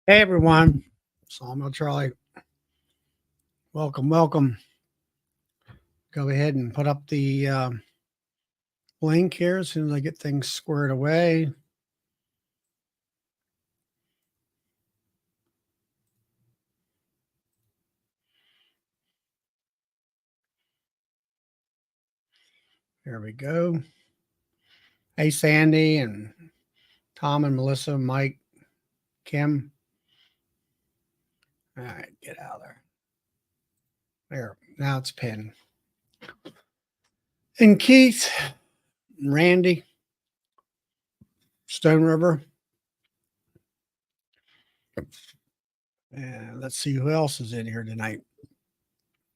Hey everyone, Sawmill Charlie. Welcome, welcome. Go ahead and put up the link here as soon as I get things squared away. There we go. Hey Sandy and Tom and Melissa, Mike, Kim. All right, get out of there. There, now it's pinned. And Keith, and Randy, Stone River. And let's see who else is in here tonight.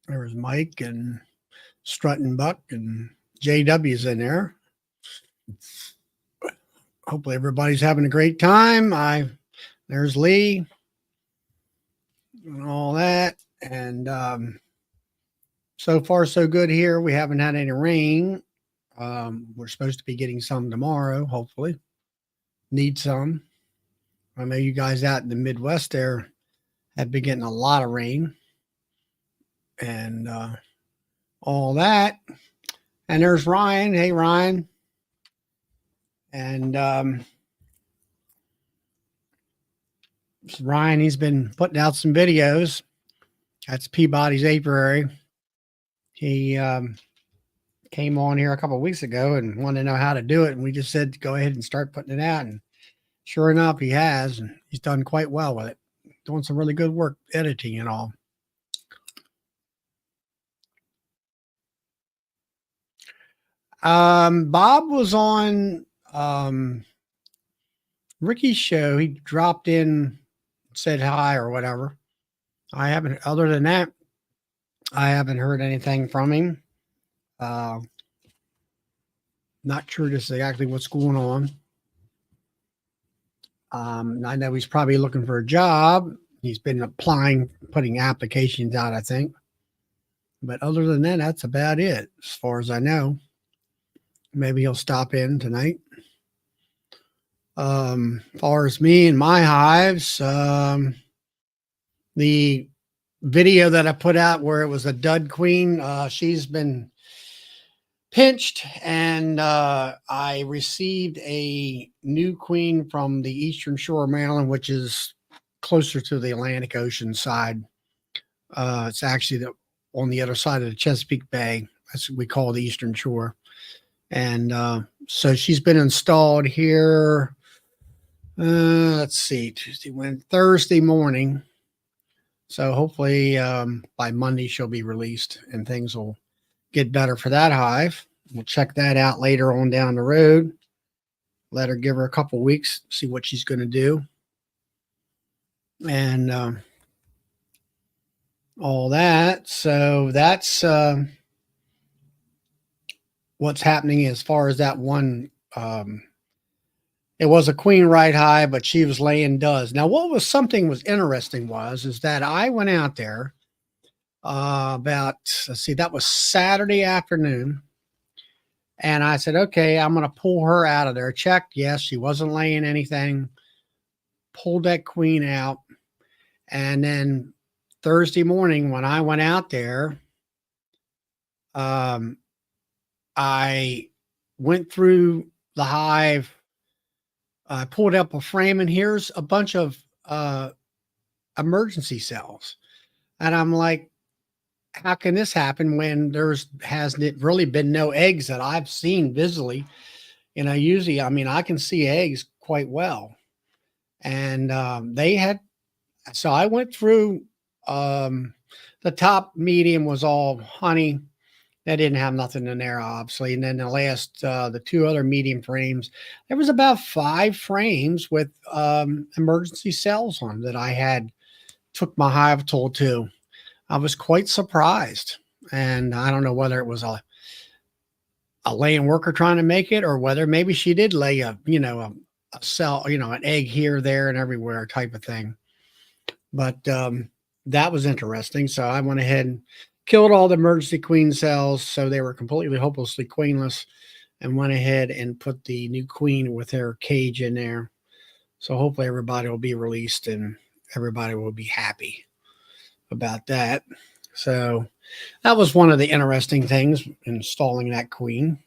There was Mike and Strut and Buck and JW's in there. Hopefully everybody's having a great time. There's Lee and all that. And so far so good here. We haven't had any rain. We're supposed to be getting some tomorrow, hopefully. Need some. I know you guys out in the Midwest there have been getting a lot of rain and all that. And there's Ryan. Hey, Ryan. And Ryan, he's been putting out some videos. That's Peabody's apiary. He came on here a couple of weeks ago and wanted to know how to do it. And we just said, go ahead and start putting it out. And sure enough, he has. And he's done quite well with it. Doing some really good work editing and all. Bob was on Ricky's show. He dropped in, said hi or whatever. I haven't, other than that, I haven't heard anything from him. Not sure just exactly what's going on. I know he's probably looking for a job. He's been applying, putting applications out, I think. But other than that, that's about it, as far as I know. Maybe he'll stop in tonight. As far as me and my hives, the video that I put out where it was a dud queen, she's been pinched, and I received a new queen from the Eastern Shore of Maryland, which is closer to the Atlantic Ocean side. It's actually on the other side of the Chesapeake Bay. That's what we call the Eastern Shore. And so she's been installed here. Let's see, Thursday morning. So hopefully by Monday she'll be released and things will get better for that hive. We'll check that out later on down the road. Let her give her a couple weeks, see what she's going to do. And all that. So that's what's happening as far as that one. It was a queen right hive, but she was laying duds. Now, what was interesting is that I went out there about, let's see, that was Saturday afternoon. And I said, okay, I'm going to pull her out of there. Checked. Yes, she wasn't laying anything. Pulled that queen out. And then Thursday morning when I went out there, I went through the hive. I pulled up a frame, and here's a bunch of emergency cells. And I'm like, how can this happen when hasn't really been no eggs that I've seen visibly? Usually, I mean, I can see eggs quite well. And they had, so I went through, the top medium was all honey. That didn't have nothing in there, obviously. And then the two other medium frames, there was about 5 frames with emergency cells on that I had took my hive tool to. I was quite surprised. And I don't know whether it was a laying worker trying to make it, or whether maybe she did lay a cell, an egg here, there, and everywhere type of thing. But that was interesting. So I went ahead and killed all the emergency queen cells, so they were completely hopelessly queenless, and went ahead and put the new queen with her cage in there. So hopefully everybody will be released and everybody will be happy about that. So that was one of the interesting things, installing that queen.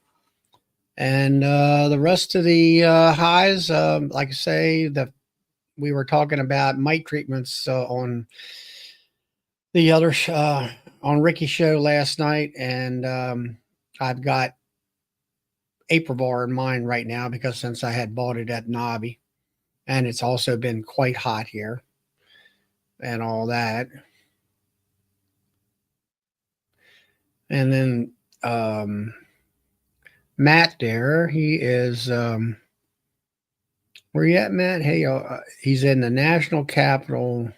And the rest of the highs, like I say, we were talking about mite treatments on the other on Ricky's show last night, and I've got April bar in mind right now because since I had bought it at Nobby, and it's also been quite hot here and all that. And then Matt there, he is where you at, Matt? Hey, he's in the national capital.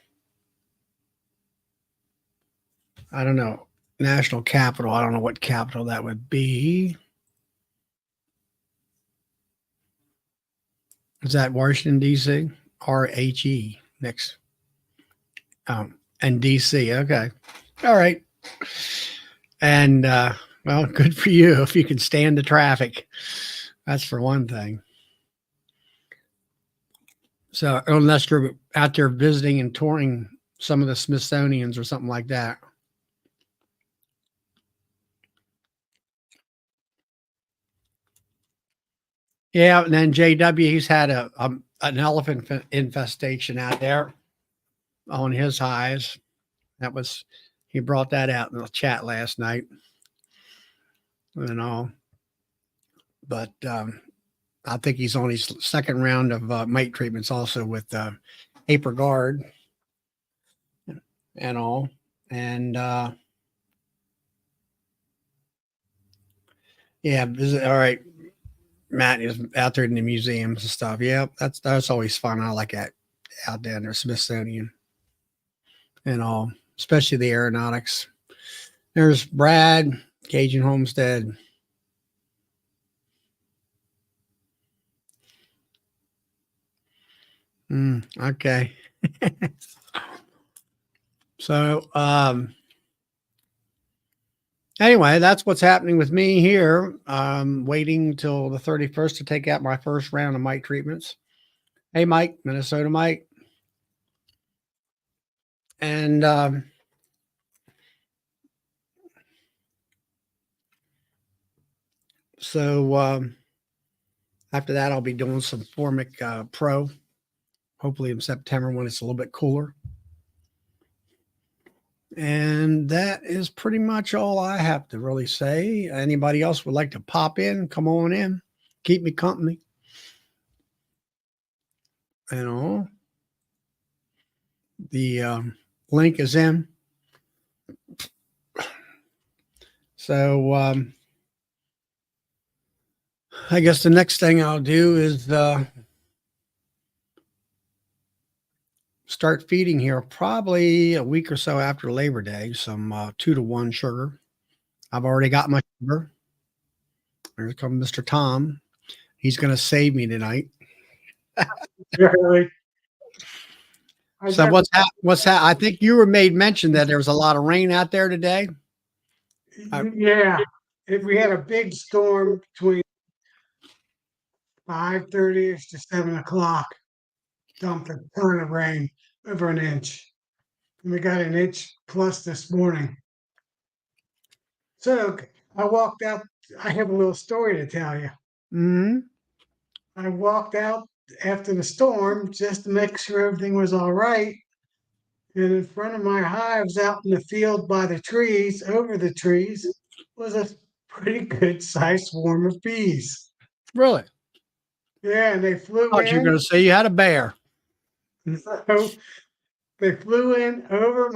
I don't know. National capital. I don't know what capital that would be. Is that Washington, D.C.? RHE next. And D.C. Okay. All right. And, well, good for you if you can stand the traffic. That's for one thing. So, unless you're out there visiting and touring some of the Smithsonians or something like that. Yeah, and then JW, he's had an elephant infestation out there on his highs. He brought that out in the chat last night and all. But I think he's on his second round of mite treatments also with Aper Guard and all. And yeah, all right. Matt is out there in the museums and stuff. Yeah, that's always fun. I like that out there in the Smithsonian and all, especially the aeronautics. There's Brad, Cajun Homestead. Okay. So, anyway, that's what's happening with me here. Waiting till the 31st to take out my first round of mite treatments. Hey, Mike, Minnesota Mike. And so after that, I'll be doing some Formic Pro, hopefully in September when it's a little bit cooler. And that is pretty much all I have to really say. Anybody else would like to pop in? Come on in. Keep me company. You know, the link is in. So I guess the next thing I'll do is start feeding here probably a week or so after Labor Day, some 2-to-1 sugar. I've already got my sugar. There comes Mr. Tom. He's going to save me tonight. Really? So what's that? I think you were made mention that there was a lot of rain out there today. Yeah. We had a big storm between 5:30 to 7 o'clock, dumped a ton of rain, over an inch. And we got an inch plus this morning. So I walked out. I have a little story to tell you. Mm-hmm. I walked out after the storm just to make sure everything was all right. And in front of my hives out in the field by the trees, over the trees, was a pretty good sized swarm of bees. Really? Yeah, and they flew I thought you were going in. to say you had a bear. So they flew in over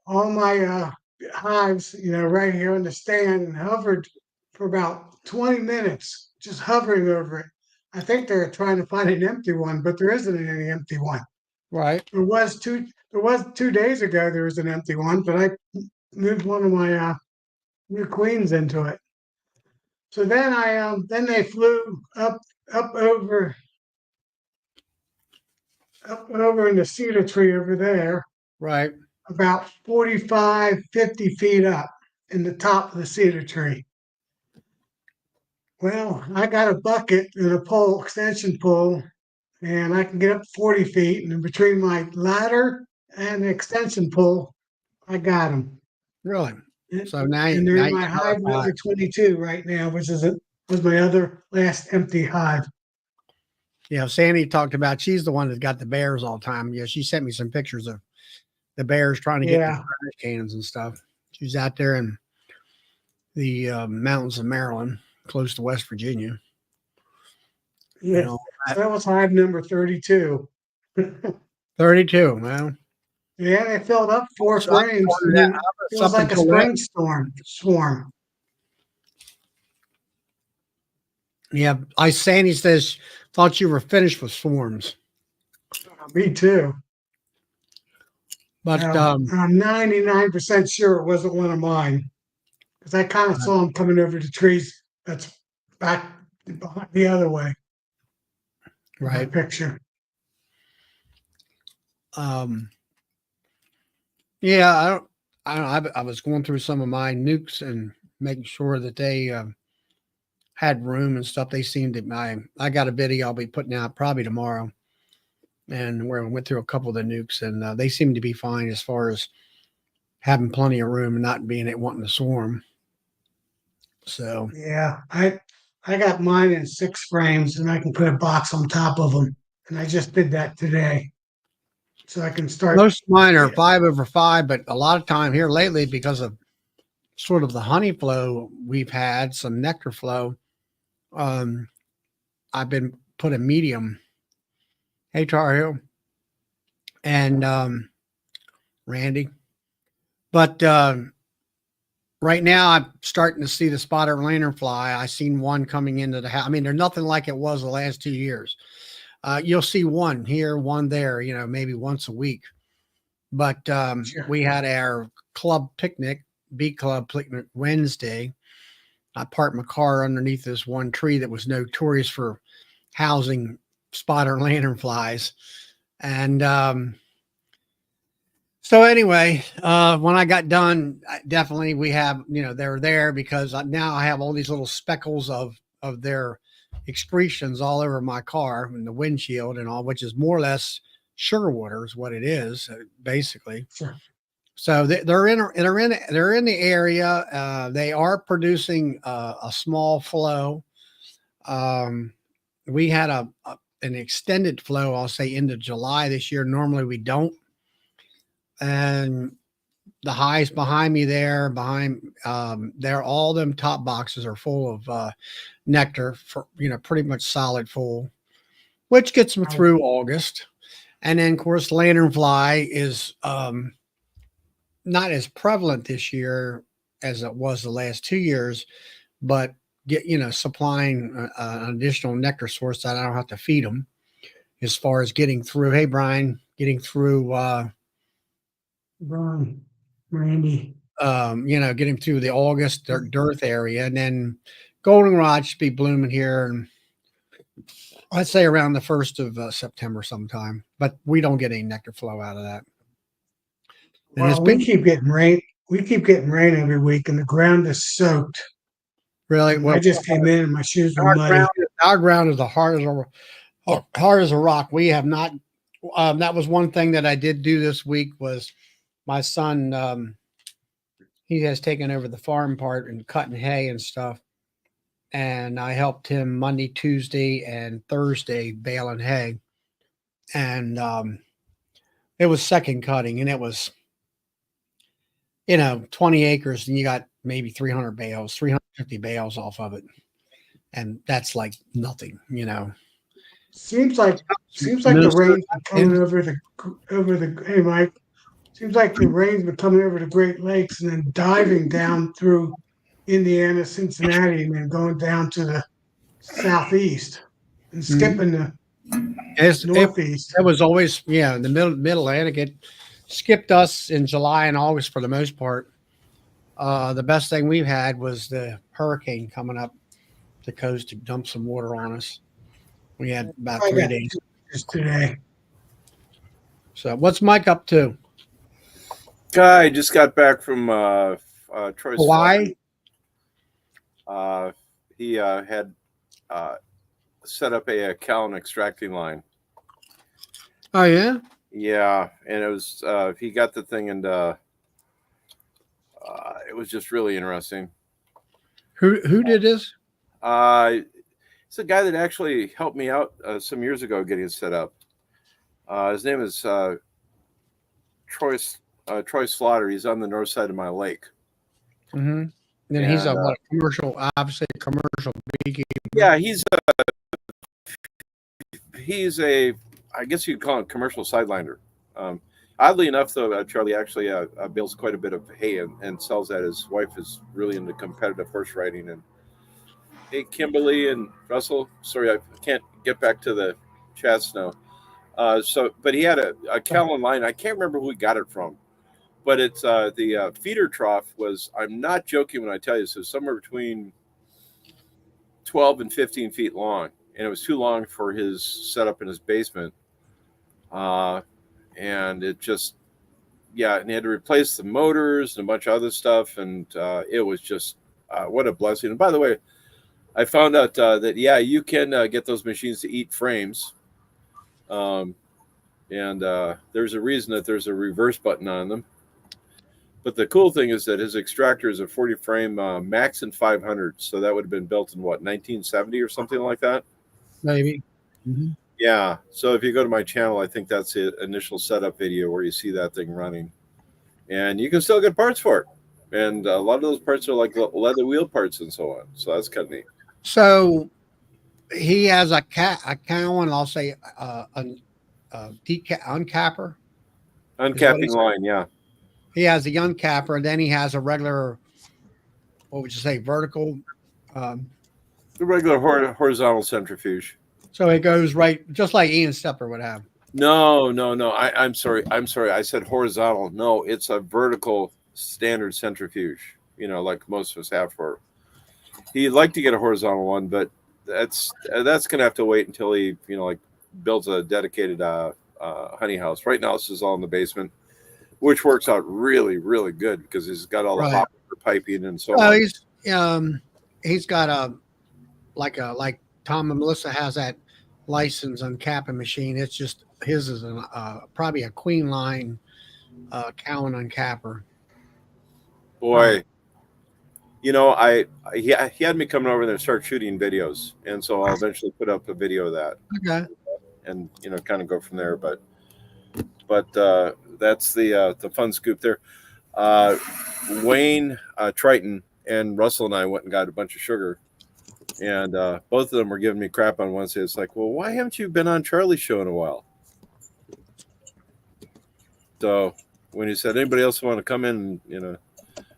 all my hives, right here on the stand and hovered for about 20 minutes, just hovering over it. I think they're trying to find an empty one, but there isn't any empty one. Right. There was 2 days ago, there was an empty one, but I moved one of my new queens into it. So then they flew up over in the cedar tree over there, Right. about 45, 50 feet up in the top of the cedar tree. Well, I got a bucket and a pole, extension pole, and I can get up 40 feet. And between my ladder and the extension pole, I got them. Really? And So now, they're now in you my got another hive five. number 22 right now, which was my other last empty hive. Yeah, Sandy talked about she's the one that got the bears all the time. Yeah, she sent me some pictures of the bears trying to get in the Yeah, trash cans and stuff. She's out there in the mountains of Maryland, close to West Virginia. And yeah. all So that. that was hive number 32. 32, man. Yeah, they filled up 4 frames. I That mean, it was was up like a until that. spring swarm. Yeah, Sandy says thought you were finished with swarms, Me too. but Well, I'm 99% sure it wasn't one of mine because I kind of saw them coming over the trees. That's back behind the other way in my right. picture. Um, yeah, I was going through some of my nukes and making sure that they had room and stuff. They seemed to. I got a video I'll be putting out probably tomorrow, and where I went through a couple of the nukes, and they seem to be fine as far as having plenty of room and not being it wanting to swarm. So Yeah, I got mine in 6 frames, and I can put a box on top of them. And I just did that today, so I can start. most of mine are Yeah, 5/5, but a lot of time here lately because of sort of the honey flow we've had, some nectar flow. Um, I've been put a medium. Hey, Tar Heel and Randy. But right now, I'm starting to see the spotted lanternfly. I seen one coming into the house. I mean, they're nothing like it was the last 2 years. You'll see one here, one there, maybe once a week. But sure. we had our club picnic, bee club picnic Wednesday. I parked my car underneath this one tree that was notorious for housing spotted lanternflies. And so anyway, when I got done, definitely we have, they're there because now I have all these little speckles of their excretions all over my car and the windshield and all, which is more or less sugar water is what it is, basically. Sure. So they're in the area. They are producing a small flow. Um, we had an extended flow, I'll say, into July this year. Normally we don't, and the highs behind me there, they're all them top boxes are full of nectar for pretty much solid full, which gets them I, through August. And then of course lanternfly is not as prevalent this year as it was the last 2 years, but supplying an additional nectar source that I don't have to feed them as far as getting through. Hey Brian, getting through Ron, Randy. getting through the August dearth area, and then goldenrod should be blooming here, and I'd say around the 1st of September sometime. But we don't get any nectar flow out of that, and it's Well, we been keep getting rain. We keep getting rain every week, and the ground is soaked. really I well. just came in, and my shoes were Our ground, muddy. our ground is hard as a rock. We have not. That was one thing that I did do this week was my son. He has taken over the farm part and cutting hay and stuff, and I helped him Monday, Tuesday, and Thursday baling hay. And it was second cutting, and it was 20 acres, and you got maybe 300 bales, 350 bales off of it, and that's like nothing. Seems like seems like the Minnesota, rain's been coming over the. Hey, Mike. Seems like the rain's been coming over the Great Lakes and then diving down through Indiana, Cincinnati, and then going down to the southeast and mhm. skipping the It northeast. was always in the middle Atlantic. It skipped us in July and August for the most part. The best thing we've had was the hurricane coming up the coast to dump some water on us. We had about I three got days. 2 inches today. So what's Mike up to? Guy just got back from Troy's Hawaii? farm. He had set up a cow and extracting line. Oh yeah. Yeah, and it was he got the thing, and it was just really interesting. Who did this? It's a guy that actually helped me out some years ago getting it set up. His name is Troy Troy Slaughter. He's on the north side of my lake. Mm-hmm. Then he's And a what? Commercial, obviously a commercial beekeeper. yeah, he's a I guess you'd call him a commercial sideliner. Oddly enough, though, Charlie actually builds quite a bit of hay and sells that. His wife is really into competitive horse riding. And hey, Kimberly and Russell, sorry, I can't get back to the chats now. But he had a Callan line. I can't remember who he got it from, but it's the feeder trough was. I'm not joking when I tell you, so somewhere between 12 and 15 feet long, and it was too long for his setup in his basement. And it just, yeah, and he had to replace the motors and a bunch of other stuff, and it was just what a blessing. And by the way, I found out that yeah, you can get those machines to eat frames, and there's a reason that there's a reverse button on them. But the cool thing is that his extractor is a 40 frame Max and 500, so that would have been built in what 1970 or something like that. Maybe. Mm-hmm. Yeah. So if you go to my channel, I think that's the initial setup video where you see that thing running, and you can still get parts for it. And a lot of those parts are like leather wheel parts and so on. So that's kind of neat. So he has a Cowan, I'll say uncapper. Uncapping line, yeah. He has a uncapper, and then he has a regular, what would you say, vertical. The regular horizontal centrifuge. So it goes right, just like Ian Stepper would have. No. I'm sorry. I said horizontal. No, it's a vertical standard centrifuge. You know, like most of us have for. He'd like to get a horizontal one, but that's going to have to wait until he, like builds a dedicated honey house. Right now, this is all in the basement, which works out really, really good because he's got all the hopper piping and so on. He's got like Tom and Melissa has that license uncapping machine. It's just his is probably a Queen line Cowan uncapper. Boy, he had me coming over there and start shooting videos, and so I'll eventually put up a video of that. Okay. And kind of go from there, but that's the fun scoop there. Wayne Triton and Russell and I went and got a bunch of sugar, and both of them were giving me crap on Wednesday. It's like, well, why haven't you been on Charlie's show in a while? So when he said anybody else want to come in,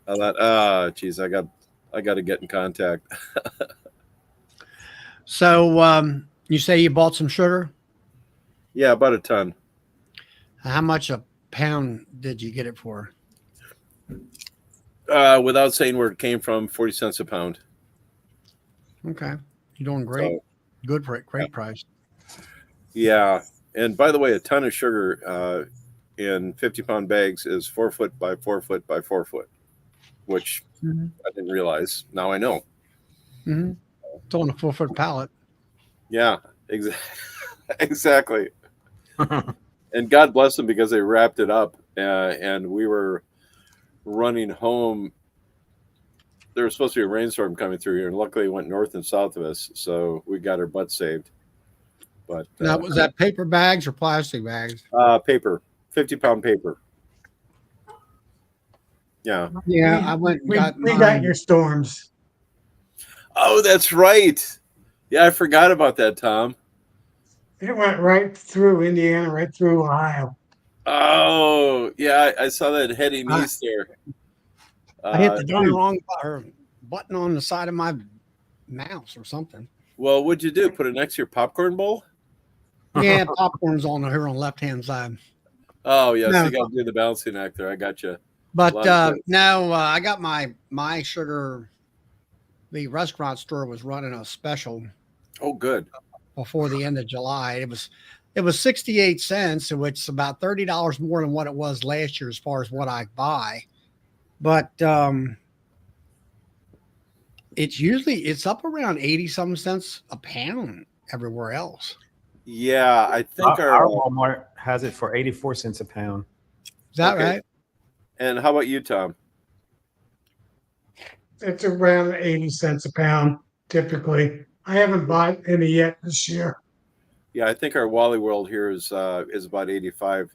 I thought, geez, I got to get in contact. So you say you bought some sugar? Yeah, about a ton. How much a pound did you get it for? Without saying where it came from, 40 cents a pound. Okay. You're doing great. So, good for it. Great price. Yeah. And by the way, a ton of sugar in 50-pound bags is 4 foot by 4 foot by 4 foot, which I didn't realize. Now I know. Mm-hmm. It's on a 4-foot pallet. Yeah, exactly. And God bless them because they wrapped it up, and we were running home. There was supposed to be a rainstorm coming through here, and luckily it went north and south of us, so we got our butts saved. But now, was that paper bags or plastic bags? Paper, 50-pound paper. Yeah. Yeah, I went and got we got your storms. Oh, that's right. Yeah, I forgot about that, Tom. It went right through Indiana, right through Ohio. Oh, yeah, I saw that heading east there. I hit the darn wrong button on the side of my mouse or something. Well, what'd you do? Put it next to your popcorn bowl? Yeah, popcorn's on here on the left-hand side. Oh, yeah, No. so you got to do the balancing act there. I got you. But no, I got my sugar. The restaurant store was running a special. Oh, good. Before the end of July, it was 68 cents, which is about $30 more than what it was last year as far as what I buy. But it's up around 80 some cents a pound everywhere else. Yeah, I think Our Walmart has it for 84 cents a pound. Is that Okay. right? And how about you, Tom? It's around 80 cents a pound typically. I haven't bought any yet this year. Yeah, I think our Wally World here is about 85.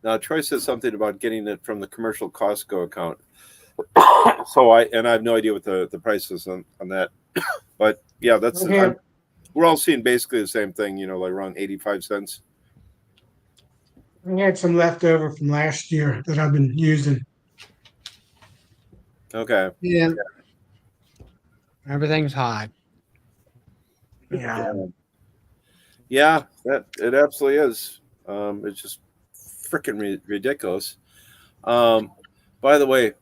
Now Troy said something about getting it from the commercial Costco account. So I have no idea what the price is on that. But yeah, we're all seeing basically the same thing, like around 85 cents. I had some left over from last year that I've been using. Okay. Yeah. Everything's high. Yeah. Yeah, that it absolutely is. It's just freaking ridiculous. By the way,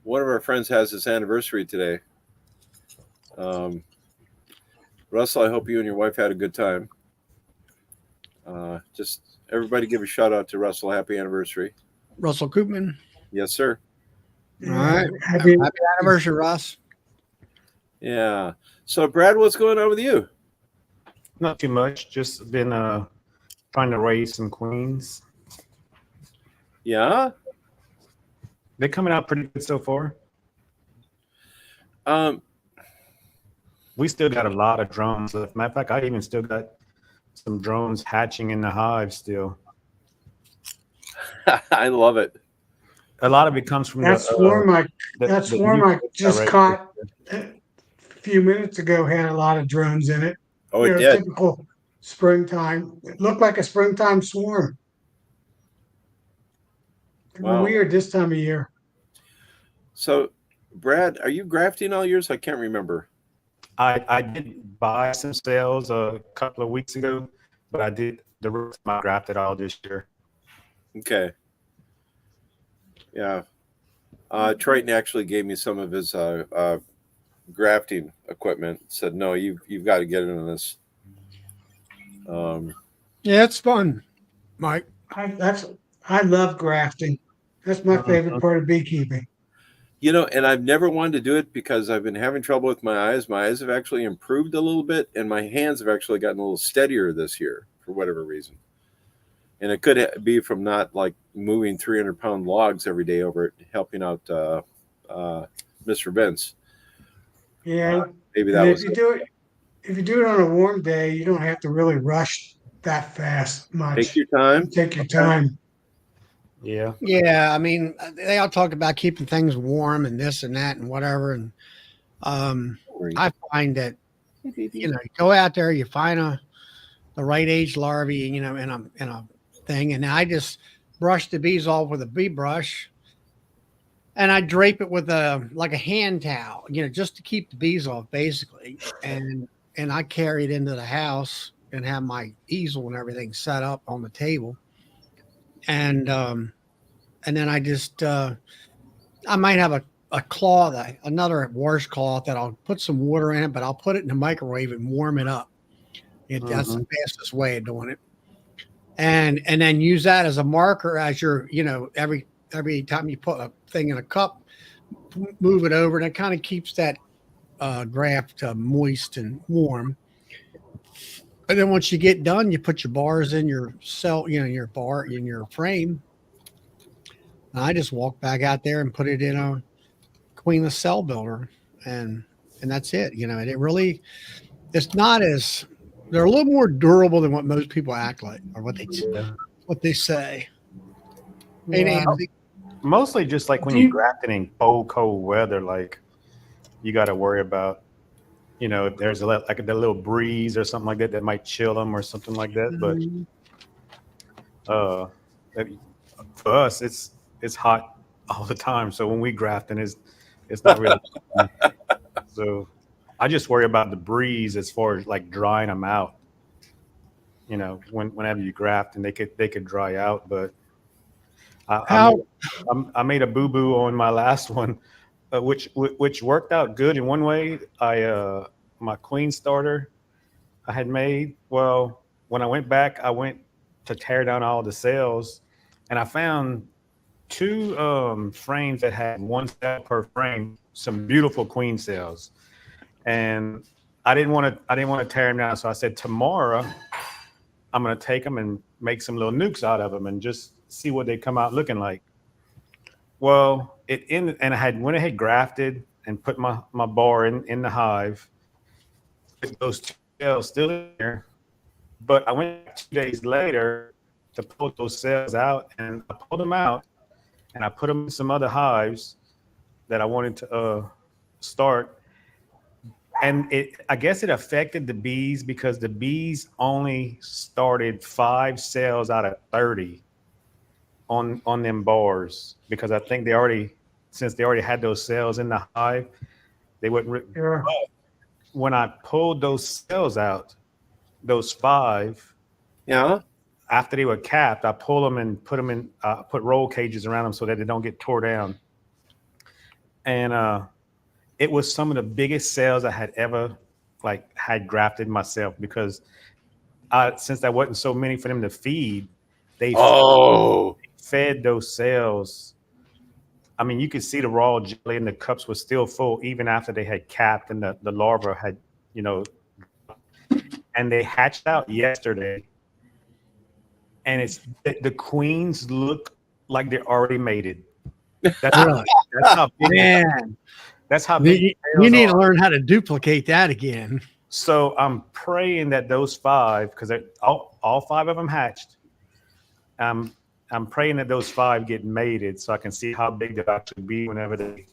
one of our friends has his anniversary today. Russell, I hope you and your wife had a good time. Just everybody give a shout out to Russell. Happy anniversary. Russell Koopman. Yes, sir. All right. Happy- Happy anniversary, Russ. Yeah. So, Brad, what's going on with you? Not too much. Just been trying to raise some queens. Yeah. They're coming out pretty good so far. We still got a lot of drones left. Matter of fact, I even still got some drones hatching in the hive still. I love it. A lot of it comes from That swarm I new just right caught there. a few minutes ago had a lot of drones in it. Oh, it You know, did. typical springtime. It looked like a springtime swarm. Wow. Weird this time of year. So, Brad, are you grafting all yours? I can't remember. I did buy some sales a couple of weeks ago, but I did the rest of my grafted all this year. Okay. Yeah. Triton actually gave me some of his grafting equipment. Said, no, you've got to get into this. Yeah, it's fun, Mike. I love grafting. That's my favorite part of beekeeping. And I've never wanted to do it because I've been having trouble with my eyes. My eyes have actually improved a little bit, and my hands have actually gotten a little steadier this year for whatever reason. And it could be from not like moving 300-pound logs every day over it, helping out Mr. Vince. Yeah. Maybe that was If you do it on a warm day, you don't have to really rush that fast much. Take your time. Take your time. Yeah. Yeah, I mean, they all talk about keeping things warm and this and that and whatever. And I find that, you go out there, you find the right age larvae, in a thing. And I just brush the bees off with a bee brush. And I drape it with a hand towel, just to keep the bees off, basically. And I carry it into the house and have my easel and everything set up on the table. And then I just I might have a cloth, another washcloth that I'll put some water in it, but I'll put it in the microwave and warm it up. That's the fastest way of doing it. And then use that as a marker as you're, every time you put a thing in a cup, move it over, and it kind of keeps that graft moist and warm. And then once you get done, you put your bars in your cell, your bar in your frame. And I just walk back out there and put it in a queenless cell builder, and that's it. And it really, it's not as, they're a little more durable than what most people act like or what they say. Hey, Yeah. Nancy. Mostly just like when you're grafting in cold weather, like you got to worry about, if there's a little breeze or something like that might chill them or something like that. But for us, it's hot all the time. So when we grafting, it's not really. So I just worry about the breeze as far as like drying them out. Whenever you graft, and they could dry out. But I made a boo boo on my last one, which worked out good in one way. My queen starter I had made. Well, when I went back, I went to tear down all the cells, and I found two frames that had one cell per frame, some beautiful queen cells. And I didn't want to tear them down. So I said, tomorrow I'm going to take them and make some little nukes out of them and just see what they come out looking like. Well, it ended, and I went ahead, grafted, and put my bar in the hive with those 2 cells still in there. But I went back 2 days later to pull those cells out, and I pulled them out, and I put them in some other hives that I wanted to start. And I guess it affected the bees because the bees only started 5 cells out of 30 on them bars, because I think since they already had those cells in the hive, they wouldn't. Sure. When I pulled those cells out, those 5, Yeah. after they were capped, I pull them and put them in, put roll cages around them so that they don't get tore down. And it was some of the biggest cells I had ever had grafted myself, because since there wasn't so many for them to feed, they fed those cells. I mean, you could see the raw jelly and the cups were still full even after they had capped and the larva had, and they hatched out yesterday. And the queens look like they're already mated. That's how big. Man, that's how big. You need to learn how to duplicate that again. So I'm praying that those 5, because all 5 of them hatched. I'm praying that those 5 get mated so I can see how big they'll actually be whenever they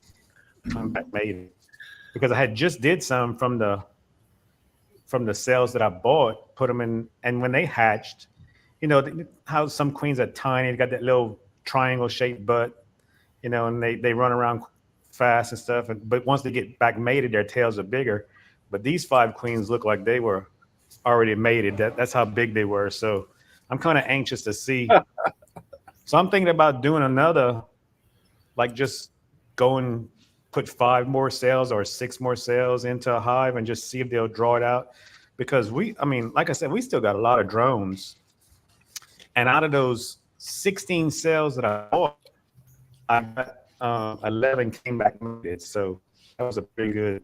come back mated. Because I had just did some from the cells that I bought, put them in, and when they hatched, how some queens are tiny, they got that little triangle shaped butt, and they run around fast and stuff. But once they get back mated, their tails are bigger. But these 5 queens look like they were already mated. That's how big they were. So I'm kind of anxious to see. So I'm thinking about doing another, just go and put 5 more cells or 6 more cells into a hive and just see if they'll draw it out. Because like I said, we still got a lot of drones. And out of those 16 cells that I bought, I got 11 came back mated. So that was pretty good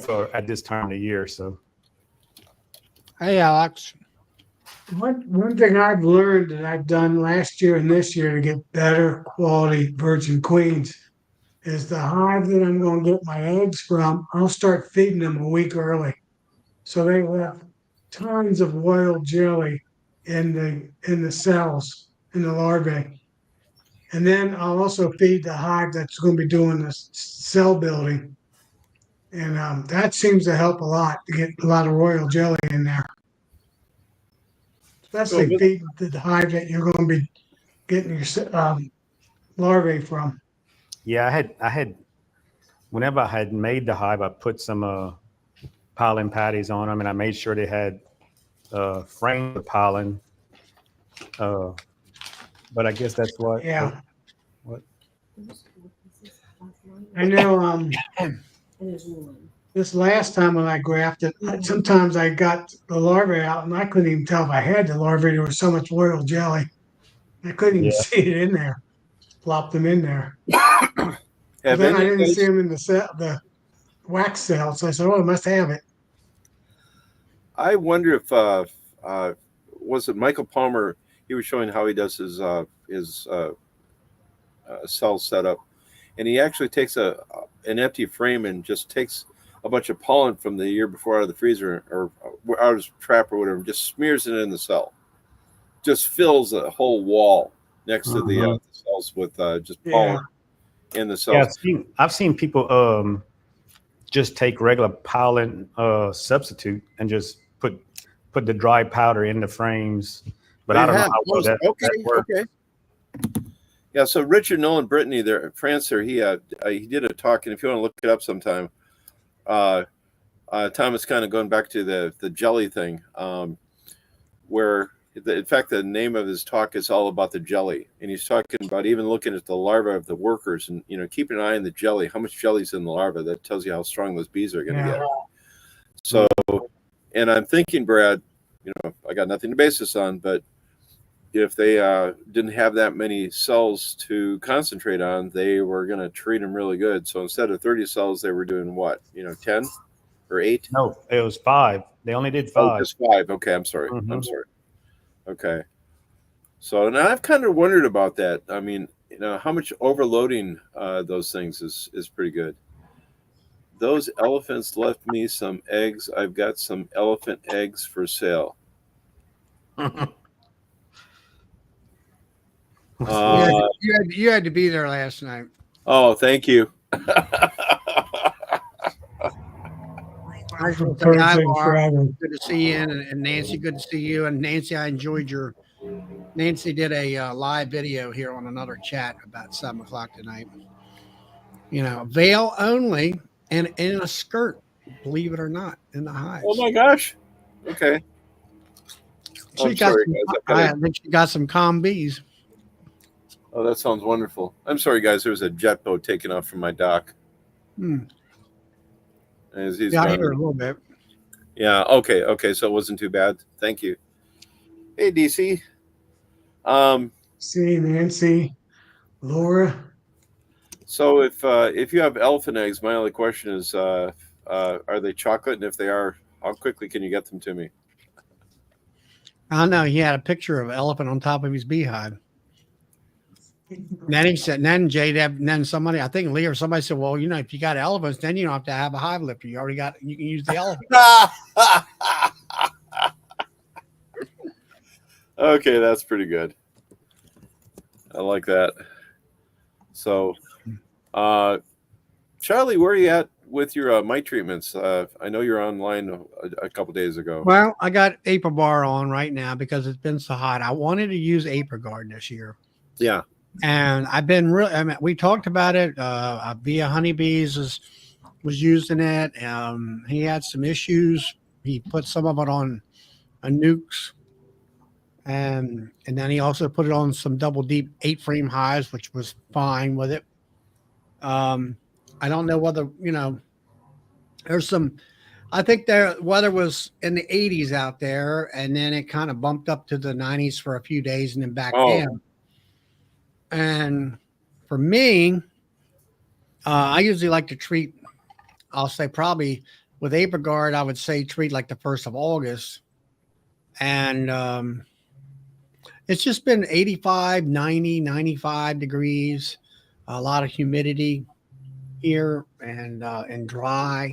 for at this time of the year. So, Hey, Alex. One thing I've learned that I've done last year and this year to get better quality virgin queens is the hive that I'm going to get my eggs from, I'll start feeding them a week early. So they will have tons of royal jelly in the cells, in the larvae. And then I'll also feed the hive that's going to be doing the cell building. And that seems to help a lot to get a lot of royal jelly in there. Especially feeding the hive that you're going to be getting your larvae from. Yeah, I had whenever I had made the hive, I put some pollen patties on them, and I made sure they had framed the pollen. But I guess that's what. Yeah. What? I know. This last time when I grafted, sometimes I got the larvae out and I couldn't even tell if I had the larvae. There was so much royal jelly. I couldn't even see it in there. Plop them in there. Then I didn't see them in the wax cells. So I said, "Oh, I must have it." I wonder if was it Michael Palmer? He was showing how he does his cell setup, and he actually takes an empty frame and just takes a bunch of pollen from the year before out of the freezer or out of his trap or whatever, just smears it in the cell, just fills a whole wall next to the cells with just pollen in the cells. Yeah, I've seen people just take regular pollen substitute and just put the dry powder in the frames. But I don't know how well that works. Okay. Yeah, so Richard Nolan Brittany there, France there, he did a talk, and if you want to look it up sometime, Thomas kind of going back to the jelly thing, where in fact the name of his talk is all about the jelly, and he's talking about even looking at the larvae of the workers, and keeping an eye on the jelly, how much jelly's in the larva. That tells you how strong those bees are going to get. So, and I'm thinking, Brad, I got nothing to base this on, but if they didn't have that many cells to concentrate on, they were going to treat them really good. So instead of 30 cells, they were doing what? 10? or 8? No, it was 5. They only did Oh, 5. just 5. Okay, I'm sorry. I'm Mhm. sorry. Okay. So now I've kind of wondered about that. I mean, how much overloading those things is pretty good. Those elephants left me some eggs. I've got some elephant eggs for sale. Uh, You had to be there last night. oh, thank you. I just want to say First hi, thing Laura. forever. Good to see you, and Nancy. Good to see you. And Nancy, I enjoyed your. Nancy did a live video here on another chat about 7 o'clock tonight. Veil only and in a skirt. Believe it or not, in the hives. Oh my gosh. Okay. She I'm got sorry, some, guys. I think she got some combis. Oh, that sounds wonderful. I'm sorry, guys. There was a jet boat taking off from my dock. As he's Yeah, I gone. hear a little bit. Yeah. Okay. Okay. So it wasn't too bad. Thank you. Hey, DC. See, Nancy, Laura. So if you have elephant eggs, my only question is, are they chocolate? And if they are, how quickly can you get them to me? I know he had a picture of an elephant on top of his beehive. Then he said, then then somebody, I think Lee or somebody said, well, if you got elephants, then you don't have to have a hive lifter. You can use the elephant. Okay, that's pretty good. I like that. So, Charlie, where are you at with your mite treatments? I know you're online a couple days ago. Well, I got Apribar on right now because it's been so hot. I wanted to use Aprigard this year. Yeah. And I've been we talked about it. Via Honeybees was using it. He had some issues. He put some of it on a nukes. And then he also put it on some double deep 8-frame hives, which was fine with it. I don't know whether, there's some, I think the weather was in the 80s out there, and then it kind of bumped up to the 90s for a few days and then back down. And for me, I usually like to treat, I'll say probably with Aprigard, I would say treat like the 1st of August. And it's just been 85, 90, 95 degrees, a lot of humidity here and dry.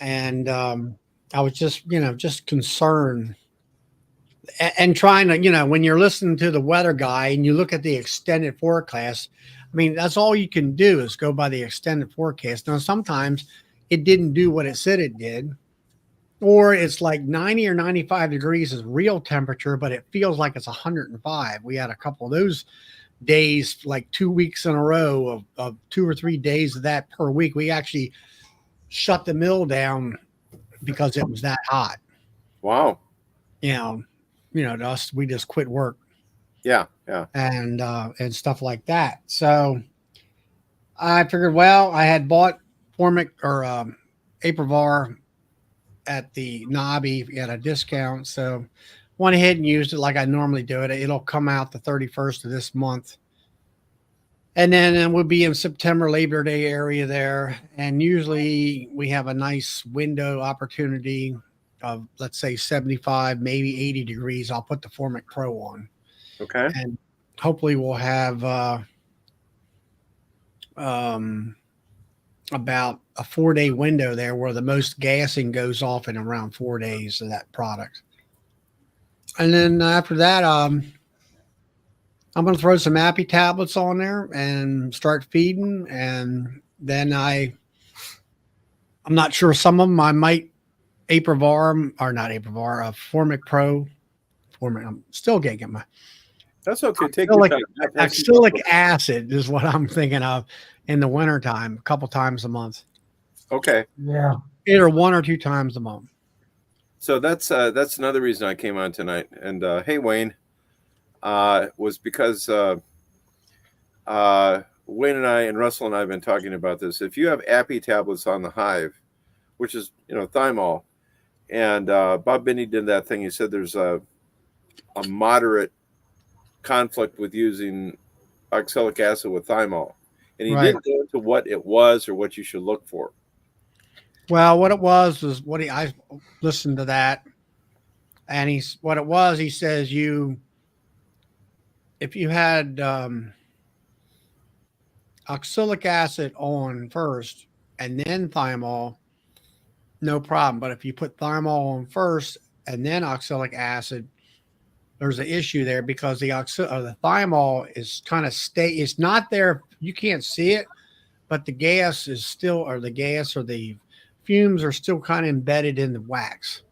And I was just concerned and trying to, when you're listening to the weather guy and you look at the extended forecast, I mean, that's all you can do is go by the extended forecast. Now, sometimes it didn't do what it said it did, or it's like 90 or 95 degrees is real temperature, but it feels like it's 105. We had a couple of those days, like 2 weeks in a row of 2 or 3 days of that per week. We actually shut the mill down because it was that hot. Wow. To us, we just quit work. Yeah. And stuff like that. So I figured, well, I had bought Formic or Aprivar at the Nobby at a discount. So went ahead and used it like I normally do it. It'll come out the 31st of this month. And then we'll be in September, Labor Day area there. And usually we have a nice window opportunity of, let's say, 75, maybe 80 degrees. I'll put the Formic Pro on. Okay. And hopefully we'll have about a 4-day window there where the most gassing goes off in around 4 days of that product. And then after that, I'm going to throw some Appy tablets on there and start feeding. And then I'm not sure, some of them I might Aprivar, or not Aprivar, Formic Pro. I'm still getting my. That's okay. Take your time. Oxalic acid is what I'm thinking of in the wintertime, a couple times a month. Okay. Yeah. Either 1 or 2 times a month. So that's another reason I came on tonight. And hey, Wayne, was because Wayne and I and Russell and I have been talking about this. If you have Appy tablets on the Hive, which is thymol, and Bob Binney did that thing. He said there's a moderate conflict with using oxalic acid with thymol, and he didn't go into what it was or what you should look for. Well, what it was I listened to that, and what it was. He says if you had oxalic acid on first and then thymol, no problem. But if you put thymol on first and then oxalic acid, there's an issue there because the thymol is kind of it's not there. You can't see it, but the gas is still, or the fumes are still kind of embedded in the wax,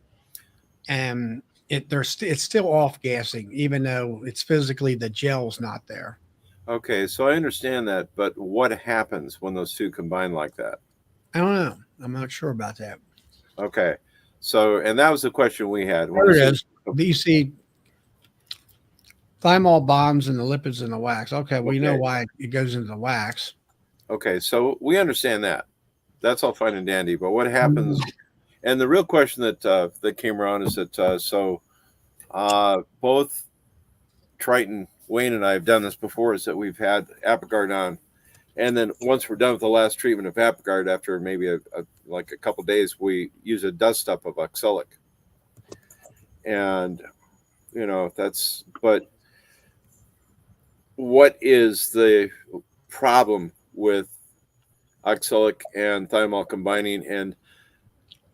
and it's still off gassing, even though it's physically the gel's not there. Okay, so I understand that, but what happens when those two combine like that? I don't know. I'm not sure about that. Okay, so and that was the question we had. There it is. You see thymol bonds and the lipids in the wax. Okay, well, you know why it goes into the wax. Okay, so we understand that. That's all fine and dandy. But what happens? And the real question that came around is that both Triton, Wayne, and I have done this before. Is that we've had Apigard on, and then once we're done with the last treatment of Apigard, after maybe a couple days, we use a dust up of oxalic, and that's. But what is the problem with oxalic and thymol combining? And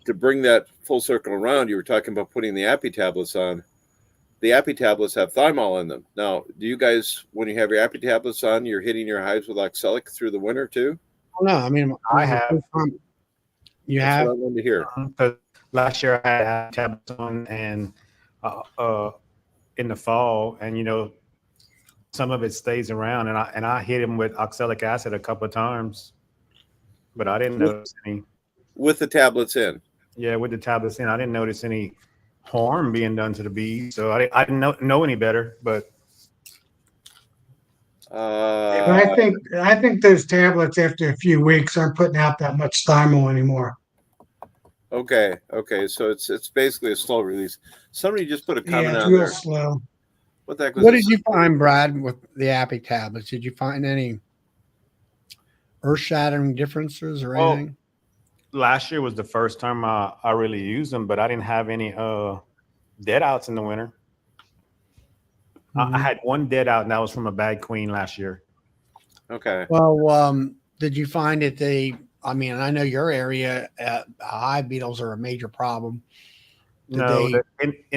to bring that full circle around, you were talking about putting the Appy tablets on. The Appy tablets have thymol in them. Now, do you guys, when you have your Appy tablets on, you're hitting your hives with oxalic through the winter too? No, I mean, I have. You That's have? what I wanted to hear. Because last year I had Appy tablets on, and in the fall, and some of it stays around, and I hit him with oxalic acid a couple of times, but I didn't notice any. With the tablets in? Yeah, with the tablets in, I didn't notice any harm being done to the bees, so I didn't know any better. But I think those tablets after a few weeks aren't putting out that much thymol anymore. Okay, so it's basically a slow release. Somebody just put a comment Yeah, it's on real there. slow. What the heck was What this? did you find, Brad, with the Appy tablets? Did you find any earth-shattering differences or Well, anything? last year was the first time I really used them, but I didn't have any dead outs in the winter. I had one dead out, and that was from a bad queen last year. Okay. Well, did you find that I mean, I know your area, hive beetles are a major problem. In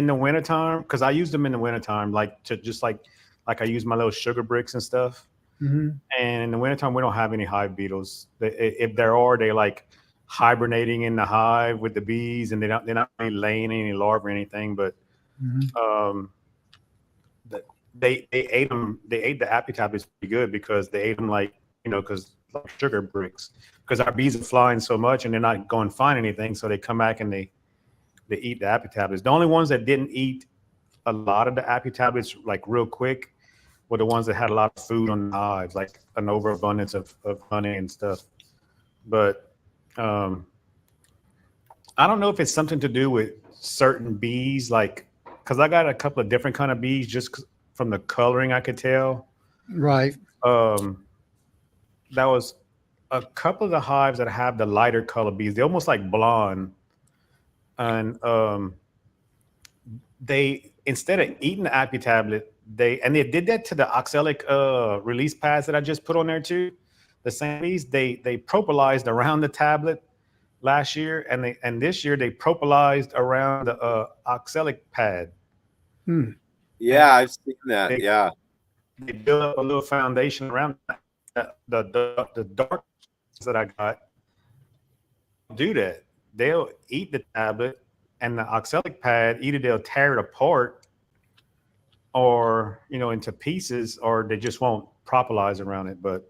the wintertime, because I used them in the wintertime, like I use my little sugar bricks and stuff. Mm-hmm. And in the wintertime, we don't have any hive beetles. If there are, they like hibernating in the hive with the bees, and they're not really laying any larvae or anything. But they ate them. They ate the Appy tablets pretty good because they ate them like sugar bricks. Because our bees are flying so much and they're not going to find anything, so they come back and they eat the Appy tablets. The only ones that didn't eat a lot of the Appy tablets like real quick were the ones that had a lot of food on the hives, like an overabundance of honey and stuff. But I don't know if it's something to do with certain bees, like because I got a couple of different kind of bees just from the coloring I could tell. Right. That was a couple of the hives that have the lighter color bees. They're almost like blonde. And they, instead of eating the Appy tablet, they did that to the oxalic release pads that I just put on there too. The same bees, they propolized around the tablet last year, and this year they propolized around the oxalic pad. Yeah, I've seen that. They built up a little foundation around the dark that I got. Do that. They'll eat the tablet and the oxalic pad. Either they'll tear it apart or into pieces, or they just won't propolize around it. But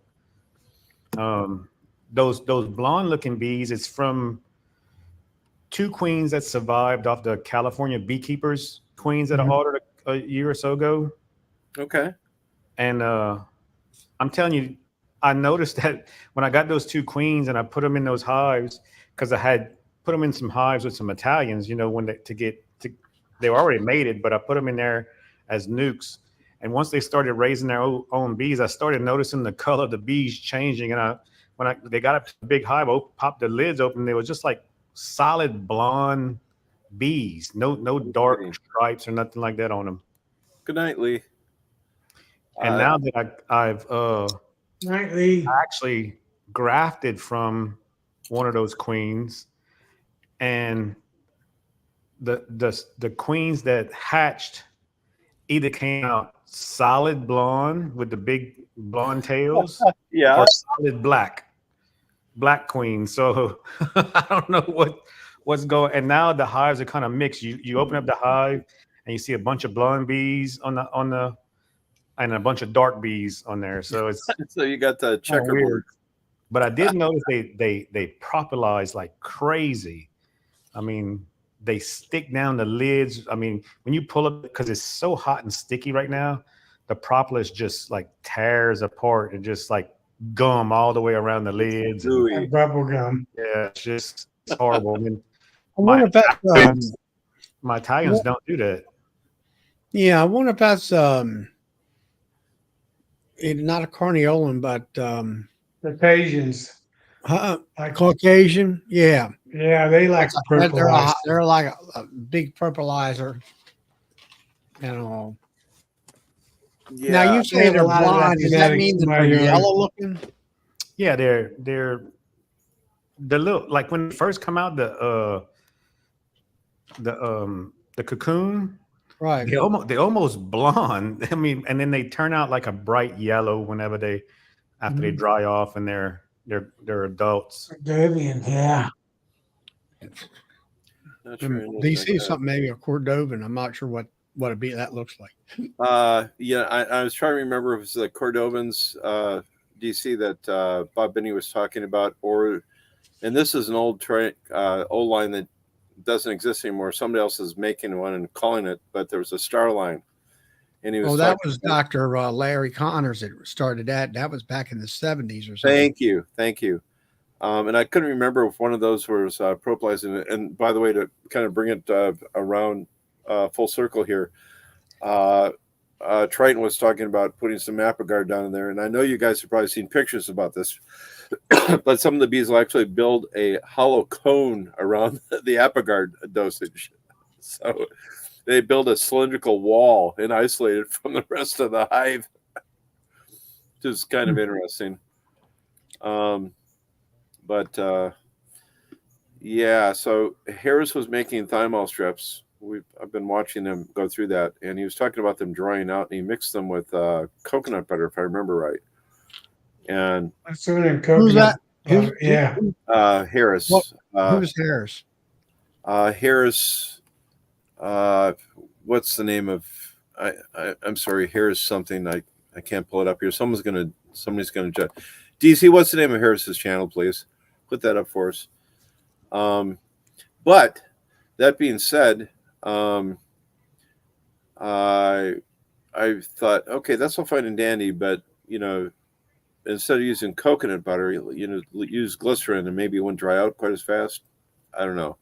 those blonde looking bees, it's from 2 queens that survived off the California beekeepers queens that I ordered a year or so ago. Okay. And I'm telling you, I noticed that when I got those 2 queens and I put them in those hives, because I had put them in some hives with some Italians, when they were already mated, but I put them in there as nukes. And once they started raising their own bees, I started noticing the color of the bees changing. And when they got up to the big hive, popped the lids open, they were just like solid blonde bees. No dark kidding. stripes or nothing like that on them. Good night, Lee. And now that I've Nightly. actually grafted from one of those queens, and the queens that hatched either came out solid blonde with the big blonde tails Yeah. or solid black queen. So I don't know what's going. And now the hives are kind of mixed. You open up the hive and you see a bunch of blonde bees on the and a bunch of dark bees on there. So it's So you got the kinda weird. checkerboard. But I did notice they propolize like crazy. I mean, they stick down the lids. I mean, when you pull it, because it's so hot and sticky right now, the propolis just like tears apart and just like gum all the way around the lids. And, Gooey. Bubble gum. yeah, it's horrible. I mean, I wonder if that's my Italians don't do that. yeah, I wonder if that's not a carniolan, but The Asians. Like, Caucasian. Yeah, yeah, they like purple. they're like a big purplizer and all. Yeah. Now you They say have a they're lot of that blonde. Does that genetics mean that in my they're yard. yellow looking? Yeah, they're little, like when they first come out the cocoon. Right. They almost blonde. I mean, and then they turn out like a bright yellow whenever after they dry off and they're adults. Cordovian, yeah. Not sure DC something maybe a Cordovan. I'm not sure what that looks like. Yeah, I was trying to remember if it was the Cordovans, DC that Bob Binney was talking about, and this is an old line that doesn't exist anymore. Somebody else is making one and calling it, but there was a star line, and he was. Oh, that was Dr. Larry Connors that started that. That was back in the 70s or something. Thank you. And I couldn't remember if one of those was propolizing. And by the way, to kind of bring it around full circle here, Triton was talking about putting some Apogard down in there, and I know you guys have probably seen pictures about this, but some of the bees will actually build a hollow cone around the Apogard dosage. So they build a cylindrical wall and isolate it from the rest of the hive, which is kind of interesting. Yeah, so Harris was making thymol strips. I've been watching them go through that, and he was talking about them drying out, and he mixed them with coconut butter, if I remember right. And That's what in Who's coconut. that? Yeah. Harris. Who's Harris? Harris. What's the name of? I'm sorry, Harris something. I can't pull it up here. Somebody's gonna judge. DC, what's the name of Harris's channel, please? Put that up for us. But that being said, I thought, okay, that's all fine and dandy, but instead of using coconut butter, use glycerin, and maybe it wouldn't dry out quite as fast. I don't know,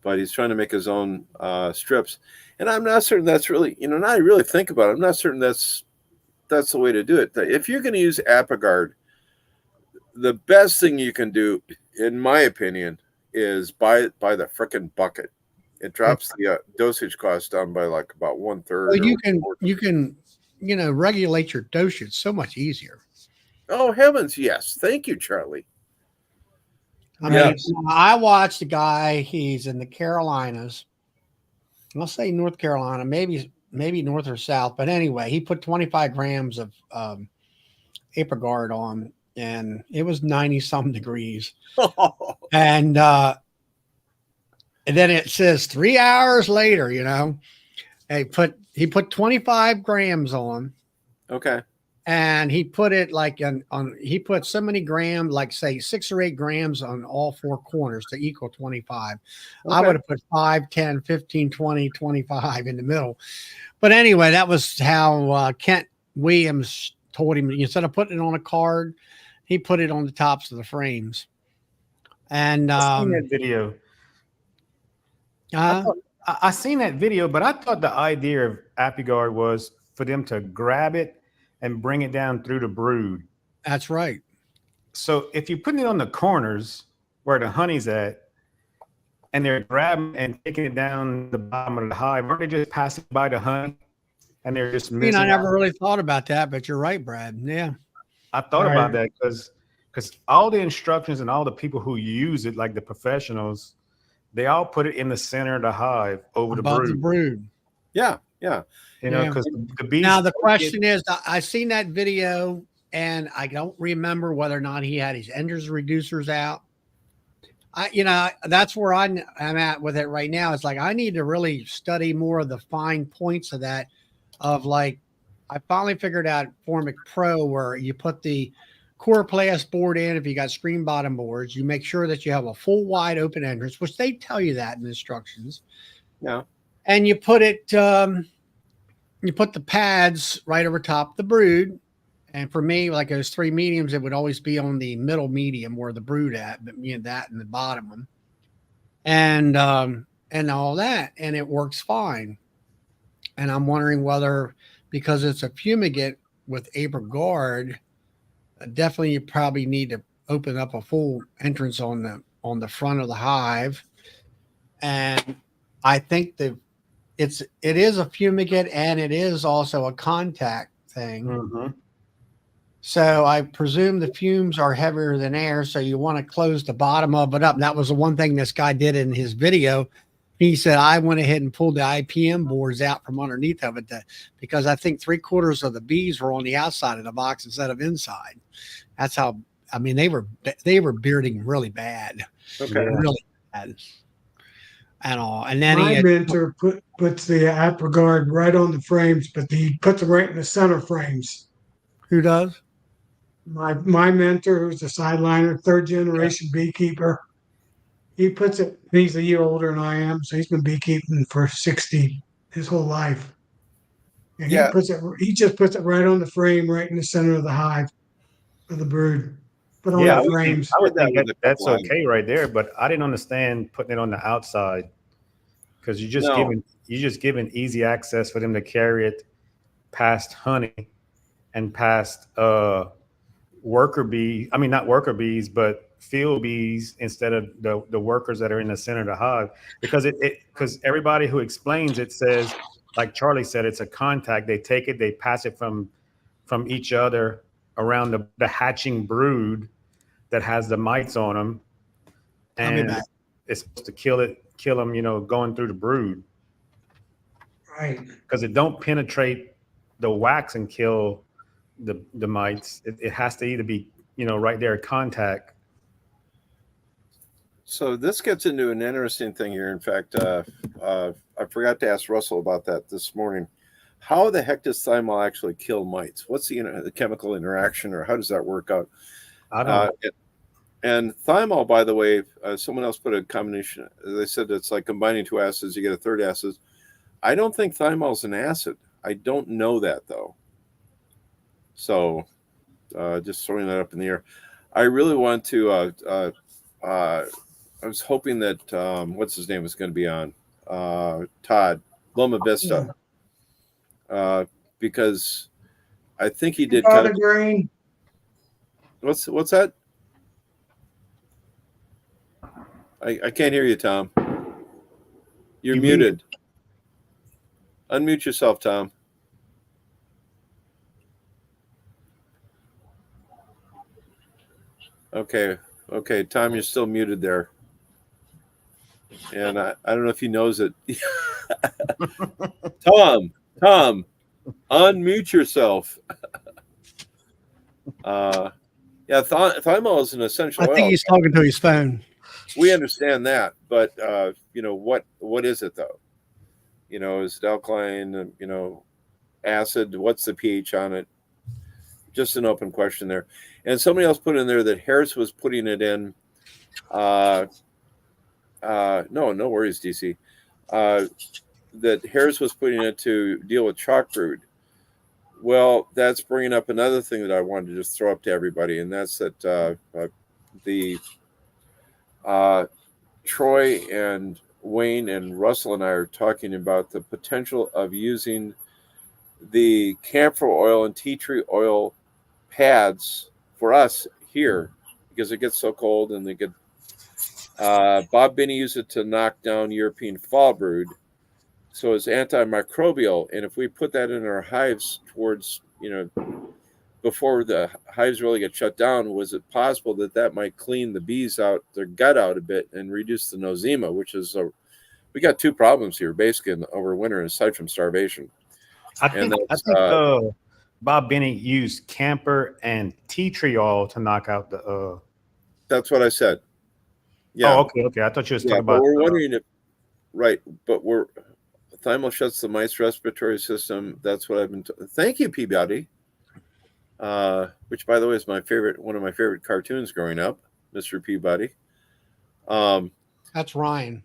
but he's trying to make his own strips, and I'm not certain that's really, now I really think about it, I'm not certain that's the way to do it. If you're going to use Apogard, the best thing you can do, in my opinion, is buy the frickin' bucket. It drops the dosage cost down by like about 1/3. Well, you can regulate your dosage so much easier. Oh heavens, yes! Thank you, Charlie. I mean, I watched a guy. He's in the Carolinas. I'll say North Carolina, maybe north or south, but anyway, he put 25 grams of Apogard on, and it was 90-some degrees. And then it says 3 hours later, he put 25 grams on. Okay. And he put it like he put so many grams, like say 6 or 8 grams on all 4 corners to equal 25. Okay. I would have put 5, 10, 15, 20, 25 in the middle. But anyway, that was how Kent Williams told him, instead of putting it on a card, he put it on the tops of the frames. And I've seen that video. I seen that video, but I thought the idea of Apogard was for them to grab it and bring it down through the brood. That's right. So if you're putting it on the corners where the honey's at, and they're grabbing and taking it down the bottom of the hive. Aren't they just passing by the honey and they're just I missing? I never really thought about that, but you're right, Brad. Yeah. I thought about Right. that because all the instructions and all the people who use it, like the professionals, they all put it in the center of the hive over Above the the brood. brood. Yeah, yeah. You know, Yeah. because the bees. Now the question is, I seen that video and I don't remember whether or not he had his enders reducers out. That's where I'm at with it right now. It's like I need to really study more of the fine points of that. Of like, I finally figured out Formic Pro where you put the chloroplast board in. If you got screen bottom boards, you make sure that you have a full wide open entrance, which they tell you that in the instructions. Yeah. And you put it, you put the pads right over top the brood. And for me, like those 3 mediums, it would always be on the middle medium where the brood at, but that and the bottom one, and all that, and it works fine. And I'm wondering whether, because it's a fumigate with Guard, definitely you probably need to open up a full entrance on the front of the hive. And I think that it is a fumigate and it is also a contact thing. Mhm. So I presume the fumes are heavier than air. So you want to close the bottom of it up. And that was the one thing this guy did in his video. He said, I went ahead and pulled the IPM boards out from underneath of it because I think 3/4 of the bees were on the outside of the box instead of inside. That's how, they were bearding really bad, Okay. Yeah. really bad and all. And then My mentor puts the ApiGuard right on the frames, but he puts them right in the center frames. who does? My mentor, who's a sideliner, third generation beekeeper, he puts it. He's a year older than I am, so he's been beekeeping for 60 his whole life. And Yeah. he just puts it right on the frame, right in the center of the hive of the brood. But on Yeah, the frames. I would Did that think with that a that's couple okay right there, but I didn't understand putting it on the outside because you're just giving easy access for them to carry it past honey and past worker bees. I mean, not worker bees, but field bees instead of the workers that are in the center of the hive. Because because everybody who explains it says, like Charlie said, it's a contact. They take it, they pass it from each other around the hatching brood that has the mites on them, Tell me and about it. it's supposed to kill them, going through the brood Right. because it don't penetrate the wax and kill the mites. It has to either be right there at contact. So this gets into an interesting thing here. In fact, I forgot to ask Russell about that this morning. How the heck does thymol actually kill mites? What's the chemical interaction, or how does that work out? I don't know. And thymol, by the way, someone else put a combination. They said it's like combining 2 acids, you get a third acid. I don't think thymol is an acid. I don't know that though. So just throwing that up in the air. I really want to. I was hoping that what's his name was going to be on Todd Loma Vista, because I think he did. Got a grain. What's that? I can't hear you, Tom. You're muted. Unmute yourself, Tom. Okay, Tom, you're still muted there. And I don't know if he knows it. Tom, unmute yourself. Yeah, thymol is an essential I oil. think he's talking to his phone. We understand that, but what is it though? Is it alkaline? Acid? What's the pH on it? Just an open question there. And somebody else put in there that Harris was putting it in. No worries, DC. That Harris was putting it to deal with chalk brood. Well, that's bringing up another thing that I wanted to just throw up to everybody, and that's that Troy and Wayne and Russell and I are talking about the potential of using the camphor oil and tea tree oil pads for us here because it gets so cold and they get Bob Binney used it to knock down European fall brood, so it's antimicrobial. And if we put that in our hives towards, before the hives really get shut down, was it possible that that might clean the bees out, their gut out a bit, and reduce the nosema, which is we got two problems here basically over winter aside from starvation. I think Bob Binney used camphor and tea tree oil to knock out the. That's what I said. Yeah. Oh, okay. I thought you was talking but about. We're wondering if, right? But thymal shuts the mice respiratory system. That's what I've been. Thank you, Peabody. Which, by the way, is one of my favorite cartoons growing up, Mr. Peabody. That's Ryan.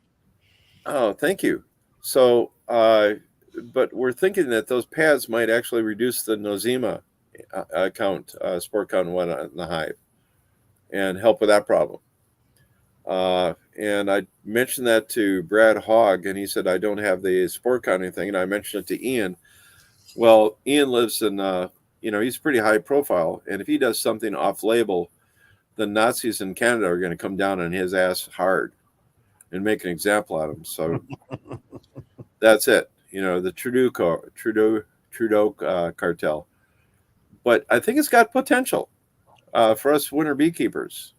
Oh, thank you. So, but we're thinking that those pads might actually reduce the nosema spore count and whatnot in the hive, and help with that problem. And I mentioned that to Brad Hogg, and he said, I don't have the spore counting thing. And I mentioned it to Ian. Well, Ian lives in, he's pretty high profile. And if he does something off label, the Nazis in Canada are going to come down on his ass hard and make an example out of him. So that's it. The Trudeau cartel. But I think it's got potential for us winter beekeepers.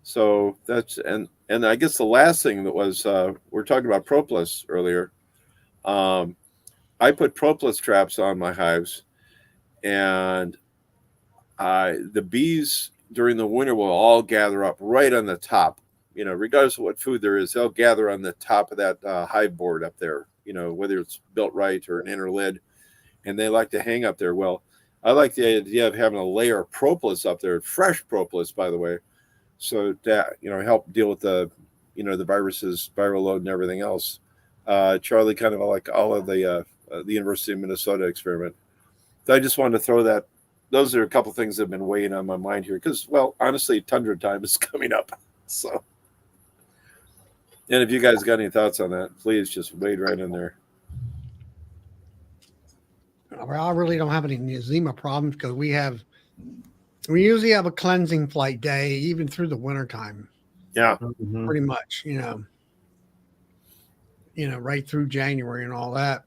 So that's and I guess the last thing that was we're talking about propolis earlier. I put propolis traps on my hives, and the bees during the winter will all gather up right on the top. Regardless of what food there is, they'll gather on the top of that hive board up there. Whether it's built right or an inner lid, and they like to hang up there. Well, I like the idea of having a layer of propolis up there, fresh propolis, by the way. So that help deal with the the viruses, viral load, and everything else. Charlie kind of like all of the University of Minnesota experiment. So I just wanted to throw that. Those are a couple things that have been weighing on my mind here because, well, honestly, tundra time is coming up. So, and if you guys got any thoughts on that, please just wade right in there. Well, I really don't have any eczema problems because we usually have a cleansing flight day even through the wintertime. Yeah. Mm-hmm. Pretty much, right through January and all that.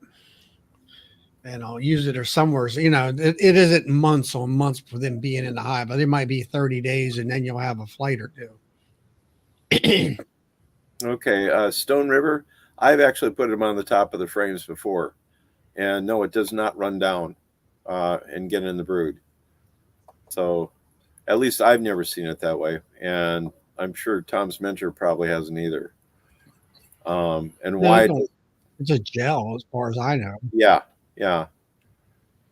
And I'll use it or somewhere, it isn't months on months for them being in the hive, but it might be 30 days and then you'll have a flight or two. Okay. Stone River, I've actually put them on the top of the frames before. And no, it does not run down and get in the brood. So at least I've never seen it that way. And I'm sure Tom's mentor probably hasn't either. Why? It's a gel as far as I know. Yeah.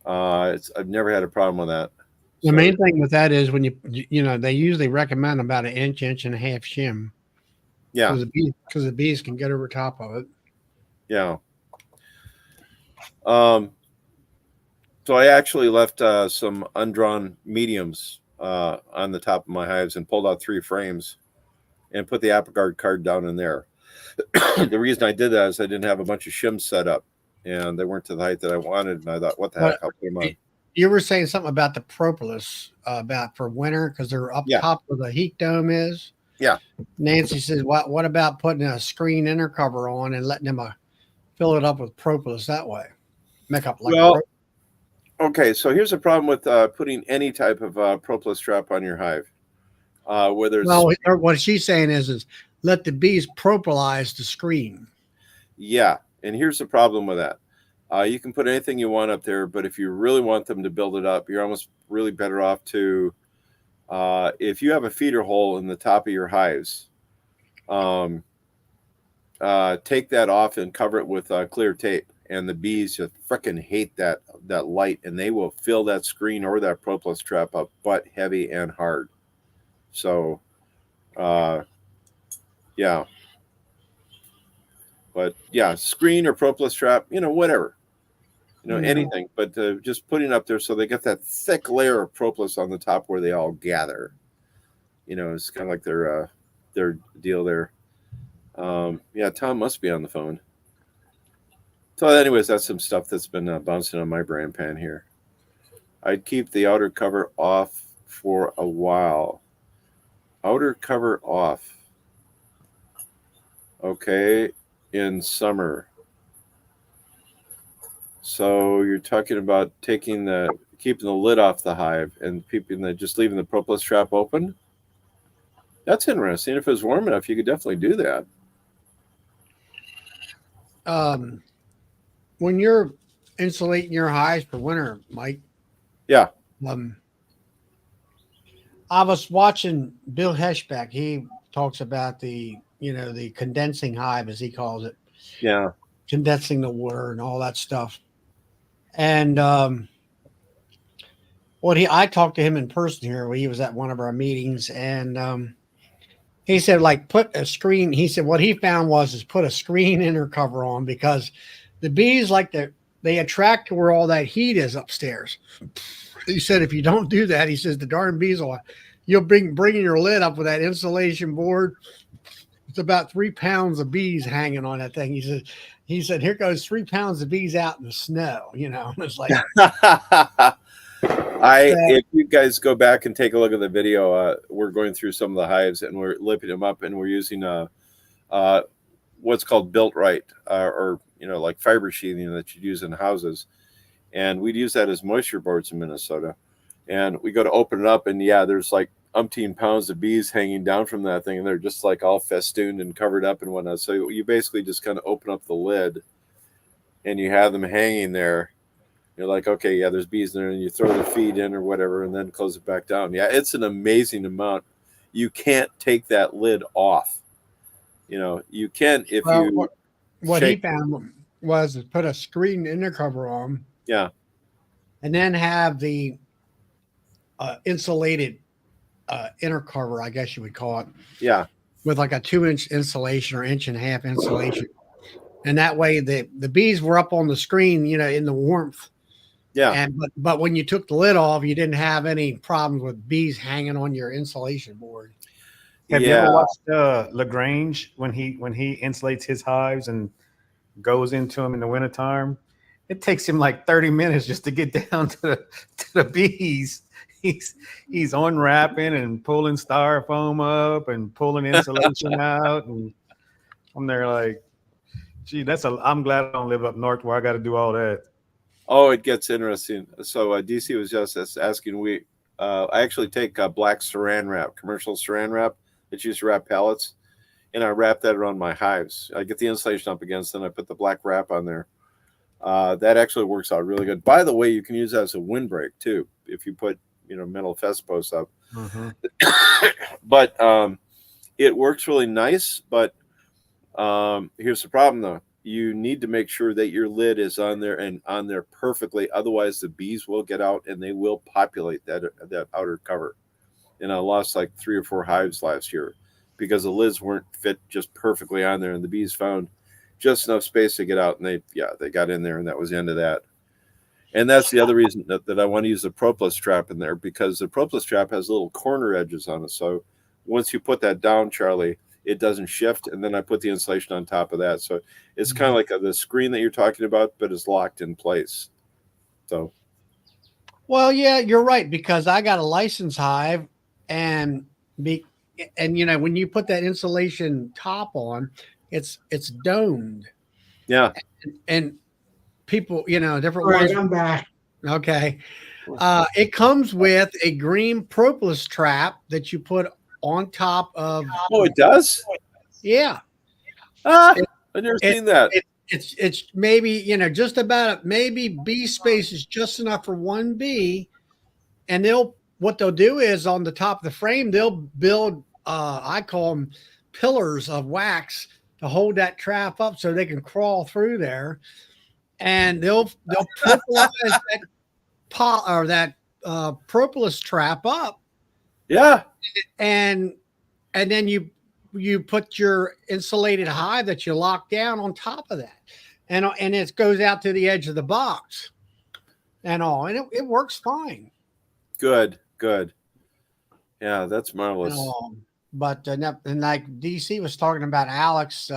I've never had a problem with that. The main thing with that is when they usually recommend about an inch and a half shim. Yeah. Because the bees can get over top of it. Yeah. So I actually left some undrawn mediums on the top of my hives and pulled out 3 frames and put the AppleGuard card down in there. The reason I did that is I didn't have a bunch of shims set up and they weren't to the height that I wanted. And I thought, what the heck? I'll put them on. You were saying something about the propolis about for winter because they're up top where the heat dome is. Yeah. Nancy says, what about putting a screen inner cover on and letting them fill it up with propolis that way? Make up like okay, so here's a problem with putting any type of propolis trap on your hive. Whether it's what she's saying is let the bees propolize the screen. Yeah, and here's the problem with that. You can put anything you want up there, but if you really want them to build it up, you're almost really better off to, if you have a feeder hole in the top of your hives, take that off and cover it with clear tape. And the bees just freaking hate that light, and they will fill that screen or that propolis trap up butt heavy and hard. So, yeah. But yeah, screen or propolis trap, whatever, anything. But just putting up there so they get that thick layer of propolis on the top where they all gather. It's kind of like their deal there. Yeah, Tom must be on the phone. So anyways, that's some stuff that's been bouncing on my brain pan here. I'd keep the outer cover off for a while. Outer cover off. okay, in summer. So you're talking about keeping the lid off the hive and just leaving the propolis trap open. That's interesting. If it was warm enough, you could definitely do that. When you're insulating your hives for winter, Mike, Yeah. I was watching Bill Heschbeck. He talks about the condensing hive, as he calls it. Yeah. Condensing the water and all that stuff. And I talked to him in person here. He was at one of our meetings, and he said, like, put a screen. He said what he found was put a screen inner cover on, because the bees they attract to where all that heat is upstairs. He said if you don't do that, he says the darn bees you'll bringing your lid up with that insulation board. It's about 3 pounds of bees hanging on that thing. He said here goes 3 pounds of bees out in the snow. It's like. If you guys go back and take a look at the video, we're going through some of the hives and we're lifting them up, and we're using what's called built right, or like fiber sheathing that you'd use in houses, and we'd use that as moisture boards in Minnesota. And we go to open it up, and there's like umpteen pounds of bees hanging down from that thing, and they're just like all festooned and covered up and whatnot. So you basically just kind of open up the lid and you have them hanging there. You're like, okay, yeah, there's bees in there, and you throw the feed in or whatever, and then close it back down. Yeah, it's an amazing amount. You can't take that lid off. You can if you. What he found was to put a screen inner cover on. Yeah. And then have the insulated inner cover, I guess you would call it. Yeah. With like a 2-inch insulation or 1.5 inch insulation. And that way the bees were up on the screen, in the warmth. Yeah. But when you took the lid off, you didn't have any problems with bees hanging on your insulation board. Have you ever watched LaGrange when he insulates his hives and goes into them in the wintertime? It takes him like 30 minutes just to get down to the bees. He's unwrapping and pulling styrofoam up and pulling insulation out, and I'm there like, gee, I'm glad I don't live up north where I got to do all that. Oh, it gets interesting. So DC was just asking. I actually take black saran wrap, commercial saran wrap that's used to wrap pallets, and I wrap that around my hives. I get the insulation up against, then I put the black wrap on there. That actually works out really good. By the way, you can use that as a windbreak too, if you put metal fence posts up. Mm-hmm. But it works really nice. But here's the problem, though. You need to make sure that your lid is on there perfectly. Otherwise, the bees will get out and they will populate that outer cover. And I lost like 3 or 4 hives last year because the lids weren't fit just perfectly on there, and the bees found just enough space to get out, and they got in there, and that was the end of that. And that's the other reason that I want to use the propolis trap in there, because the propolis trap has little corner edges on it. So once you put that down, Charlie, it doesn't shift, and then I put the insulation on top of that. So it's kind of like the screen that you're talking about, but it's locked in place. So. Well, yeah, you're right, because I got a license hive, and when you put that insulation top on, it's domed. Yeah. And people, different All right, ones. I'm back. Okay. It comes with a green propolis trap that you put on top of. Oh, it does? Yeah. I've never seen that. It's maybe, just about maybe bee space is just enough for one bee. And what they'll do is on the top of the frame, they'll build, I call them pillars of wax to hold that trap up so they can crawl through there. And they'll propolis that propolis trap up. Yeah. And then you put your insulated hive that you lock down on top of that, and it goes out to the edge of the box and all, and it works fine. Good. Yeah, that's marvelous. But and like DC was talking about Alex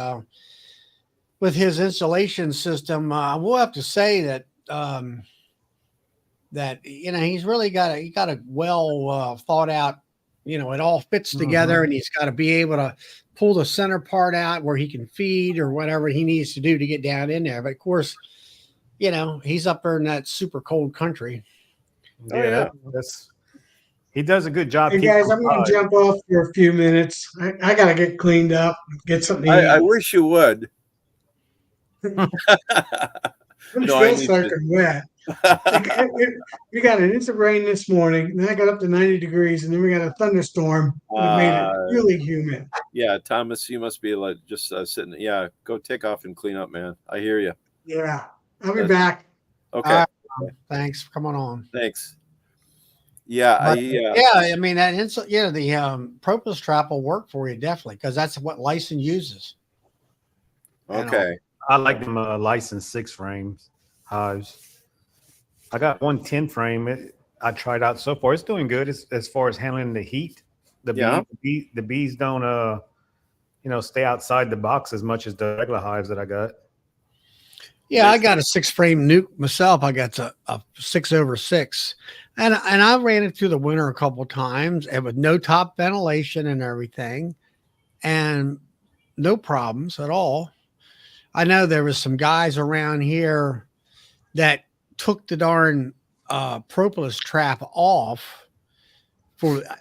with his insulation system, we'll have to say that he's really got a well thought out. It all fits together, and he's got to be able to pull the center part out where he can feed or whatever he needs to do to get down in there. But of course, you know, he's up there in that super cold country. Oh, Yeah, yeah. that's he does a good job Hey keeping guys, them I'm going to alive. jump off for a few minutes. I got to get cleaned up, get something to I eat. wish you would. I'm No, I still need to. soaking wet. We got an inch of rain this morning, then I got up to 90 degrees, and then we got a thunderstorm, and it made it really humid. Yeah, Thomas, you must be like just sitting. Yeah, go take off and clean up, man. I hear you. Yeah, I'll be That's- back. Okay, All right. Thanks for coming on. thanks. Yeah, But yeah, I mean that the propolis trap will work for you definitely because that's what license uses. And okay. I like them licensed 6 frames hives. I got one 10 frame. I tried out so far. It's doing good as far as handling the heat. The bees don't stay outside the box as much as the regular hives that I got. Yeah, I got a 6 frame nuke myself. I got a 6/6, and I ran it through the winter a couple of times, and with no top ventilation and everything, and no problems at all. I know there was some guys around here that took the darn propolis trap off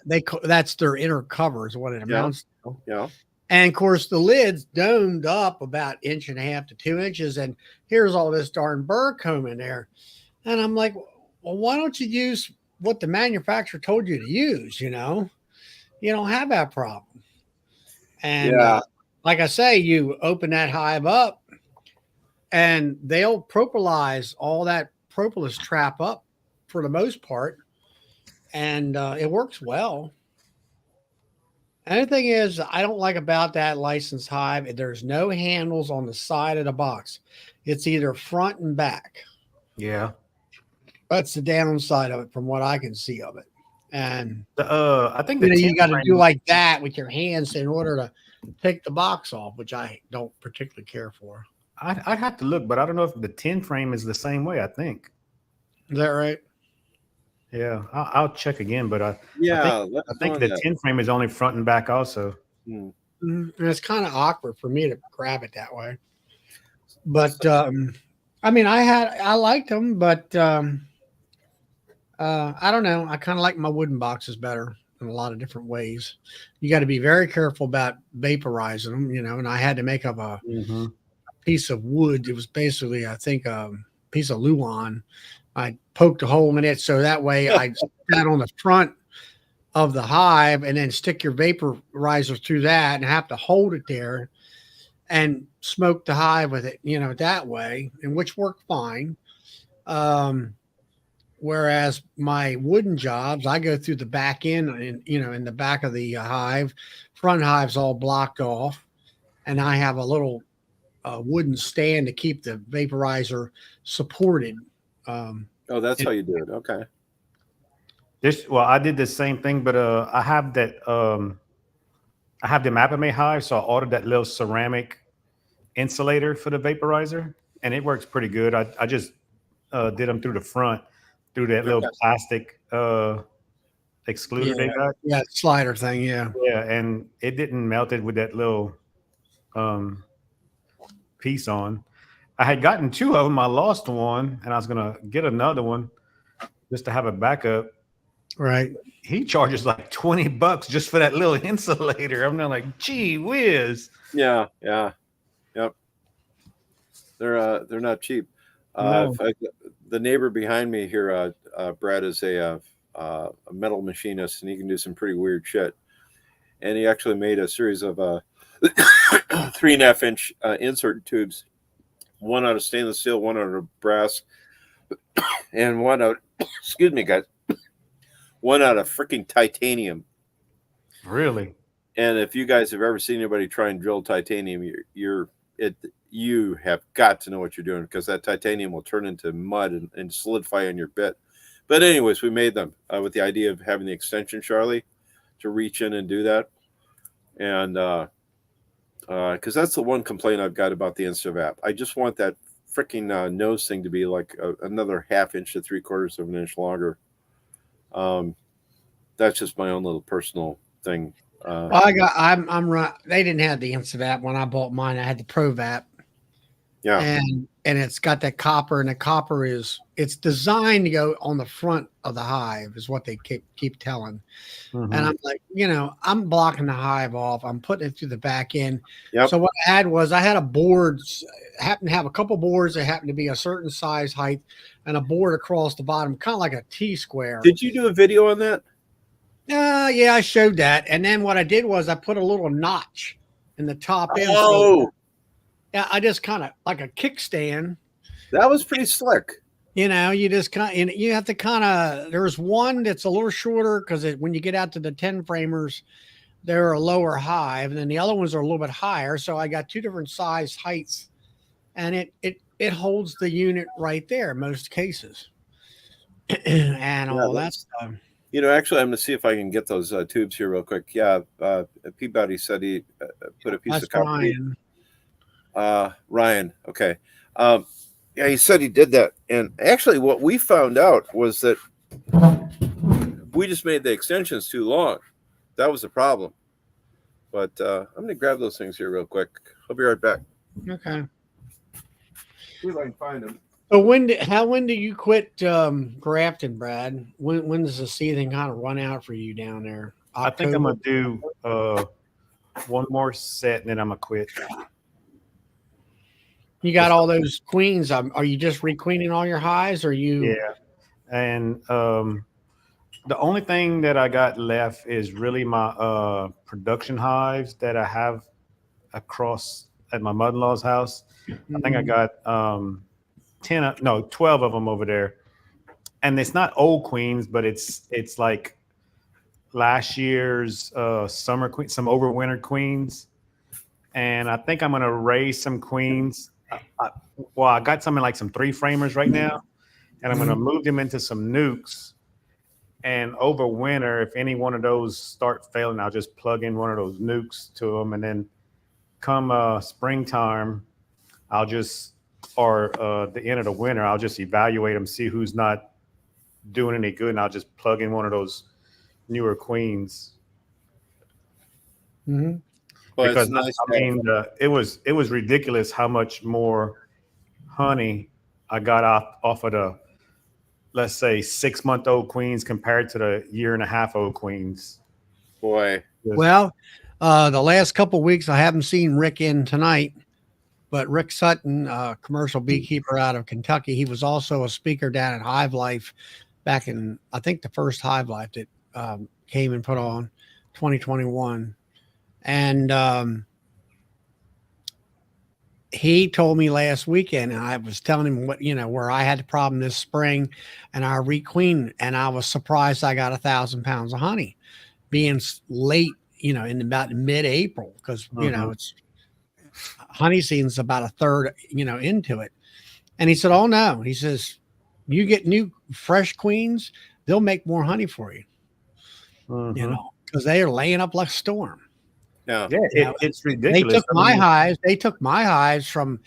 that's their inner cover is what it amounts to. Yeah. And of course, the lid's domed up about 1.5 to 2 inches, and here's all this darn burr comb in there. And I'm like, well, why don't you use what the manufacturer told you to use? You know, you don't have that problem. And like I say, you open that hive up, and they'll propolize all that propolis trap up for the most part, and it works well. And the thing is, I don't like about that licensed hive, there's no handles on the side of the box. It's either front and back. Yeah. That's the downside of it from what I can see of it. And I think the you got to do frame- like that with your hands in order to take the box off, which I don't particularly care for. I'd have to look, but I don't know if the 10 frame is the same way. I think. Is that right? Yeah, I'll check again, but I think the 10 frame is only front and back also. And it's kind of awkward for me to grab it that way. But I mean, I liked them, but I don't know. I kind of like my wooden boxes better in a lot of different ways. You got to be very careful about vaporizing them, you know. And I had to make up a piece of wood. It was basically, I think, a piece of Luan. I poked a hole in it so that way I sat on the front of the hive and then stick your vaporizer through that and have to hold it there and smoke the hive with it, you know, that way, and which worked fine. Whereas my wooden jobs, I go through the back end and, you know, in the back of the hive, front hive's all blocked off. And I have a little wooden stand to keep the vaporizer supported. That's how you do it. Okay. I did the same thing, but I have that I have the Mapame hive, so I ordered that little ceramic insulator for the vaporizer, and it works pretty good. I just did them through the front, through that little plastic excluder they got. Yeah, slider thing, yeah. Yeah, and it didn't melt it with that little piece on. I had gotten 2 of them. I lost one, and I was gonna get another one just to have a backup. Right. He charges like $20 just for that little insulator. I'm not like, gee whiz. Yeah. Yep. They're not cheap. No. The neighbor behind me here, Brad, is a metal machinist, and he can do some pretty weird shit. And he actually made a series of 3.5 inch insert tubes. One out of stainless steel, one out of brass, and one out, excuse me, guys, one out of freaking titanium. Really? And if you guys have ever seen anybody try and drill titanium, you have got to know what you're doing, because that titanium will turn into mud and solidify on your bit. But anyways, we made them with the idea of having the extension, Charlie, to reach in and do that. And because that's the one complaint I've got about the InstaVap. I just want that freaking nose thing to be like another 1/2 inch to 3/4 of an inch longer. That's just my own little personal thing. Well, I'm right. They didn't have the Insivap when I bought mine. I had the ProVap, Yeah. and it's got that copper, and the copper it's designed to go on the front of the hive, is what they keep telling. Mhm. And I'm like, I'm blocking the hive off. I'm putting it through the back end. Yep. So what I had was I had a board, happened to have a couple boards that happened to be a certain size height, and a board across the bottom, kind of like a T square. Did you do a video on that? Yeah, I showed that. And then what I did was I put a little notch in the top end. Oh, Yeah, I just kind of like a kickstand. that was pretty slick. You just kind of, you have to kind of, there's one that's a little shorter because when you get out to the 10 framers, they're a lower hive, and then the other ones are a little bit higher. So I got two different size heights, and it holds the unit right there in most cases. And all that stuff. Actually, I'm going to see if I can get those tubes here real quick. Yeah, Peabody said he put a piece That's of copper. Ryan. Ryan, okay. Yeah, he said he did that. And actually, what we found out was that we just made the extensions too long. That was the problem. But I'm going to grab those things here real quick. I'll be right back. Okay. See if I can find them. So when do you quit grafting, Brad? When does the season kind of run out for you down there? I think I'm gonna do one more set and then I'm gonna quit. You got all those queens. Are you just requeening all your hives, or you? Yeah, and the only thing that I got left is really my production hives that I have across at my mother-in-law's house. I think I got 12 of them over there, and it's not old queens, but it's like last year's summer queen, some overwintered queens, and I think I'm gonna raise some queens. I got some in like some 3 framers right now, and I'm gonna move them into some nukes. And over winter, if any one of those start failing, I'll just plug in one of those nukes to them, and then come springtime, I'll just the end of the winter, I'll just evaluate them, see who's not doing any good, and I'll just plug in one of those newer queens. Mm-hmm. Well, Because it's nice. I mean, it was ridiculous how much more honey I got off of the, let's say, 6-month-old queens compared to the 1.5-year-old queens. Boy. Well, the last couple of weeks I haven't seen Rick in tonight. But Rick Sutton, commercial beekeeper out of Kentucky, he was also a speaker down at Hive Life back in, I think, the first Hive Life that came and put on 2021. And he told me last weekend, and I was telling him where I had the problem this spring, and I requeened, and I was surprised I got 1,000 pounds of honey being late, in about mid-April, because, it's honey season's about a third, into it. And he said, oh no, he says, you get new fresh queens, they'll make more honey for you, because they are laying up like a storm. Yeah. It's ridiculous. They took my hives from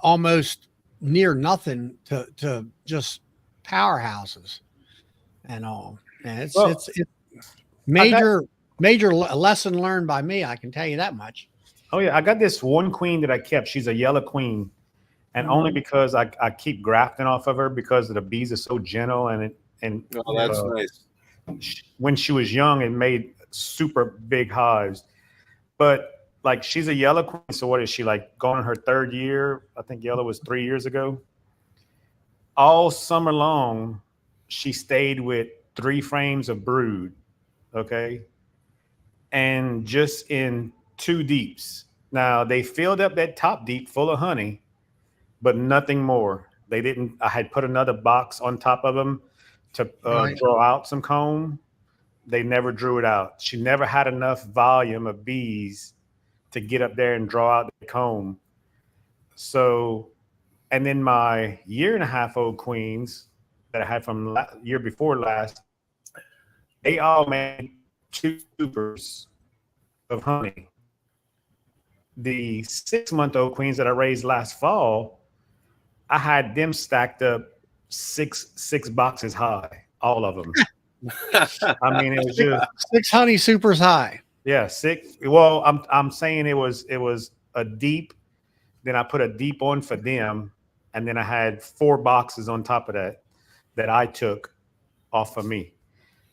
almost near nothing to just powerhouses and all. And it's major lesson learned by me. I can tell you that much. Oh yeah, I got this one queen that I kept. She's a yellow queen, and only because I keep grafting off of her because the bees are so gentle and that's nice. When she was young, it made super big hives, but like she's a yellow queen. So what is she, like, going in her 3rd year? I think yellow was 3 years ago. All summer long, she stayed with 3 frames of brood, okay, and just in 2 deeps. Now they filled up that top deep full of honey, but nothing more. I had put another box on top of them to draw out some comb. They never drew it out. She never had enough volume of bees to get up there and draw out the comb. So, and then my 1.5-year-old queens that I had from year before last, they all made 2 tubers of honey. The 6-month-old queens that I raised last fall, I had them stacked up six boxes high, all of them. I mean, it was just 6 honey supers high. Yeah, 6. Well, I'm saying it was a deep. Then I put a deep on for them, and then I had 4 boxes on top of that I took off of me.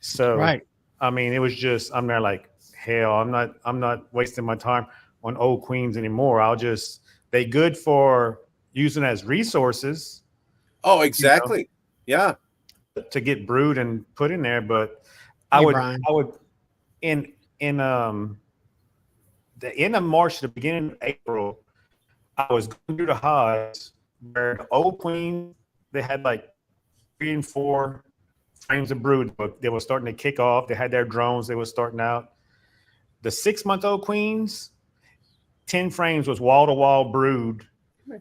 So Right. I mean, it was just I'm there like hell. I'm not wasting my time on old queens anymore. They good for using as resources, Oh, you know, exactly. Yeah. to get brewed and put in there. But I Hey, would Brian. I would in the end of March, the beginning of April, I was going through the hives where the old queen, they had like 3 and 4 frames of brood, but they were starting to kick off. They had their drones, they were starting out. The 6-month-old queens, 10 frames was wall to wall brood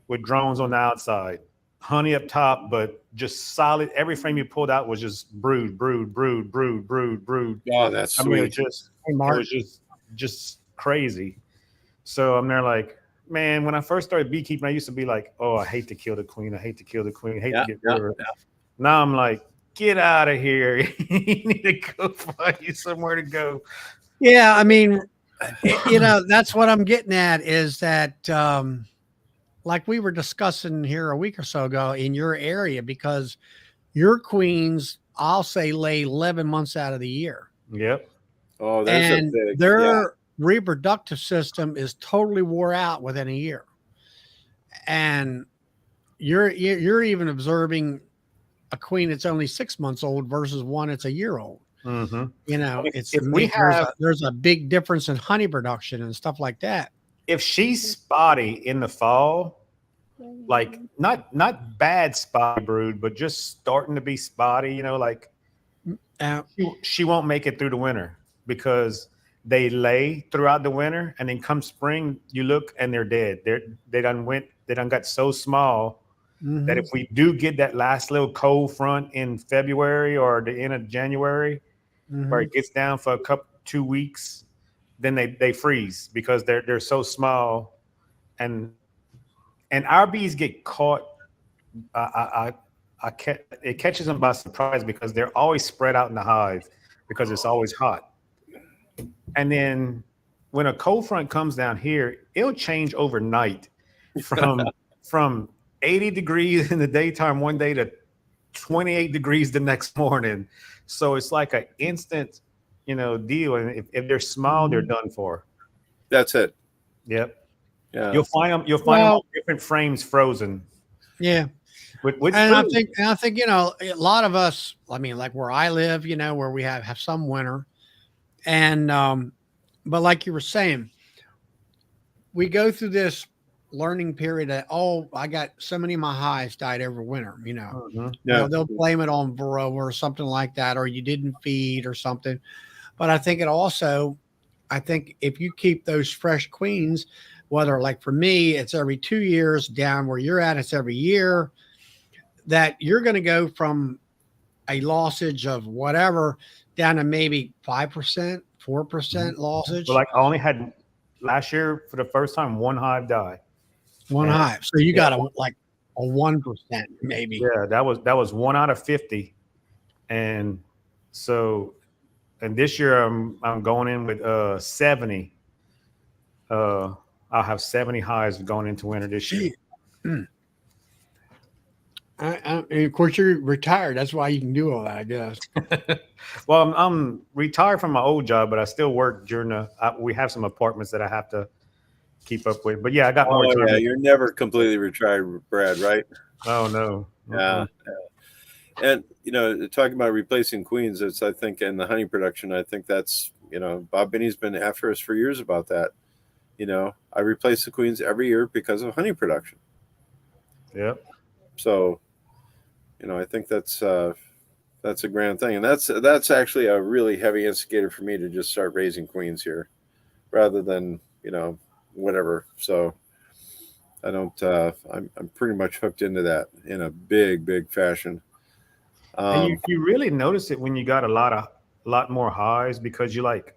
with drones on the outside. Honey up top, but just solid. Every frame you pulled out was just brood, brood, brood, brood, brood, brood. Oh, that's I mean, sweet. Hey, it Mark. was just crazy. So I'm there like, man, when I first started beekeeping, I used to be like, oh, I hate to kill the queen. I hate to kill the queen. I hate Yeah, to get rid yeah, of her. Now I'm like, get out of here. You need to go find you somewhere to go. Yeah, I mean, that's what I'm getting at is that, like we were discussing here a week or so ago in your area, because your queens, I'll say, lay 11 months out of the year, Yep. Oh, there's a and big, yeah. their reproductive system is totally wore out within a year. And you're even observing a queen that's only 6 months old versus one that's a year old. Mm-hmm. It's If we have, there's a big difference in honey production and stuff like that. if she's spotty in the fall, like not bad spotty brood, but just starting to be spotty, like Uh, she won't make it through the winter because they lay throughout the winter, and then come spring, you look and they're dead. They done got so small that if mhm, we do get that last little cold front in February or the end of January, where mhm. it gets down for 2 weeks, then they freeze because they're so small, and our bees get caught. It catches them by surprise because they're always spread out in the hive because it's always hot. And then when a cold front comes down here, it'll change overnight from 80 degrees in the daytime one day to 28 degrees the next morning. So it's like an instant, deal. And if they're small, they're done for. That's it. Yep. Yeah. You'll find them Well, on different frames frozen. Yeah. With And food. I think, a lot of us, I mean, like where I live, where we have some winter, and but like you were saying, we go through this learning period that, oh, I got so many of my hives died over winter, Mhm. Yeah. they'll blame it on varroa or something like that, or you didn't feed or something. But I think I think if you keep those fresh queens, whether like for me, it's every 2 years, down where you're at, it's every year, that you're going to go from a lossage of whatever down to maybe 5%, 4% But lossage, like I only had last year for the first time one hive die. one And hive. So you yeah, got a 1% maybe. yeah, that was 1 out of 50. And so, and this year I'm going in with 70. I'll have 70 hives going into winter this year. And of course, you're retired. That's why you can do all that, I guess. Well, I'm retired from my old job, but I still work during we have some apartments that I have to keep up with. But yeah, I got more Oh, time. yeah. You're never completely retired, Brad, right? Oh no. Yeah. And, talking about replacing queens, it's, I think, in the honey production, I think that's, Bob Binney's been after us for years about that. I replace the queens every year because of honey production. Yep. So, I think that's a grand thing. And that's actually a really heavy instigator for me to just start raising queens here rather than, whatever. So I don't, I'm pretty much hooked into that in a big fashion. And you really notice it when you got a lot more hives because you like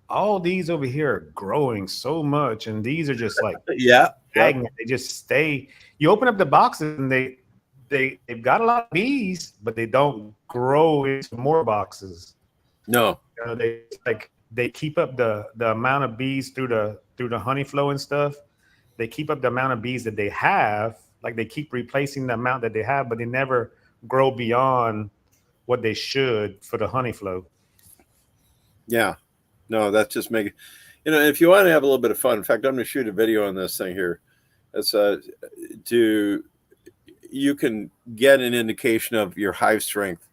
all these over here are growing so much, and these are just like Yeah. stagnant. They just stay. You open up the boxes and they've got a lot of bees, but they don't grow into more boxes. No. They like they keep up the amount of bees through the honey flow and stuff. They keep up the amount of bees that they have, like they keep replacing the amount that they have, but they never grow beyond what they should for the honey flow. Yeah, no, that's just making, if you want to have a little bit of fun, in fact, I'm going to shoot a video on this thing here. It's you can get an indication of your hive strength,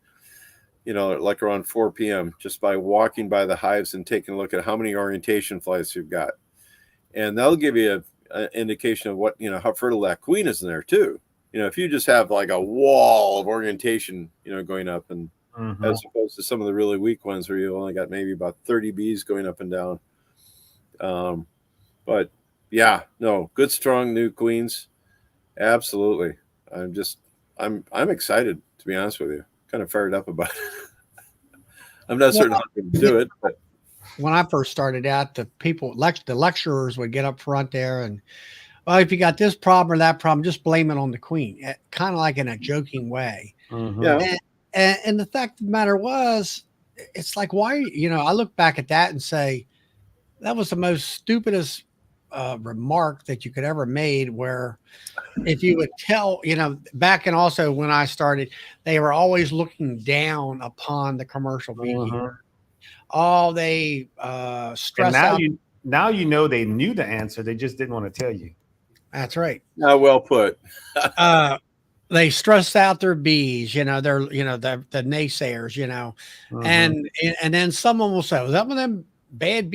like around 4 p.m. just by walking by the hives and taking a look at how many orientation flies you've got. And that'll give you an indication of what, how fertile that queen is in there too. If you just have like a wall of orientation, going up, and as opposed to some of the really weak ones where you only got maybe about 30 bees going up and down. But yeah, no, good, strong new queens. Absolutely. I'm excited, to be honest with you. Kind of fired up about it. I'm not certain how to do it, but when I first started out, the lecturers would get up front there and, well, if you got this problem or that problem, just blame it on the queen, kind of like in a joking way. yeah, And the fact of the matter was, it's like, why, I look back at that and say, that was the most stupidest remark that you could ever made, where if you would tell, back, and also when I started, they were always looking down upon the commercial beekeeper. Oh, they stress out. Now they knew the answer. They just didn't want to tell you. That's right. well put. They stress out their bees, they're, the naysayers, and then someone will say, well, some of them bad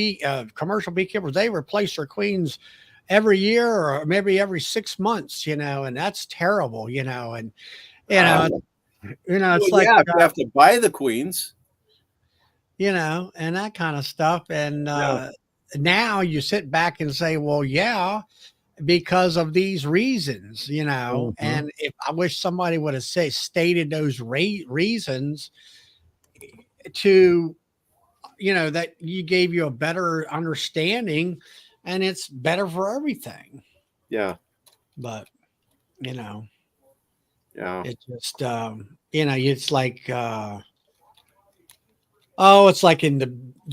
commercial beekeepers, they replace their queens every year or maybe every 6 months, and that's terrible, and it's like, you have to buy the queens, and that kind of stuff. And now you sit back and say, well, yeah, because of these reasons, and if I wish somebody would have stated those reasons to, that you gave you a better understanding, and it's better for everything. Yeah. But, yeah, it's just, it's like, it's like in the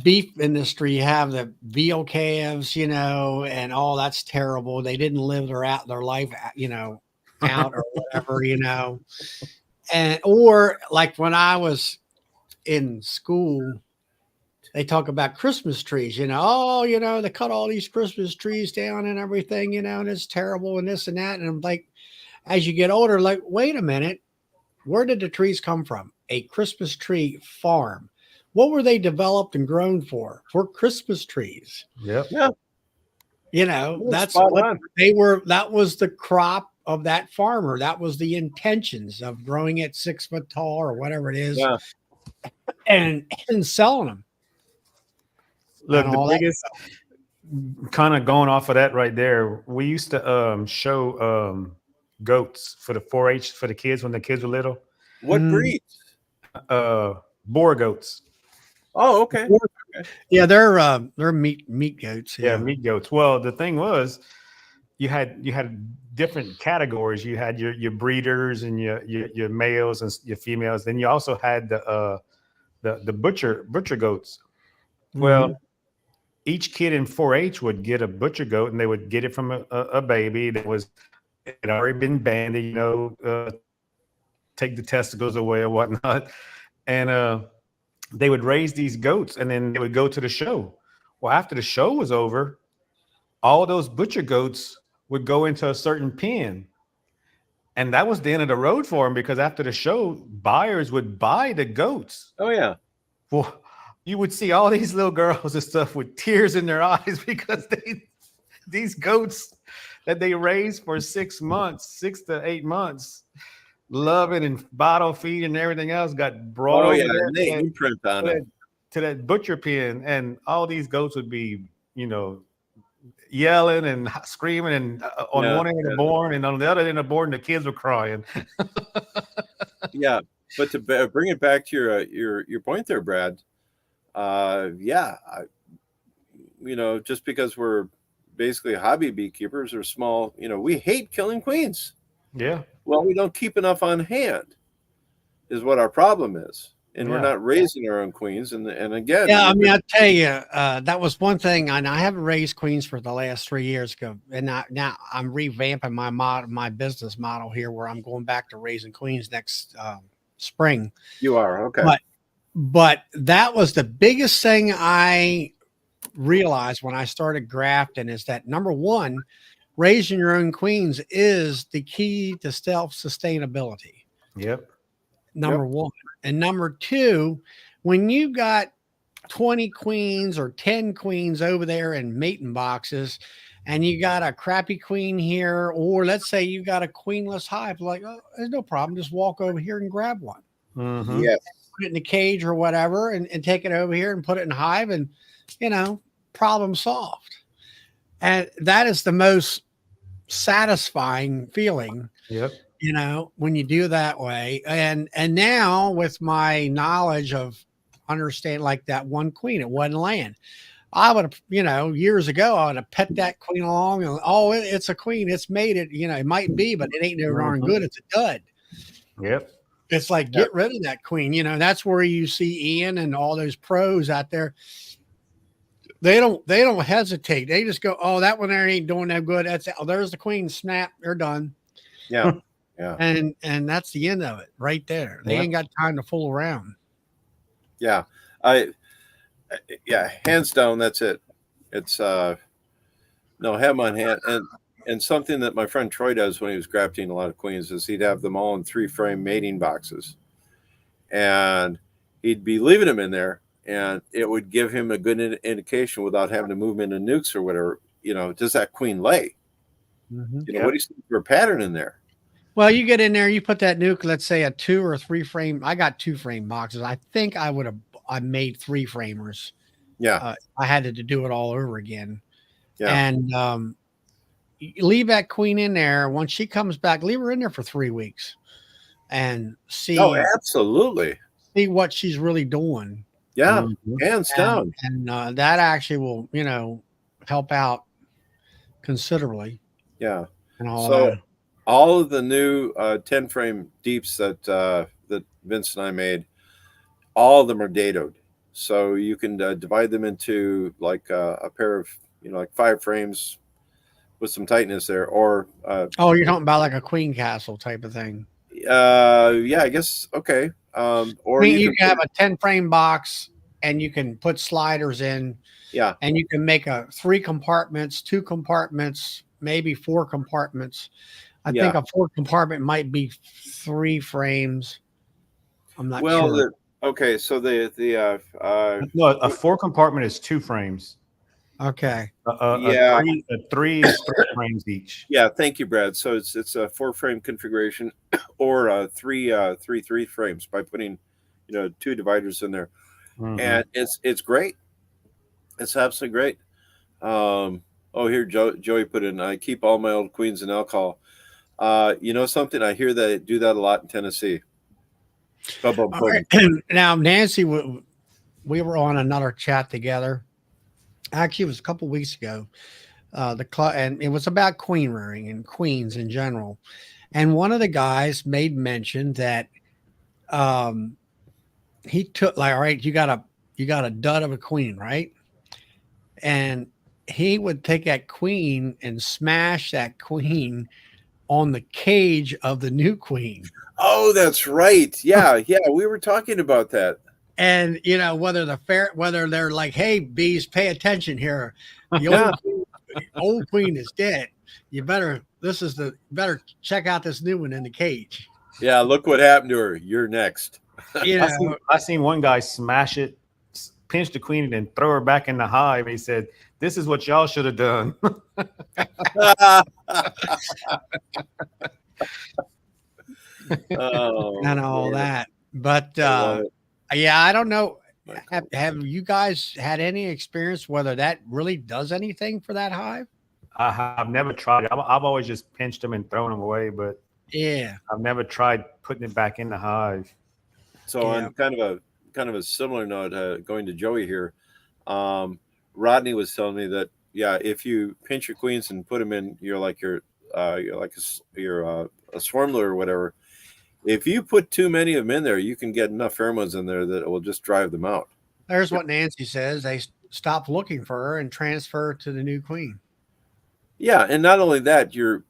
beef industry, you have the veal calves, and all that's terrible. They didn't live their life, out or whatever, and, or like when I was in school, they talk about Christmas trees, they cut all these Christmas trees down and everything, and it's terrible and this and that. And I'm like, as you get older, like, wait a minute, where did the trees come from? A Christmas tree farm. What were they developed and grown for? For Christmas trees. Yep. Yeah. That's what they were. That was the crop of that farmer. That was the intentions of growing it 6 foot tall or whatever it is, and selling them. Look, the biggest, kind of going off of that right there, we used to show goats for the 4-H for the kids when the kids were little. What breeds? Boar goats. Oh, okay. Yeah, they're meat goats. Yeah, meat goats. Well, the thing was, you had different categories. You had your breeders and your males and your females. Then you also had the butcher goats. Well, each kid in 4-H would get a butcher goat, and they would get it from a baby that had already been banded, take the testicles away or whatnot. And they would raise these goats, and then they would go to the show. Well, after the show was over, all those butcher goats would go into a certain pen. And that was the end of the road for them, because after the show, buyers would buy the goats. Oh, yeah. Well, you would see all these little girls and stuff with tears in their eyes because these goats that they raised for 6 months, 6 to 8 months, loving and bottle feed and everything else, got brought over to that butcher pen, and all these goats would be, yelling and screaming, and on one end of the barn, and on the other end of the barn, the kids were crying. Yeah, but to bring it back to your point there, Brad. Just because we're basically hobby beekeepers or small, we hate killing queens. Yeah. Well, we don't keep enough on hand, is what our problem is. and we're Yeah. not raising our own queens. And again, Yeah, I mean, I tell you, that was one thing, and I haven't raised queens for the last 3 years ago, and now I'm revamping my business model here, where I'm going back to raising queens next spring. you are okay. But that was the biggest thing I realized when I started grafting, is that number one, raising your own queens is the key to self sustainability. Yep. Number one, and number two, when you got 20 queens or 10 queens over there in mating boxes, and you got a crappy queen here, or let's say you got a queenless hive, like, oh, there's no problem, just walk over here and grab one, Mhm. Yes. put it in a cage or whatever, and take it over here and put it in hive, and problem solved. And that is the most satisfying feeling, Yep. when you do that way. And now, with my knowledge of understand, like that one queen, it wasn't laying, I would have, years ago, I would have pet that queen along, and it's a queen, it's made it, it might be, but it ain't no darn good, it's a dud. Yep. It's like, get rid of that queen. That's where you see Ian and all those pros out there. They don't hesitate. They just go, oh, that one there ain't doing no good. There's the queen. Snap, they're done. Yeah. Yeah. And that's the end of it right there. They ain't got time to fool around. Yeah. Hands down, that's it. It's no, have them on hand. And something that my friend Troy does when he was grafting a lot of queens is he'd have them all in 3-frame mating boxes, and he'd be leaving them in there, and it would give him a good indication, without having to move them into nukes or whatever. Does that queen lay? What do you see for a pattern in there? Well, you get in there, you put that nuke, let's say a 2 or 3 frame. I got 2-frame boxes. I think I made 3 framers. Yeah. I had to do it all over again. Yeah. And you leave that queen in there. Once she comes back, leave her in there for 3 weeks and see. Oh, absolutely. See what she's really doing. Yeah. Hands down. And that actually will, help out considerably. Yeah. And all So that. all of the new 10-frame deeps that Vince and I made, all of them are dadoed. So you can divide them into like a pair of, like 5 frames with some tightness there, or You're talking about like a queen castle type of thing. I guess, okay. Or You can have a 10-frame box, and you can put sliders in. Yeah. And you can make 3 compartments, 2 compartments, maybe 4 compartments. I think a 4 compartment might be 3 frames. I'm not sure. Okay, so No, a 4 compartment is 2 frames. Okay. A 3 is 3 frames each. Yeah, thank you, Brad. So it's a 4-frame configuration, or 3 frames by putting 2 dividers in there. And it's great. It's absolutely great. Here Joey put in, I keep all my old queens in alcohol. Something, I hear that do that a lot in Tennessee. Right. Now, Nancy, we were on another chat together. Actually, it was a couple weeks ago. And it was about queen rearing and queens in general. And one of the guys made mention that he took, like, all right, you got a dud of a queen, right? And he would take that queen and smash that queen on the cage of the new queen. Oh, that's right. Yeah, we were talking about that. And whether they're like, hey, bees, pay attention here. The old queen is dead. You better check out this new one in the cage. Yeah, look what happened to her. You're next. I seen one guy smash it, pinch the queen, and then throw her back in the hive. He said, "This is what y'all should have done." And all that. But I don't know. Have you guys had any experience whether that really does anything for that hive? I've never tried it. I've always just pinched them and thrown them away, but I've never tried putting it back in the hive. So on kind of a similar note, going to Joey here, Rodney was telling me that if you pinch your queens and put them in, you're a swarmler or whatever, if you put too many of them in there, you can get enough pheromones in there that it will just drive them out. There's what Nancy says. They stop looking for her and transfer to the new queen. Yeah, and not only that, you're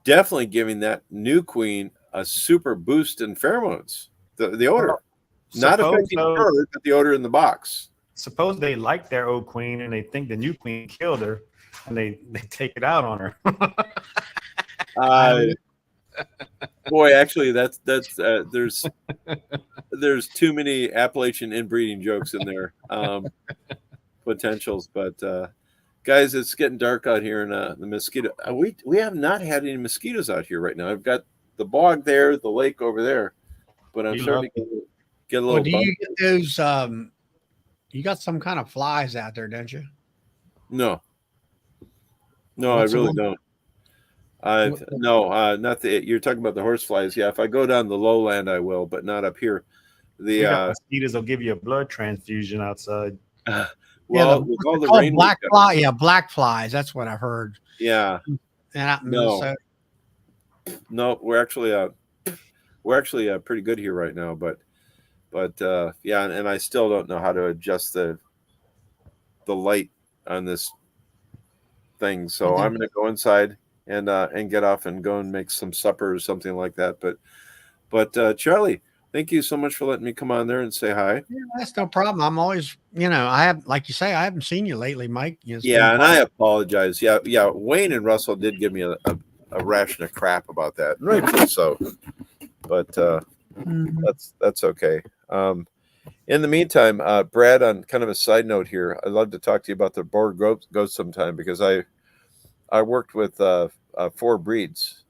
definitely giving that new queen a super boost in pheromones. The odor, not affecting her, but the odor in the box. Suppose they like their old queen and they think the new queen killed her, and they take it out on her. Boy, actually, that's there's too many Appalachian inbreeding jokes in there, potentials. But guys, it's getting dark out here, and the mosquito. We have not had any mosquitoes out here right now. I've got the bog there, the lake over there, but I'm starting to get a little. Well, do you get those? You got some kind of flies out there, don't you? No, What's I really don't. Not the. You're talking about the horse flies. Yeah, if I go down the lowland, I will, but not up here. The mosquitoes will give you a blood transfusion outside. Well, with all the rain, black fly. Yeah, black flies. That's what I've heard. Yeah. No, we're actually pretty good here right now, but yeah, and I still don't know how to adjust the light on this thing. So I'm going to go inside and get off and go and make some supper or something like that. But Charlie, thank you so much for letting me come on there and say hi. Yeah, that's no problem. I'm always, I have, like you say, I haven't seen you lately, Mike. Yeah, and I apologize. Yeah. Wayne and Russell did give me a ration of crap about that, rightfully so. But that's okay. In the meantime, Brad, on kind of a side note here, I'd love to talk to you about the boar goat sometime, because I worked with 4 breeds.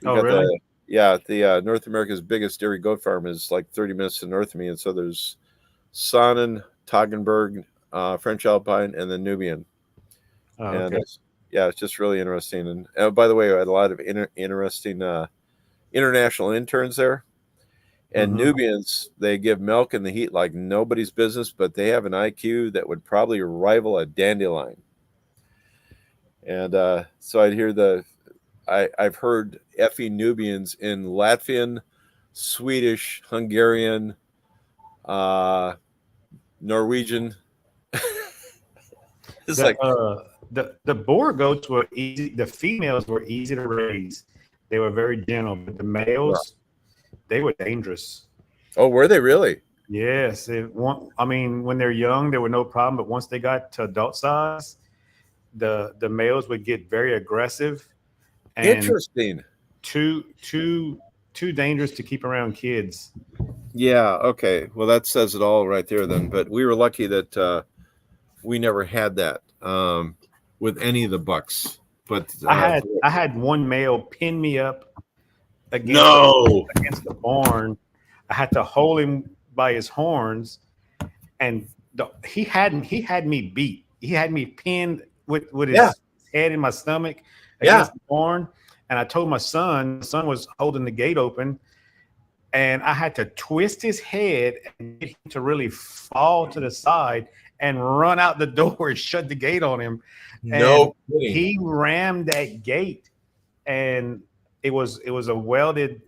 Really? The North America's biggest dairy goat farm is like 30 minutes to north of me, and so there's Saanen, Toggenburg, French Alpine, and the Nubian. Oh, and okay. it's just really interesting. And by the way, I had a lot of interesting international interns there. And Nubians, they give milk in the heat like nobody's business, but they have an IQ that would probably rival a dandelion. And so I'd hear I've heard effing Nubians in Latvian, Swedish, Hungarian, Norwegian. It's the boar goats were easy. The females were easy to raise. They were very gentle, but the males, they were dangerous. Oh, were they really? Yes. When they're young, there were no problem, but once they got to adult size, the males would get very aggressive. And interesting. Too dangerous to keep around kids. Yeah. Okay. Well, that says it all right there then. But we were lucky that we never had that with any of the bucks. But I had one male pin me up against the barn. I had to hold him by his horns, and he had me beat. He had me pinned with his head in my stomach against the barn. And I told my son was holding the gate open, and I had to twist his head and get him to really fall to the side and run out the door and shut the gate on him. No, he rammed that gate, and it was a welded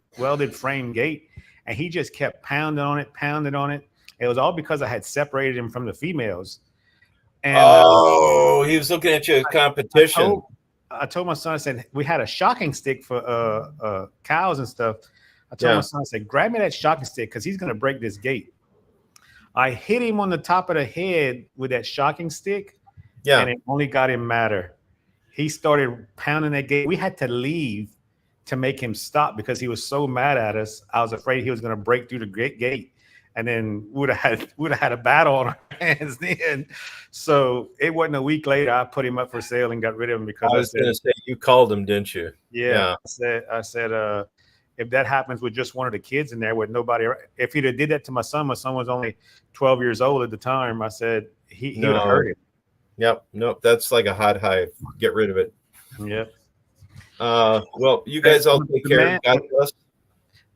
frame gate, and he just kept pounding on it. It was all because I had separated him from the females. And he was looking at you as competition. I told my son, I said, we had a shocking stick for cows and stuff. I told my son, I said, grab me that shocking stick because he's going to break this gate. I hit him on the top of the head with that shocking stick, and it only got him madder. He started pounding that gate. We had to leave to make him stop because he was so mad at us. I was afraid he was going to break through the gate, and then would have had a battle on our hands then. So it wasn't a week later, I put him up for sale and got rid of him because I was going to say, you called him, didn't you? Yeah. I said, if that happens with just one of the kids in there with nobody, if he'd have did that to my son was only 12 years old at the time. I said he would have hurt him. Yep. Nope. That's like a hot hive. Get rid of it. Yep. Well, you guys all take care. God bless.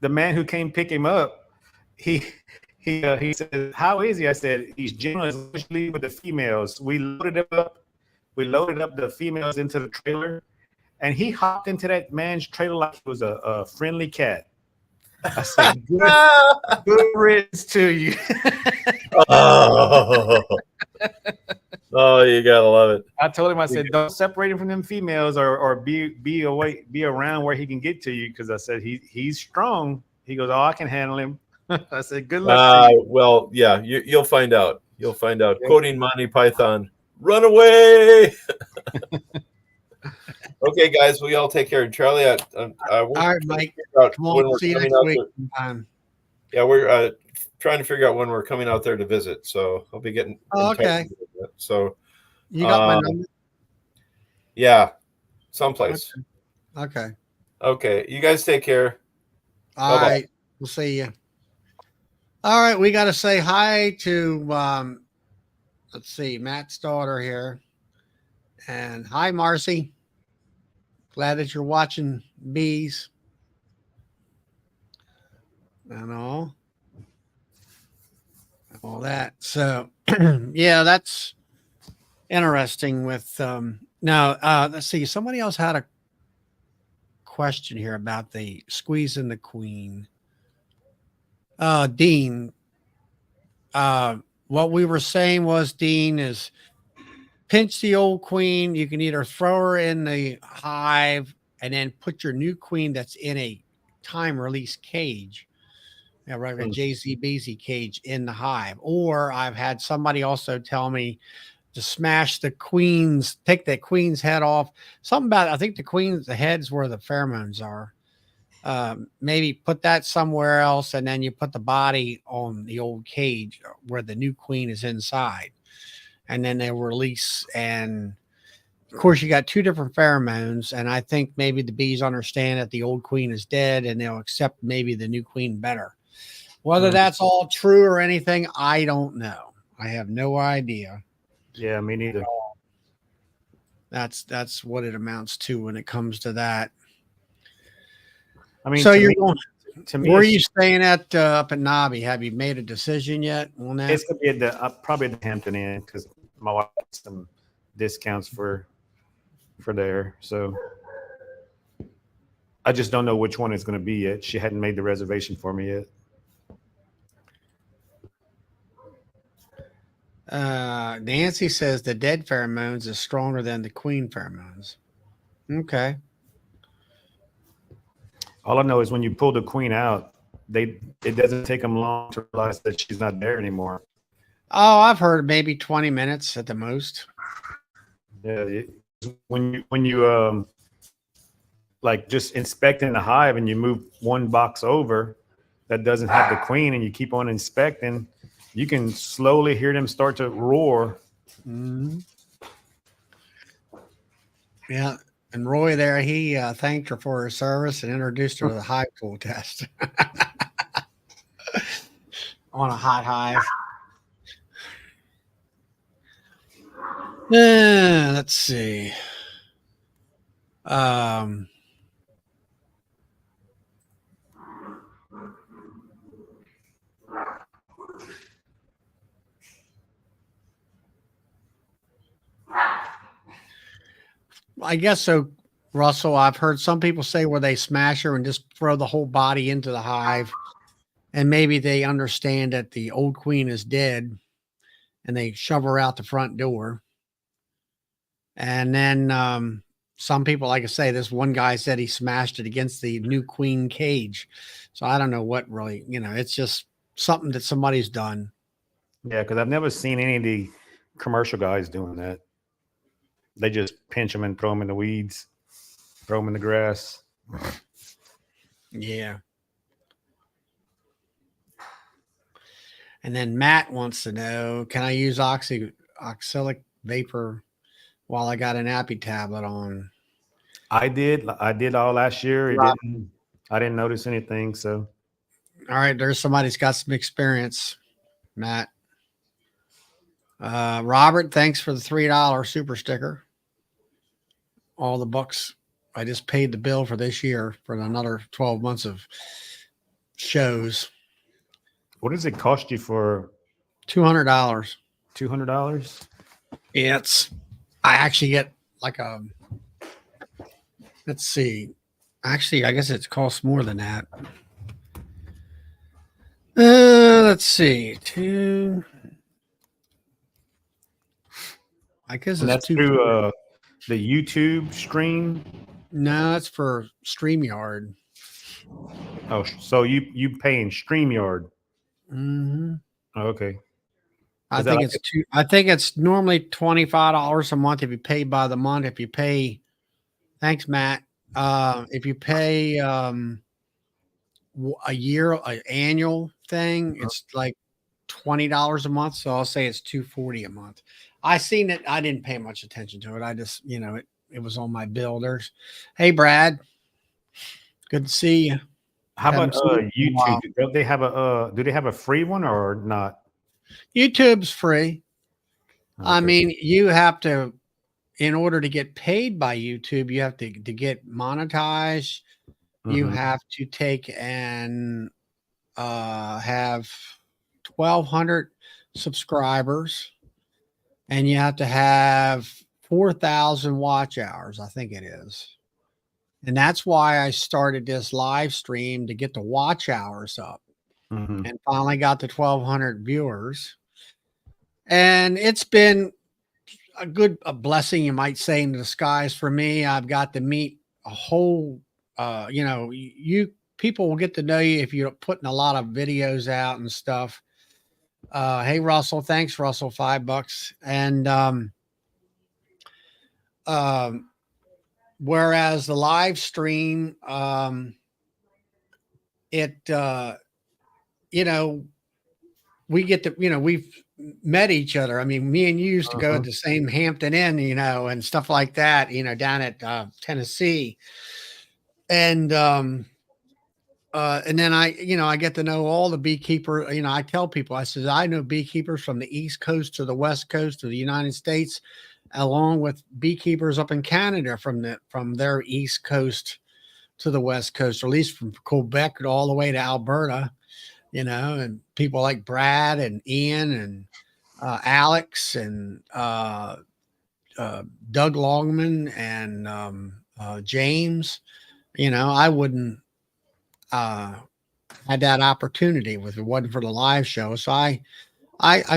The man who came pick him up, he said, "How is he?" I said, "He's generally with the females." We loaded up the females into the trailer, and he hopped into that man's trailer like he was a friendly cat. I said, good riddance to you. Oh, oh, you gotta love it. I told him, I said, don't separate him from them females or be around where he can get to you. Because I said, he's strong. He goes, oh, I can handle him. I said, good luck to you. Well, yeah, you'll find out. You'll find out. Yeah. Quoting Monty Python, run away. Okay, guys, we all take care. Charlie, All right, Mike. Come on, we're see you coming next out week. there. Yeah, we're trying to figure out when we're coming out there to visit. So I'll be getting. Oh, in touch okay. with you. So You got my number? yeah, someplace. Okay. Okay, you guys take care. All Bye-bye. right. We'll see you. All right. We got to say hi to, let's see, Matt's daughter here. And hi, Marcy. Glad that you're watching bees. And all that. So, yeah, that's interesting with, let's see. Somebody else had a question here about the squeezing the queen. Dean, what we were saying was, Dean, is pinch the old queen. You can either throw her in the hive and then put your new queen that's in a time release cage, like a JCBZ cage in the hive. Or I've had somebody also tell me to smash the queen's, take that queen's head off. Something about, I think the head's where the pheromones are. Maybe put that somewhere else, and then you put the body on the old cage where the new queen is inside, and then they release. And of course, you got two different pheromones, and I think maybe the bees understand that the old queen is dead, and they'll accept maybe the new queen better. Whether that's all true or anything, I don't know. I have no idea. Yeah, me neither. That's what it amounts to when it comes to that. I mean, so to you're me, going. to me, Where are it's- you staying at up at Nobby? Have you made a decision yet on that? It's gonna be at the probably at the Hampton Inn because my wife has some discounts for there. So I just don't know which one it's gonna be yet. She hadn't made the reservation for me yet. Nancy says the dead pheromones is stronger than the queen pheromones. Okay. All I know is when you pull the queen out, it doesn't take them long to realize that she's not there anymore. Oh, I've heard maybe 20 minutes at the most. Yeah, when you like just inspecting the hive and you move one box over that doesn't have the queen and you keep on inspecting, you can slowly hear them start to roar. Mm-hmm. Yeah. And Roy there, he thanked her for her service and introduced her to the hive tool test on a hot hive. Let's see. I guess so, Russell. I've heard some people say where they smash her and just throw the whole body into the hive, and maybe they understand that the old queen is dead, and they shove her out the front door. And then some people, like I say, this one guy said he smashed it against the new queen cage. So I don't know what really, it's just something that somebody's done. Yeah, because I've never seen any of the commercial guys doing that. They just pinch them and throw them in the weeds, throw them in the grass. Yeah. And then Matt wants to know, can I use oxalic vapor while I got an Appy tablet on? I did all last year. I didn't notice anything. So, all right, there's somebody's got some experience, Matt. Robert, thanks for the $3 super sticker. All the bucks. I just paid the bill for this year for another 12 months of shows. What does it cost you for $200? $200? Yeah, I actually get like let's see. Actually, I guess it costs more than that. let's see. Two. I guess And it's that's two. through the YouTube stream. No, it's for StreamYard. Oh, so you paying StreamYard? Mm-hmm. Oh, okay. I Is that think like it's two. I think it's normally $25 a month if you pay by the month. If you pay, thanks, Matt. If you pay a year, an annual thing, it's like $20 a month. So I'll say it's $240 a month. I seen it. I didn't pay much attention to it. I just, it was on my builders. Hey, Brad, good to see you. how Haven't about seen you in a while. YouTube? Do they have a free one or not? YouTube's free. I Okay. mean, you have to, in order to get paid by YouTube, you have to get monetized. You Mhm. have to take and have 1,200 subscribers, and you have to have 4,000 watch hours. I think it is, and that's why I started this live stream to get the watch hours up, Mhm. and finally got the 1,200 viewers. And it's been a blessing, you might say, in disguise for me. I've got to meet a whole, you people will get to know you if you're putting a lot of videos out and stuff. Hey, Russell, thanks, Russell, $5. And whereas the live stream, it, we get to, we've met each other. I mean, me and you used to go to the same Hampton Inn, and stuff like that, down at Tennessee. And then I get to know all the beekeeper. I tell people, I said, I know beekeepers from the East Coast to the West Coast of the United States, along with beekeepers up in Canada from their East Coast to the West Coast, or at least from Quebec all the way to Alberta, and people like Brad and Ian and Alex and Doug Longman and James. I wouldn't had that opportunity if it wasn't for the live show. So I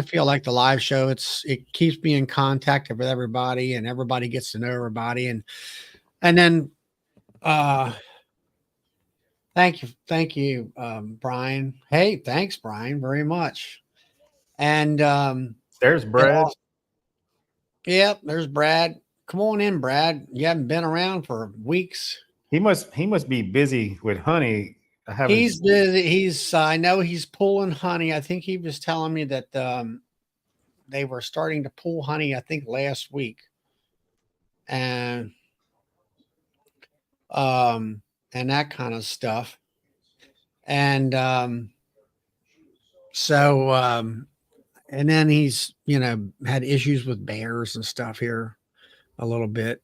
feel like the live show, it keeps me in contact with everybody, and everybody gets to know everybody. And then thank you, Brian. Hey, thanks, Brian, very much. And There's Brad. yep, there's Brad. Come on in, Brad. You haven't been around for weeks. He must be busy with honey. I haven't. He's busy. I know he's pulling honey. I think he was telling me that they were starting to pull honey, I think last week. And that kind of stuff. And and then he's, had issues with bears and stuff here a little bit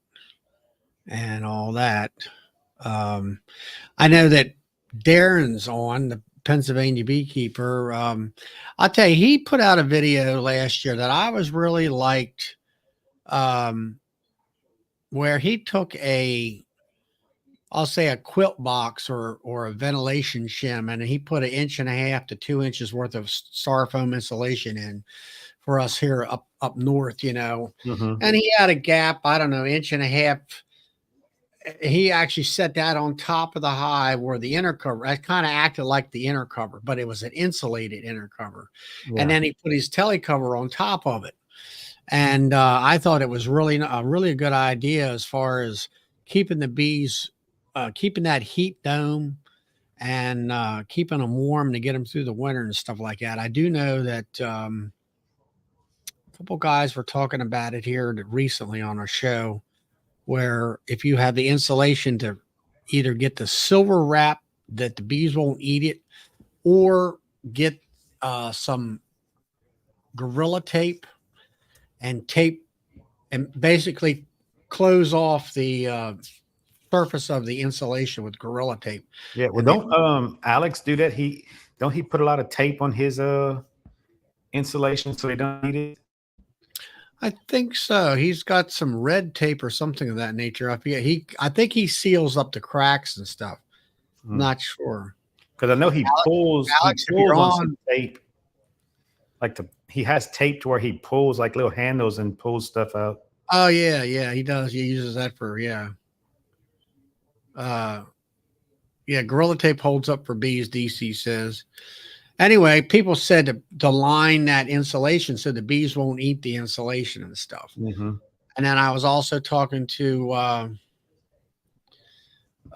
and all that. I know that Darren's on, the Pennsylvania beekeeper. I'll tell you, he put out a video last year that I was really liked, where he took I'll say a quilt box or a ventilation shim, and he put 1.5 to 2 inches worth of styrofoam insulation in for us here up north, Mhm. and he had a gap, I don't know, 1.5 inches. He actually set that on top of the hive where the inner cover, it kind of acted like the inner cover, but it was an insulated inner cover. Yeah. And then he put his telly cover on top of it. And I thought it was really a good idea as far as keeping the bees, keeping that heat dome and keeping them warm to get them through the winter and stuff like that. I do know that a couple guys were talking about it here recently on our show, where if you have the insulation, to either get the silver wrap that the bees won't eat it, or get some Gorilla tape and basically close off the surface of the insulation with Gorilla tape. Yeah. Well, And don't Alex do that? Don't he put a lot of tape on his insulation so they don't eat it? I think so. He's got some red tape or something of that nature. I think he seals up the cracks and stuff. Hmm. Not sure. Because I know he pulls Alex, if you're on on, some tape he has tape to where he pulls like little handles and pulls stuff out. Oh yeah, yeah, he does. He uses that for yeah, Gorilla Tape holds up for bees, DC says. Anyway, people said to line that insulation so the bees won't eat the insulation and stuff. Mm-hmm. And then I was also talking to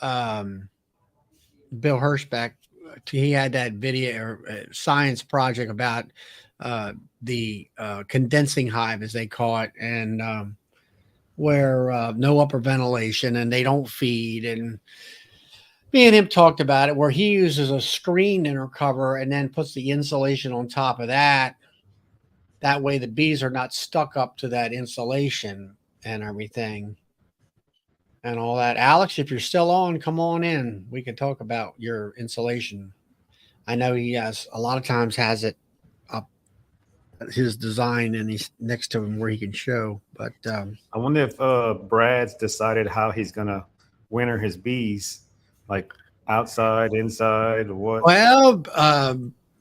Bill Hirschbeck. He had that video or science project about the condensing hive, as they call it, and where no upper ventilation and they don't feed. And me and him talked about it, where he uses a screen inner cover and then puts the insulation on top of that. That way the bees are not stuck up to that insulation and everything and all that. Alex, if you're still on, come on in. We can talk about your insulation. I know he has a lot of times has it up his design and he's next to him where he can show. But I wonder if Brad's decided how he's gonna winter his bees, like outside, inside, or what? well,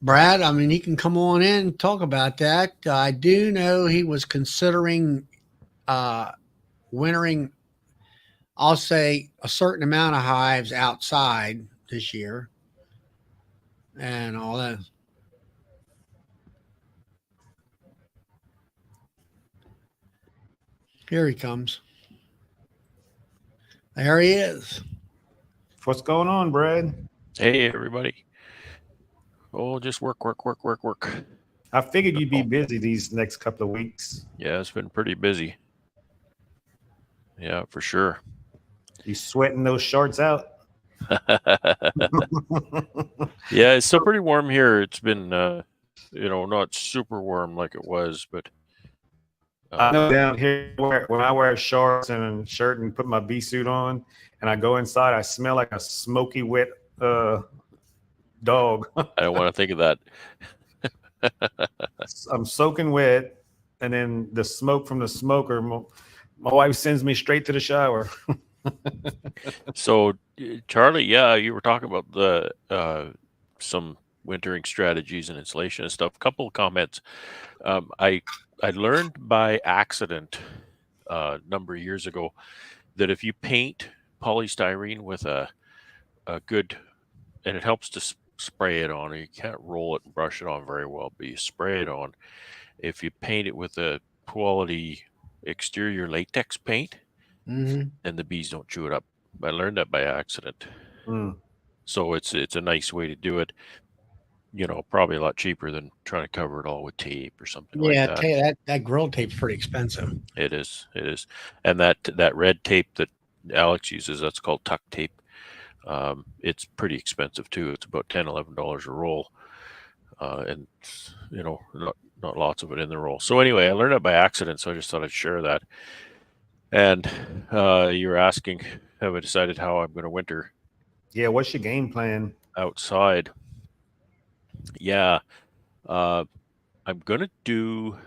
Brad, I mean, he can come on in and talk about that. I do know he was considering wintering, I'll say, a certain amount of hives outside this year and all that. Here he comes. There he is. What's going on, Brad? Hey, everybody. Oh, just work. I figured you'd be busy these next couple of weeks. Yeah, it's been pretty busy. Yeah, for sure. You sweating those shorts out? Yeah, it's still pretty warm here. It's been, not super warm like it was, but I know down here when I wear shorts and a shirt and put my bee suit on and I go inside, I smell like a smoky, wet dog. I don't want to think of that. I'm soaking wet, and then the smoke from the smoker, my wife sends me straight to the shower. So, Charlie, yeah, you were talking about the some wintering strategies and insulation and stuff. A couple of comments. I learned by accident a number of years ago that if you paint polystyrene with a good, and it helps to spray it on, you can't roll it and brush it on very well, but you spray it on. If you paint it with a quality exterior latex paint, Mm-hmm. then the bees don't chew it up. I learned that by accident. Mm. So it's a nice way to do it. Probably a lot cheaper than trying to cover it all with tape or something Yeah, like that. that grill tape's pretty expensive. It is. And that red tape that Alex uses, that's called tuck tape. It's pretty expensive too. It's about $10, $11 a roll. And not lots of it in the roll. So anyway, I learned it by accident, so I just thought I'd share that. And you were asking, have I decided how I'm going to winter? Yeah, what's your game plan? Outside. Yeah. I'm going to do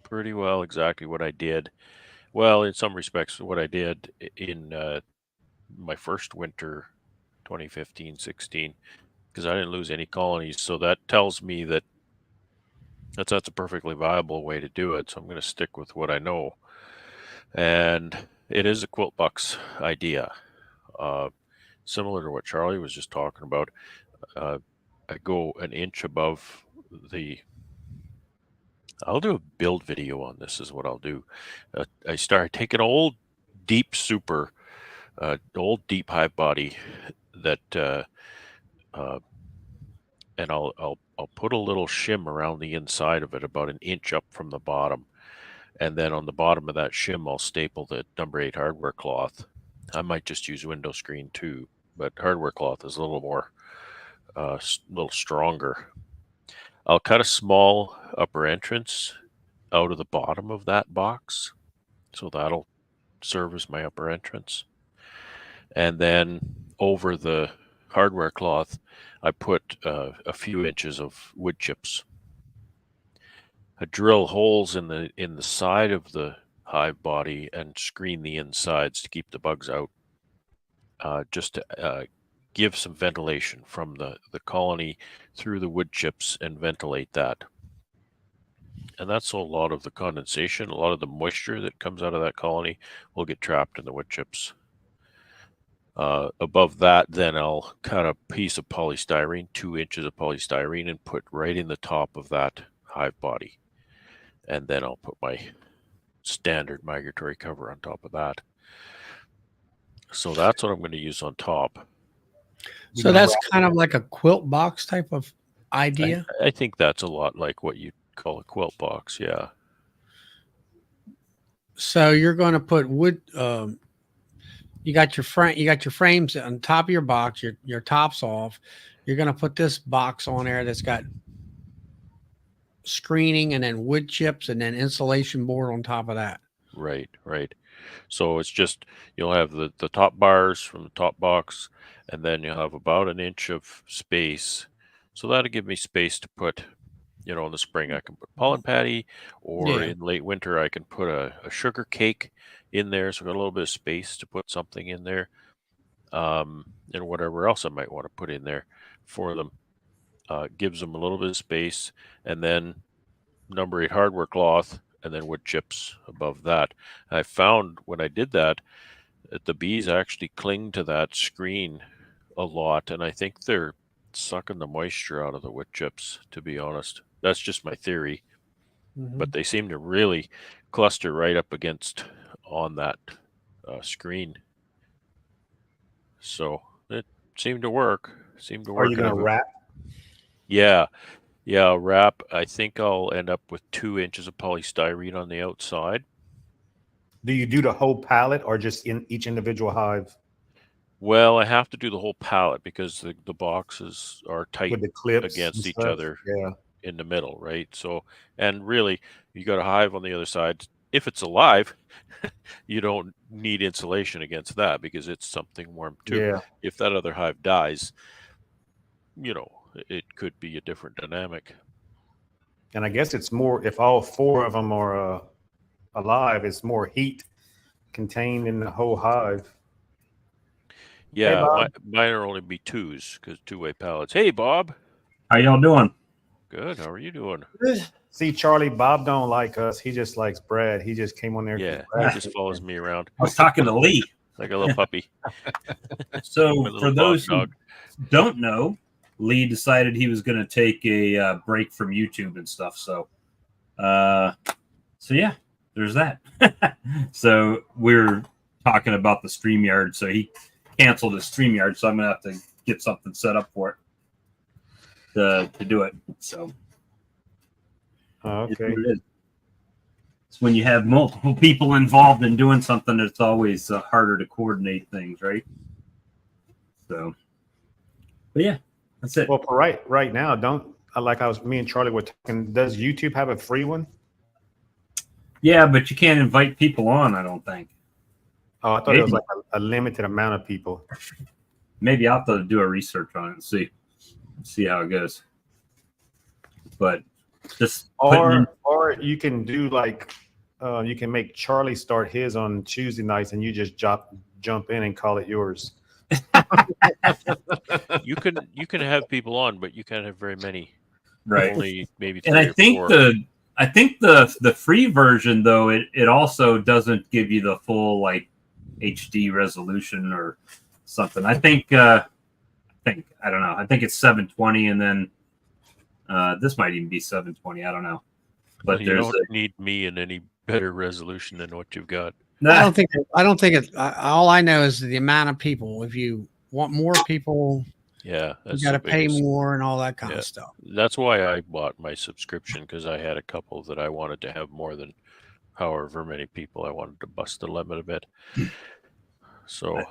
pretty well exactly what I did. Well, in some respects, what I did in my first winter, 2015-16, because I didn't lose any colonies. So that tells me that that's a perfectly viable way to do it. So I'm going to stick with what I know. And it is a quilt box idea. Similar to what Charlie was just talking about. I go an inch above I'll do a build video on this is what I'll do. I take an old deep super, old deep hive body that, and I'll put a little shim around the inside of it about an inch up from the bottom. And then on the bottom of that shim, I'll staple the number 8 hardware cloth. I might just use window screen too, but hardware cloth is a little more, a little stronger. I'll cut a small upper entrance out of the bottom of that box. So that'll serve as my upper entrance. And then over the hardware cloth, I put a few inches of wood chips. I drill holes in the side of the hive body and screen the insides to keep the bugs out, just to give some ventilation from the colony through the wood chips and ventilate that. And that's a lot of the condensation, a lot of the moisture that comes out of that colony will get trapped in the wood chips. Above that, then I'll cut a piece of polystyrene, 2 inches of polystyrene, and put right in the top of that hive body. And then I'll put my standard migratory cover on top of that. So that's what I'm going to use on top. So that's kind of like a quilt box type of idea. I think that's a lot like what you call a quilt box. Yeah. So you're going to put wood. You got your frames on top of your box. Your top's off. You're going to put this box on there that's got screening and then wood chips and then insulation board on top of that. Right. So it's just, you'll have the top bars from the top box, and then you'll have about an inch of space. So that'll give me space to put, in the spring I can put pollen patty, or in late winter I can put a sugar cake in there. So I've got a little bit of space to put something in there, and whatever else I might want to put in there for them. Gives them a little bit of space, and then number 8 hardware cloth, and then wood chips above that. I found when I did that the bees actually cling to that screen a lot, and I think they're sucking the moisture out of the wood chips, to be honest. That's just my theory. But they seem to really cluster right up against on that screen. So it seemed to work. Are you going to wrap? Yeah, wrap. I think I'll end up with 2 inches of polystyrene on the outside. Do you do the whole pallet or just in each individual hive? Well, I have to do the whole pallet because the boxes are tight With the clips against each stuff? other Yeah. in the middle, right? So, and really, you got a hive on the other side. If it's alive, you don't need insulation against that because it's something warm too. Yeah. If that other hive dies, it could be a different dynamic. And I guess it's more, if all 4 of them are alive, it's more heat contained in the whole hive. Yeah, Bob. mine are only be 2s because 2-way pallets. Hey, Bob. How y'all doing? Good. How are you doing? See, Charlie, Bob don't like us. He just likes Brad. He just came on there. Yeah, he just follows me around I was talking to Lee. like a little puppy. So My little for those who dog. don't know, Lee decided he was going to take a break from YouTube and stuff. So yeah, there's that. So we're talking about the StreamYard. So he canceled his StreamYard. So I'm going to have to get something set up for it to do it. So Oh, it's okay. what it is. It's when you have multiple people involved in doing something, it's always harder to coordinate things, right? So, but yeah, that's it. Well, for right now, me and Charlie were talking, does YouTube have a free one? Yeah, but you can't invite people on, I don't think. Oh, I thought it was like a limited amount of people. Maybe I'll have to do a research on it and see how it goes. But just Or you can do like you can make Charlie start his on Tuesday nights, and you just jump in and call it yours. You can have people on, but you can't have very many. right. Only maybe 3 And I or think 4. the free version though it also doesn't give you the full like HD resolution or something. I think I don't know. I think it's 720, and then this might even be 720. I don't know. But you there's don't need me in any better resolution than what you've got. I don't think it. All I know is the amount of people. If you want more people, Yeah, you that's got to the pay biggest. more and all that kind Yeah. of stuff. That's why I bought my subscription, because I had a couple that I wanted to have more than however many people. I wanted to bust the limit a bit. So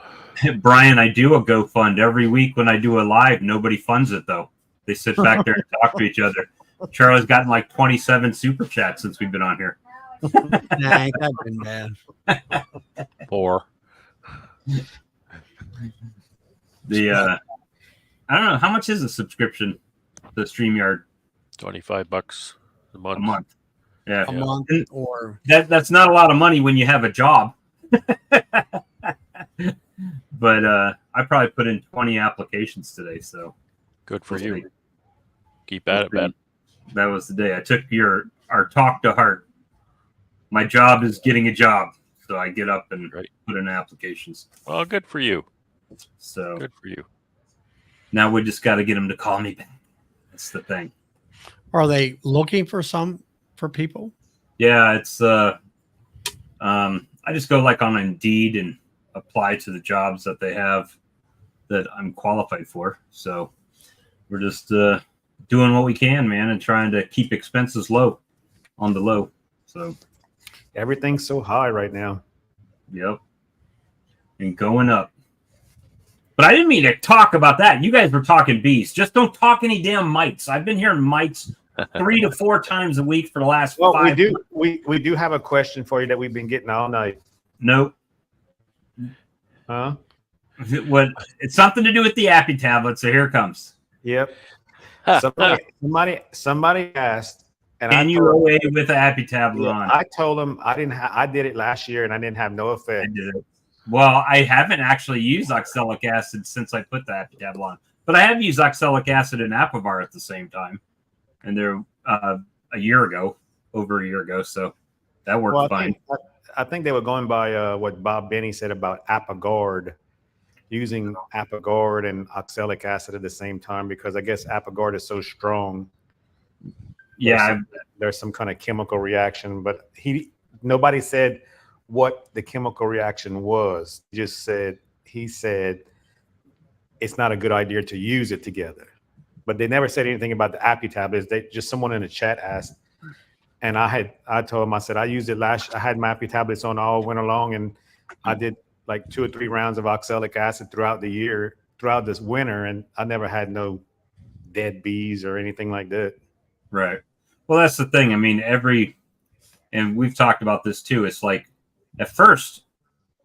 Brian, I do a GoFund every week when I do a live. Nobody funds it though. They sit back there and talk to each other. Charlie's gotten like 27 super chats since we've been on here. Nah, ain't that been bad. or I don't know, how much is a subscription to StreamYard $25 a month. a month? Yeah. A month or That's not a lot of money when you have a job. But I probably put in 20 applications today, so Good for we'll you. see. Keep at it, man. That was the day I took our talk to heart. My job is getting a job, so I get up and put in applications. Well, good for you. So Good for you. now we just got to get them to call me back. That's the thing. Are they looking for people? Yeah, it's I just go like on Indeed and apply to the jobs that they have that I'm qualified for. So we're just doing what we can, man, and trying to keep expenses on the low. So Everything's so high right now. yep, and going up. But I didn't mean to talk about that. You guys were talking bees. Just don't talk any damn mites. I've been hearing mites 3 to 4 times a week for the last 5 we do have a question for you that we've been getting all night. Nope. Huh? What? It's something to do with the Appy tablet. So here it comes. Yep. Somebody asked, and Can you OA with the Appy tablet on? I told them I didn't. I did it last year, and I didn't have no I effect. did it. Well, I haven't actually used oxalic acid since I put the Appy tablet on, but I have used oxalic acid and Apivar at the same time, and they're over a year ago, so that worked fine. I think they were going by what Bob Benny said about Apigard, using Apigard and oxalic acid at the same time, because I guess Apigard is so strong. Yeah, there's some kind of chemical reaction, but nobody said what the chemical reaction was. He said it's not a good idea to use it together. But they never said anything about the Appy tablets. Someone in the chat asked, and I told him, I said I used it I had my Appy tablets on all winter long, and I did like 2 or 3 rounds of oxalic acid throughout this winter, and I never had no dead bees or anything like that. right. Well, that's the thing. I mean, and we've talked about this too. It's like at first,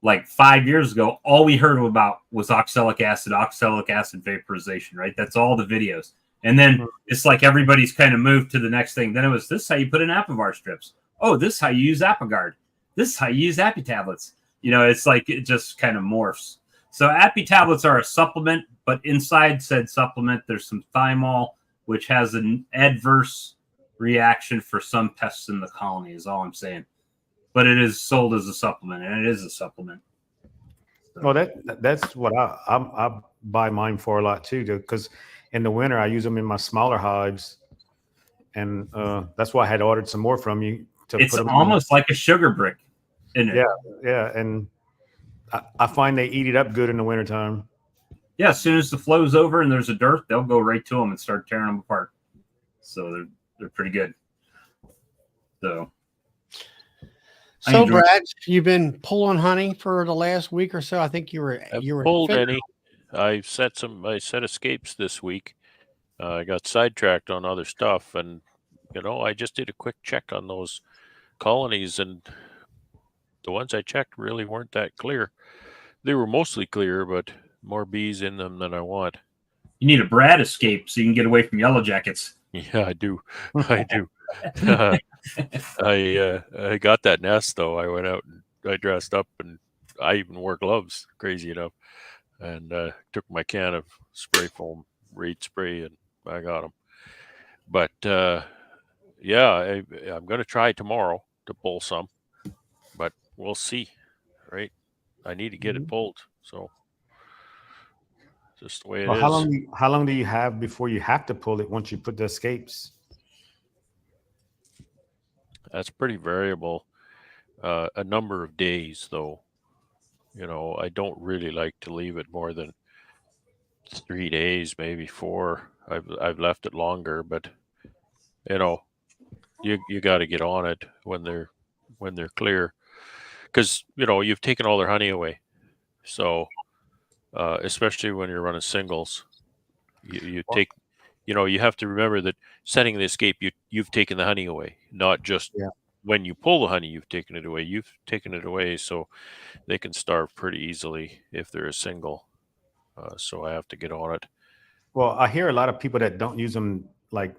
like 5 years ago, all we heard about was oxalic acid vaporization, right? That's all the videos. And then it's like everybody's kind of moved to the next thing. Then it was, this is how you put in Apivar strips. Oh, this is how you use Apigard. This is how you use Appy tablets. You know, it's like it just kind of morphs. So Appy tablets are a supplement, but inside said supplement, there's some thymol, which has an adverse reaction for some pests in the colony, is all I'm saying. But it is sold as a supplement, and it is a supplement. So. Well, that's what I buy mine for a lot too, because in the winter I use them in my smaller hives, and that's why I had ordered some more from you. It's almost like a sugar brick, isn't it? Yeah, and I find they eat it up good in the wintertime. Yeah, as soon as the flow's over and there's a dearth, they'll go right to them and start tearing them apart. So they're pretty good. So, Brad, you've been pulling honey for the last week or so. I think you were pulled any. I set escapes this week. I got sidetracked on other stuff, and I just did a quick check on those colonies, and the ones I checked really weren't that clear. They were mostly clear, but more bees in them than I want. You need a Brad escape so you can get away from yellow jackets. Yeah, I do. I do. I got that nest though. I went out and I dressed up, and I even wore gloves, crazy enough, and took my can of spray foam reed spray, and I got them. But yeah, I'm going to try tomorrow to pull some, but we'll see. Right? I need to get it pulled, so just the way it is. How long do you have before you have to pull it once you put the escapes? That's pretty variable. A number of days, though. I don't really like to leave it more than 3 days, maybe 4. I've left it longer, but you got to get on it when they're clear, because you've taken all their honey away. So especially when you're running singles, you take. You have to remember that setting the escape, you've taken the honey away, not just when you pull the honey, you've taken it away. You've taken it away, so they can starve pretty easily if they're a single. So I have to get on it. Well, I hear a lot of people that don't use them like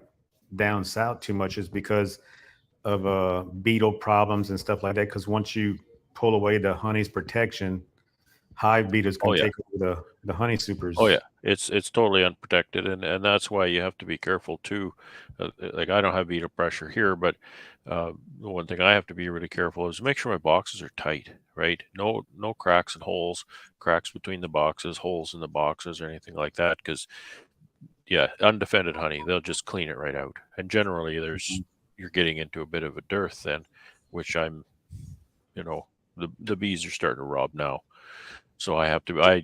down south too much is because of beetle problems and stuff like that. Because once you pull away the honey's protection, hive beeters can Oh, yeah. take over the honey supers. Oh yeah, it's totally unprotected, and that's why you have to be careful too. Like I don't have beetle pressure here, but the one thing I have to be really careful is make sure my boxes are tight, right? No cracks and holes, cracks between the boxes, holes in the boxes, or anything like that. Because yeah, undefended honey, they'll just clean it right out. And generally, you're getting into a bit of a dearth then, which the bees are starting to rob now. So I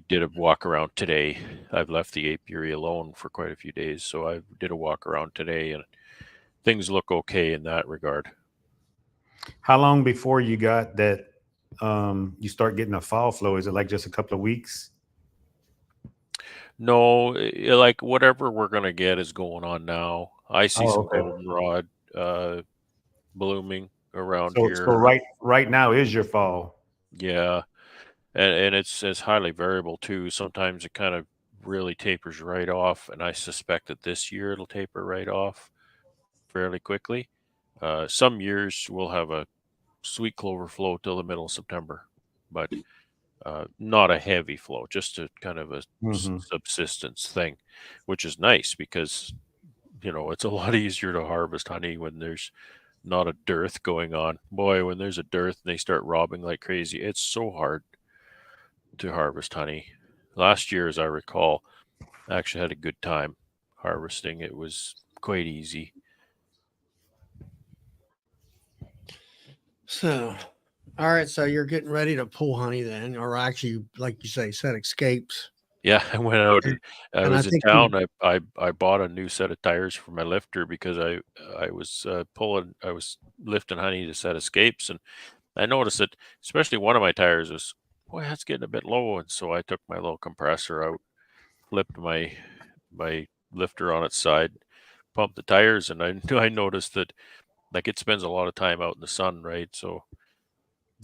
did a walk around today. I've left the apiary alone for quite a few days. So I did a walk around today and things look okay in that regard. How long before you got that you start getting a fall flow? Is it like just a couple of weeks? No, like whatever we're going to get is going on now. I see some Okay. goldenrod blooming around So here. right now is your fall. Yeah. And it's highly variable too. Sometimes it kind of really tapers right off. And I suspect that this year it'll taper right off fairly quickly. Some years we'll have a sweet clover flow till the middle of September, but not a heavy flow, just a kind of a subsistence thing, which is nice because it's a lot easier to harvest honey when there's not a dearth going on. Boy, when there's a dearth and they start robbing like crazy, it's so hard to harvest honey. Last year, as I recall, I actually had a good time harvesting. It was quite easy. So, all right. So you're getting ready to pull honey then, or actually, like you say, set escapes. Yeah, I went out. I And I was in think town. I bought a new set of tires for my lifter because I was I was lifting honey to set escapes, and I noticed that especially one of my tires was, boy, that's getting a bit low, and so I took my little compressor out, flipped my lifter on its side, pumped the tires, and I noticed that like it spends a lot of time out in the sun, right? So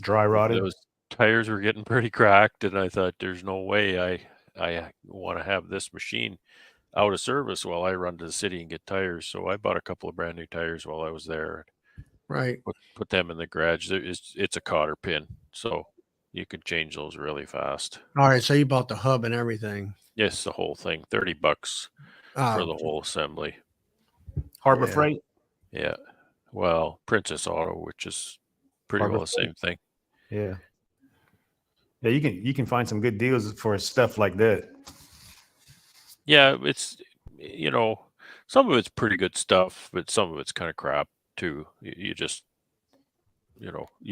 Dry rotted. those tires were getting pretty cracked, and I thought there's no way I want to have this machine out of service while I run to the city and get tires. So I bought a couple of brand new tires while I was there. right. Put them in the garage. It's a cotter pin, so you can change those really fast. All right. So you bought the hub and everything. Yes, the whole thing, $30 for the whole assembly. Harbor Yeah. Freight. Yeah. Well, Princess Auto, which is pretty Harbor well the same thing. Yeah. Yeah, you can find some good deals for stuff like that. Yeah, it's some of it's pretty good stuff, but some of it's kind of crap too. You just you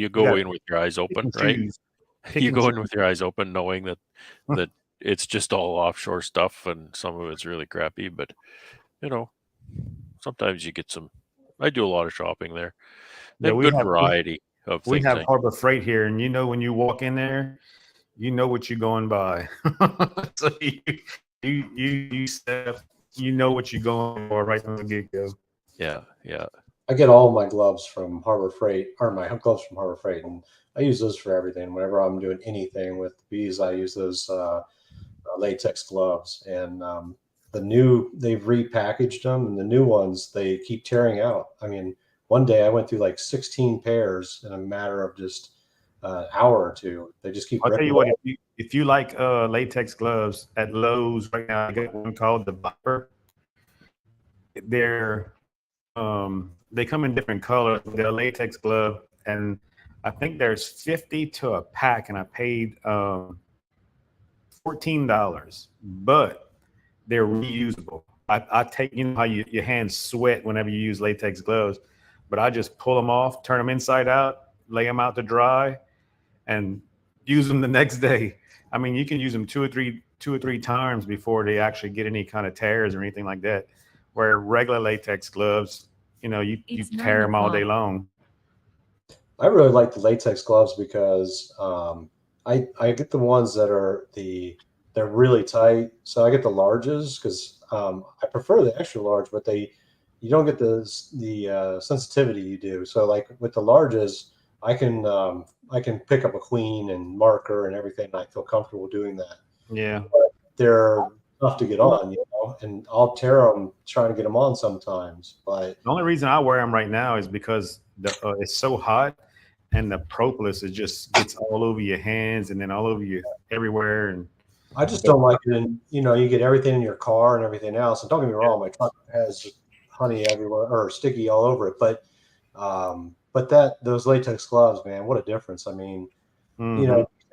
go gotta in with your eyes Pick open, and right? choose. Pick You and go in choose. with your eyes open, knowing that it's just all offshore stuff, and some of it's really crappy. But sometimes you get some. I do a lot of shopping there. They Yeah, have good variety of we things. have Harbor Freight here, and when you walk in there, you know what you're going by. So you step, you know what you're going for right from the get go. Yeah, yeah. I get all my gloves from Harbor Freight, or my gloves from Harbor Freight, and I use those for everything. Whenever I'm doing anything with bees, I use those latex gloves. And they've repackaged them, and the new ones, they keep tearing out. I mean, one day I went through like 16 pairs in a matter of just an hour or two. They just keep. I'll tell you what, ripping if you like latex gloves at Lowe's right now, I got one called the Viper. They come in different colors. They're a latex glove, and I think there's 50 to a pack, and I paid $14, but they're reusable. I take, how your hands sweat whenever you use latex gloves, but I just pull them off, turn them inside out, lay them out to dry, and use them the next day. I mean, you can use them two or three times before they actually get any kind of tears or anything like that. Where regular latex gloves, you tear them all day long. I really like the latex gloves because I get the ones that they're really tight. So I get the larges because I prefer the extra large, but you don't get the sensitivity you do. So like with the larges, I can pick up a queen and marker and everything, and I feel comfortable doing that. Yeah, but they're tough to get on, and I'll tear them trying to get them on sometimes. But the only reason I wear them right now is because it's so hot, and the propolis just gets all over your hands and then all over your everywhere. And I just don't like it. And you get everything in your car and everything else. And don't get me wrong, my truck has honey everywhere or sticky all over it. But those latex gloves, man, what a difference. I mean,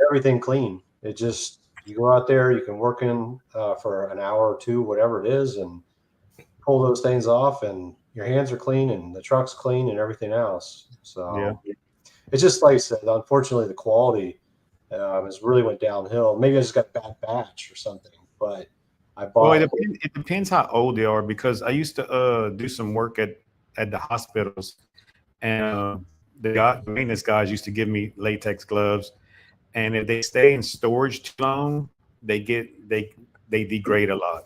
everything clean. It just, you go out there, you can work in for an hour or two, whatever it is, and pull those things off, and your hands are clean, and the truck's clean, and everything else. So it's just like I said. Unfortunately, the quality has really went downhill. Maybe I just got a bad batch or something. But I bought. Well, it depends how old they are, because I used to do some work at the hospitals, and the maintenance guys used to give me latex gloves. And if they stay in storage too long, they degrade a lot.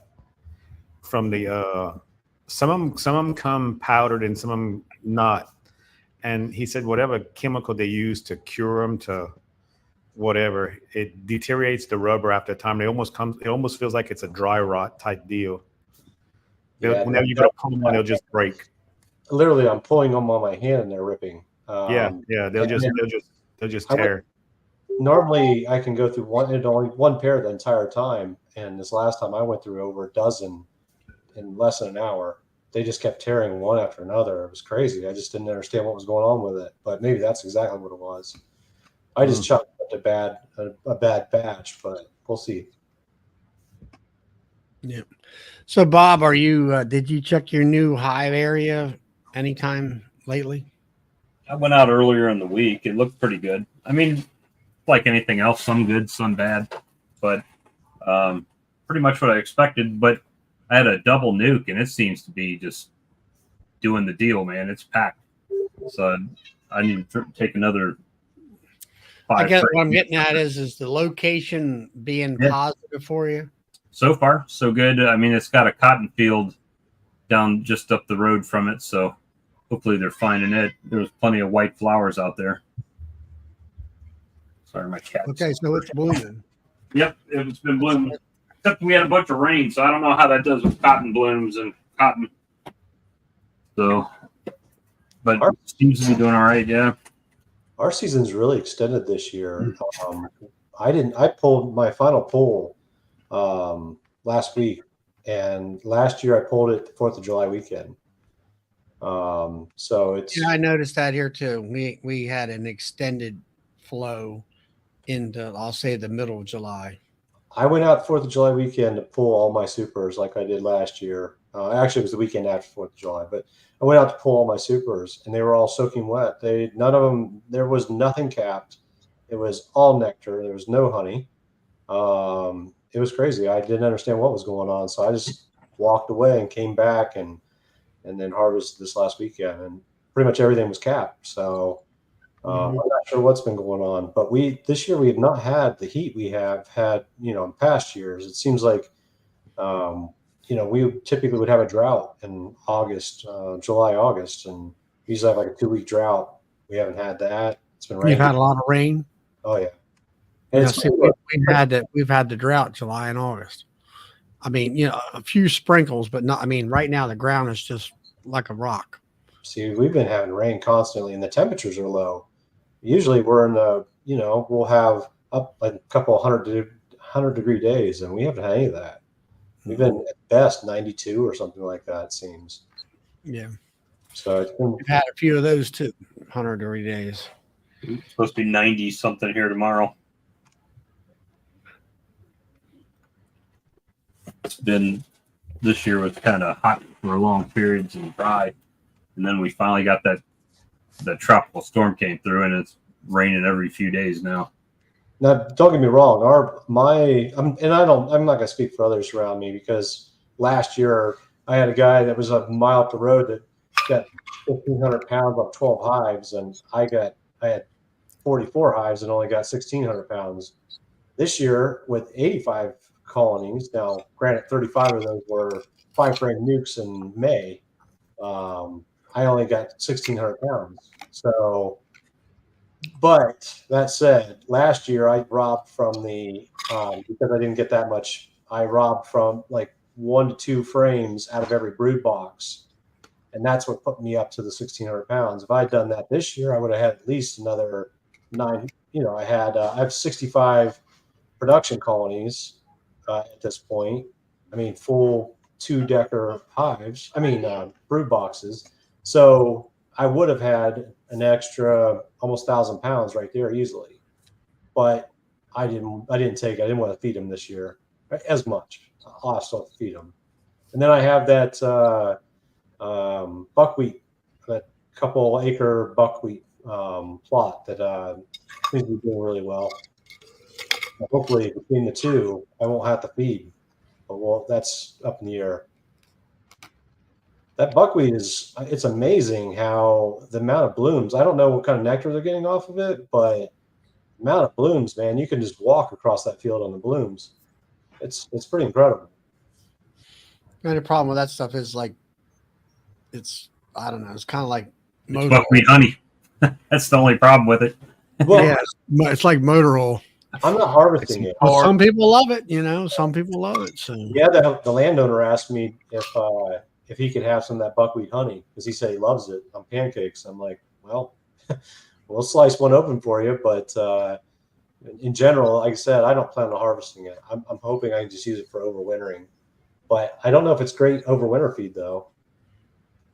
From the some of them come powdered and some of them not. And he said whatever chemical they use to cure them to whatever, it deteriorates the rubber after a time. It almost feels like it's a dry rot type deal. Whenever you go to pull them on, they'll just break. Literally, I'm pulling them on my hand and they're ripping. They'll just tear. Normally, I can go through only one pair the entire time, and this last time I went through over a dozen in less than an hour. They just kept tearing one after another. It was crazy. I just didn't understand what was going on with it, but maybe that's exactly what it was. I just chucked a bad batch, but we'll see. Yeah. So, Bob, did you check your new hive area anytime lately? I went out earlier in the week. It looked pretty good. I mean, like anything else, some good, some bad, but pretty much what I expected. But I had a double nuke, and it seems to be just doing the deal, man. It's packed. So I need to take another 5. I guess what I'm getting at is the location being positive for you? So far, so good. I mean, it's got a cotton field down just up the road from it, so hopefully they're finding it. There's plenty of white flowers out there. Sorry, my cat. Okay, so it's blooming. Yep, it's been blooming. Except we had a bunch of rain, so I don't know how that does with cotton blooms and cotton. So, but it seems to be doing all right, yeah. Our season's really extended this year. I pulled my final pull last week, and last year I pulled it the 4th of July weekend. So it's. Yeah, I noticed that here too. We had an extended flow into, I'll say, the middle of July. I went out 4th of July weekend to pull all my supers like I did last year. Actually, it was the weekend after 4th of July, but I went out to pull all my supers, and they were all soaking wet. None of them, there was nothing capped. It was all nectar. There was no honey. It was crazy. I didn't understand what was going on, so I just walked away and came back and then harvested this last weekend, and pretty much everything was capped. So I'm not sure what's been going on, but this year we have not had the heat we have had, in past years. It seems like, we typically would have a drought in August, July, August, and we usually have like a 2-week drought. We haven't had that. It's been raining. We've had a lot of rain. Oh yeah. And we've had the drought July and August. I mean, a few sprinkles, but not. I mean, right now the ground is just like a rock. See, we've been having rain constantly, and the temperatures are low. Usually, we're in the we'll have up like a couple of 100-degree days, and we haven't had any of that. We've been at best 92 or something like that. It seems. Yeah. So we've had a few of those too. 100-degree days. It's supposed to be 90 something here tomorrow. It's been, this year was kind of hot for long periods and dry, and then we finally got that tropical storm came through, and it's raining every few days now. Now, don't get me wrong. I'm not gonna speak for others around me, because last year I had a guy that was a mile up the road that got 1,500 pounds of 12 hives, and I had 44 hives and only got 1,600 pounds. This year with 85 colonies, now granted 35 of those were 5-frame nukes in May, I only got 1,600 pounds. So, but that said, last year I robbed from because I didn't get that much, I robbed from like 1 to 2 frames out of every brood box. And that's what put me up to the 1,600 pounds. If I had done that this year, I would have had at least another 9. I have 65 production colonies at this point. I mean, full 2-decker hives. I mean, brood boxes. So I would have had an extra almost 1,000 pounds right there easily, but I didn't take it. I didn't want to feed them this year as much. I'll still feed them. And then I have that buckwheat, that couple acre buckwheat plot that seems to be doing really well. Hopefully between the two, I won't have to feed, but well, that's up in the air. That buckwheat it's amazing how the amount of blooms, I don't know what kind of nectar they're getting off of it, but the amount of blooms, man, you can just walk across that field on the blooms. It's pretty incredible. The only problem with that stuff is like, I don't know, it's kind of like It's buckwheat honey. That's the only problem with it. Well, yeah, it's like motor oil. I'm not harvesting it. Well, some people love it, some people love it. So Yeah, the landowner asked me if he could have some of that buckwheat honey because he said he loves it on pancakes. I'm like, well, we'll slice one open for you, but in general, like I said, I don't plan on harvesting it. I'm hoping I can just use it for overwintering, but I don't know if it's great overwinter feed though.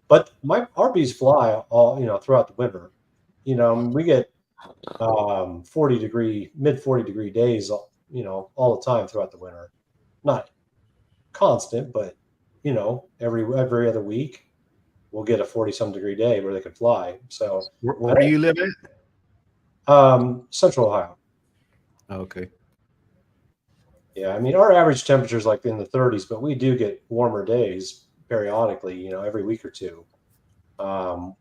But our bees fly all throughout the winter. We get mid 40 degree days, all the time throughout the winter. Not constant, but every other week we'll get a 40-some degree day where they can fly. So where do you live at? Central Ohio. Okay. Yeah, I mean our average temperature is like in the 30s, but we do get warmer days periodically, every week or two.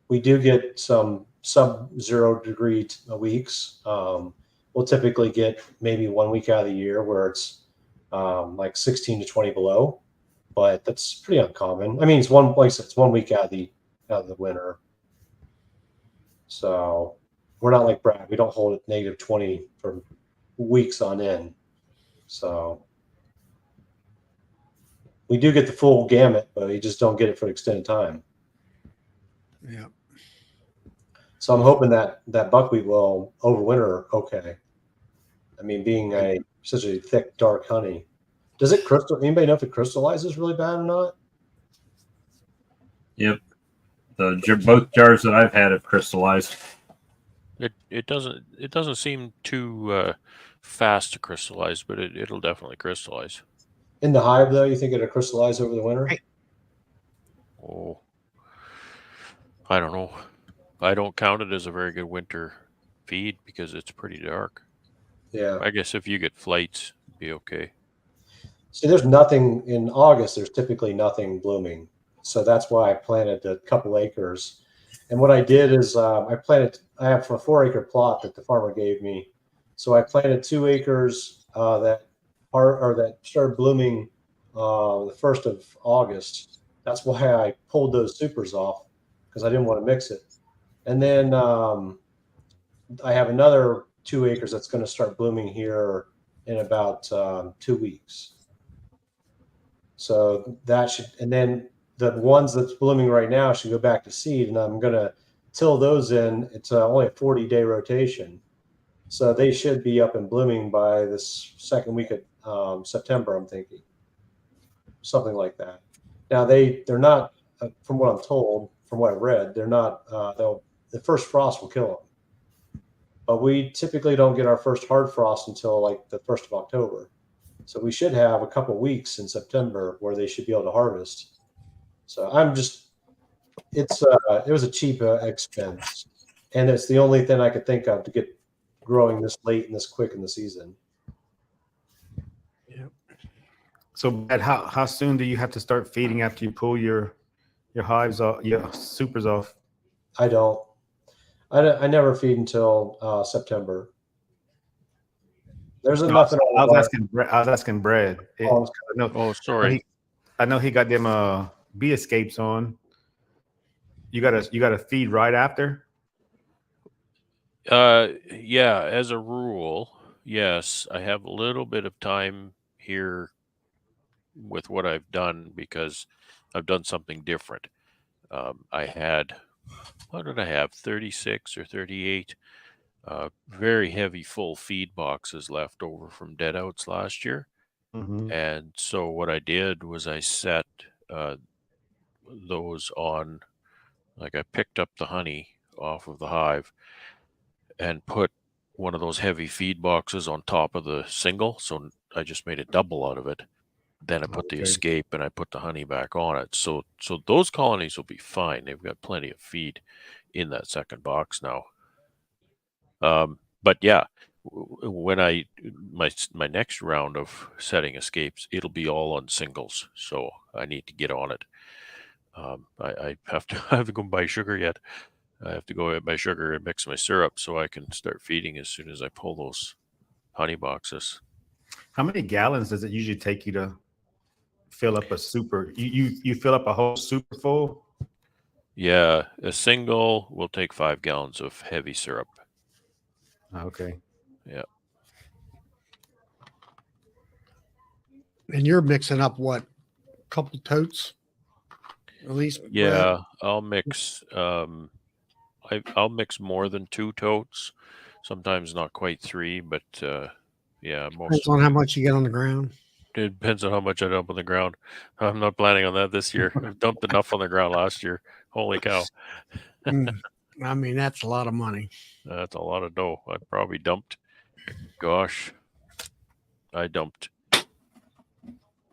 We do get some sub-0 degree weeks. We'll typically get maybe 1 week out of the year where it's like 16 to 20 below, but that's pretty uncommon. I mean, it's 1 week out of the winter. So we're not like Brad. We don't hold it negative 20 for weeks on end. So we do get the full gamut, but you just don't get it for an extended time. yeah. So I'm hoping that buckwheat will overwinter okay. I mean, being such a thick, dark honey. Does it crystal? Anybody know if it crystallizes really bad or not? Yep. Both jars that I've had have crystallized. It doesn't seem too fast to crystallize, but it'll definitely crystallize. In the hive, though, you think it'll crystallize over the winter? Oh, I don't know. I don't count it as a very good winter feed because it's pretty dark. Yeah. I guess if you get flights, it'd be okay. See, there's nothing in August. There's typically nothing blooming, so that's why I planted a couple acres. And what I did is I have a 4-acre plot that the farmer gave me, so I planted 2 acres that started blooming the 1st of August. That's why I pulled those supers off because I didn't want to mix it. And then I have another 2 acres that's going to start blooming here in about 2 weeks. So that should, and then the ones that's blooming right now should go back to seed, and I'm going to till those in. It's only a 40-day rotation. So they should be up and blooming by this second week of September, I'm thinking. Something like that. Now they're not, from what I'm told, from what I read, they're not, the first frost will kill them. But we typically don't get our first hard frost until like the 1st of October. So we should have a couple weeks in September where they should be able to harvest. So it was a cheap expense. And it's the only thing I could think of to get growing this late and this quick in the season. Yep. So, Brad, how soon do you have to start feeding after you pull your hives off, your supers off? I never feed until September. There's enough. I was asking Brad. Sorry. I know he got them bee escapes on. You gotta feed right after. Yeah, as a rule, yes, I have a little bit of time here with what I've done because I've done something different. I had, what did I have? 36 or 38 very heavy full feed boxes left over from dead outs last year. Mhm. And so what I did was I set those on, like I picked up the honey off of the hive and put one of those heavy feed boxes on top of the single. So I just made a double out of it. Then I put the Okay. escape and I put the honey back on it. So those colonies will be fine. They've got plenty of feed in that second box now. But yeah, when my next round of setting escapes, it'll be all on singles. So I need to get on it. I have to I have to go buy sugar yet. I have to go buy sugar and mix my syrup so I can start feeding as soon as I pull those honey boxes. How many gallons does it usually take you to fill up a super? You fill up a whole super full? Yeah, a single will take 5 gallons of heavy syrup. Okay. Yeah. And you're mixing up what? Couple totes? At least. Brad? Yeah, I'll mix I'll mix more than 2 totes. Sometimes not quite 3, but yeah, most Depends on how much you get on the ground. it depends on how much I dump on the ground. I'm not planning on that this year. I've dumped enough on the ground last year. Holy cow. Mm. I mean, that's a lot of money. That's a lot of dough. I probably dumped, gosh, I dumped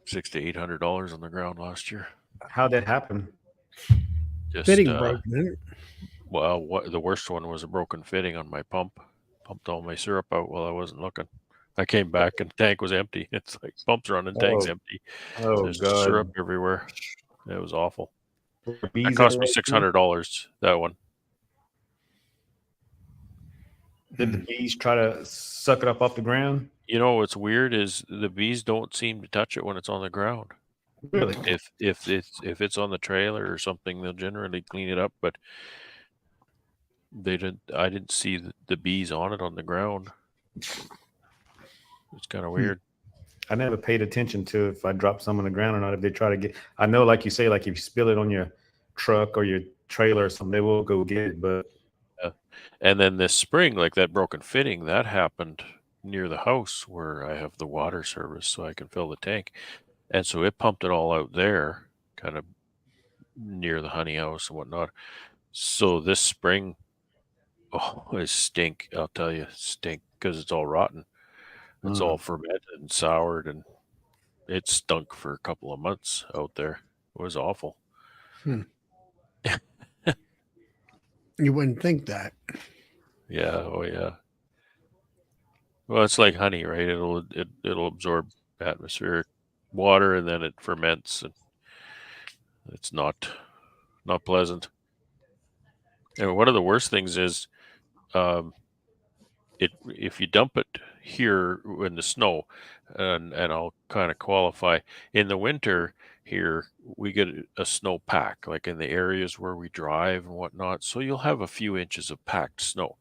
$600 to $800 on the ground last year. How'd that happen? Just Fitting broken, isn't it? well, the worst one was a broken fitting on my pump. Pumped all my syrup out while I wasn't looking. I came back and the tank was empty. It's like pump's running, tank's empty. Oh There's God! syrup everywhere. It was awful. Were That bees cost me everywhere? $600. That one. Did the bees try to suck it up off the ground? You know what's weird is the bees don't seem to touch it when it's on the ground. Really? If it's on the trailer or something, they'll generally clean it up. But they didn't. I didn't see the bees on it on the ground. It's kind of weird. I never paid attention to if I dropped some on the ground or not. If they try to get, I know, like you say, like if you spill it on your truck or your trailer or something, they will go get it. But And then this spring, like that broken fitting, that happened near the house where I have the water service so I can fill the tank. And so it pumped it all out there, kind of near the honey house and whatnot. So this spring, oh, it stink. I'll tell you, stink because it's all rotten. It's all fermented and soured, and it stunk for a couple of months out there. It was awful. You wouldn't think that. Yeah. Oh, yeah. Well, it's like honey, right? It'll absorb atmospheric water, and then it ferments, and it's not pleasant. And one of the worst things is, if you dump it here in the snow, and I'll kind of qualify, in the winter here we get a snow pack, like in the areas where we drive and whatnot. So you'll have a few inches of packed snow,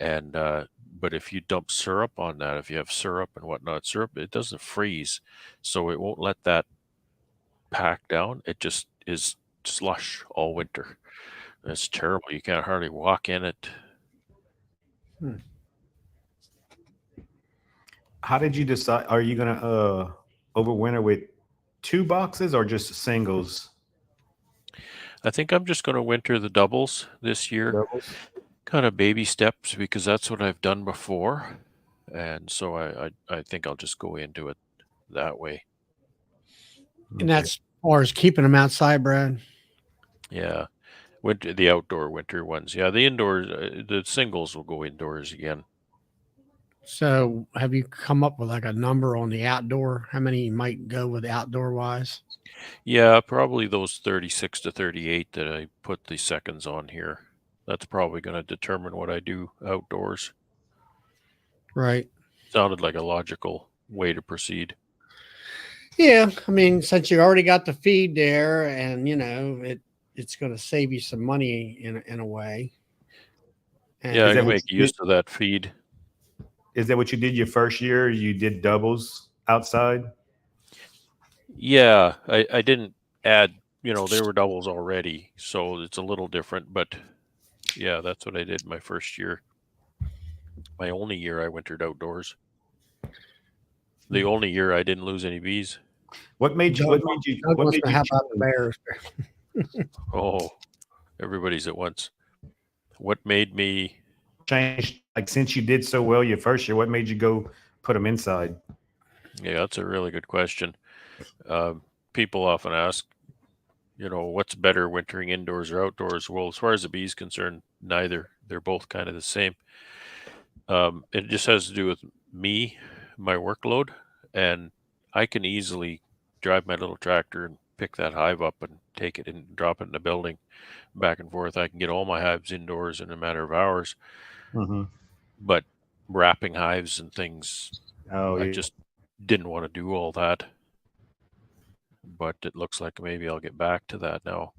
and but if you dump syrup on that, if you have syrup and whatnot, syrup, it doesn't freeze, so it won't let that pack down. It just is slush all winter. It's terrible. You can't hardly walk in it. how did you decide? Are you gonna overwinter with 2 boxes or just singles? I think I'm just going to winter the doubles this year, Doubles? kind of baby steps, because that's what I've done before. And so I think I'll just go into it that way. And that's as far as keeping them outside, Brad. Yeah. The outdoor winter ones. Yeah. The indoors, the singles will go indoors again. So have you come up with like a number on the outdoor? How many might go with outdoor wise? Yeah. Probably those 36 to 38 that I put the seconds on here. That's probably going to determine what I do outdoors. Right. Sounded like a logical way to proceed. Yeah. I mean, since you already got the feed there and it's going to save you some money in a way. And Yeah. I Is that can what make you use did? of that feed. Is that what you did your first year? You did doubles outside? Yeah, I didn't add, there were doubles already, so it's a little different, but yeah, that's what I did my first year. My only year I wintered outdoors. The only year I didn't lose any bees. What made you? Doug, What made you? Doug What wants made to you have about the change? bears. Oh, everybody's at once. What made me? Change? Like since you did so well your first year, what made you go put them inside? Yeah, that's a really good question. People often ask, what's better, wintering indoors or outdoors? Well, as far as the bees concerned, neither. They're both kind of the same. It just has to do with me, my workload, and I can easily drive my little tractor and pick that hive up and take it and drop it in the building back and forth. I can get all my hives indoors in a matter of hours, Mm-hmm. but wrapping hives and things, Oh, I yeah. just didn't want to do all that. But it looks like maybe I'll get back to that now.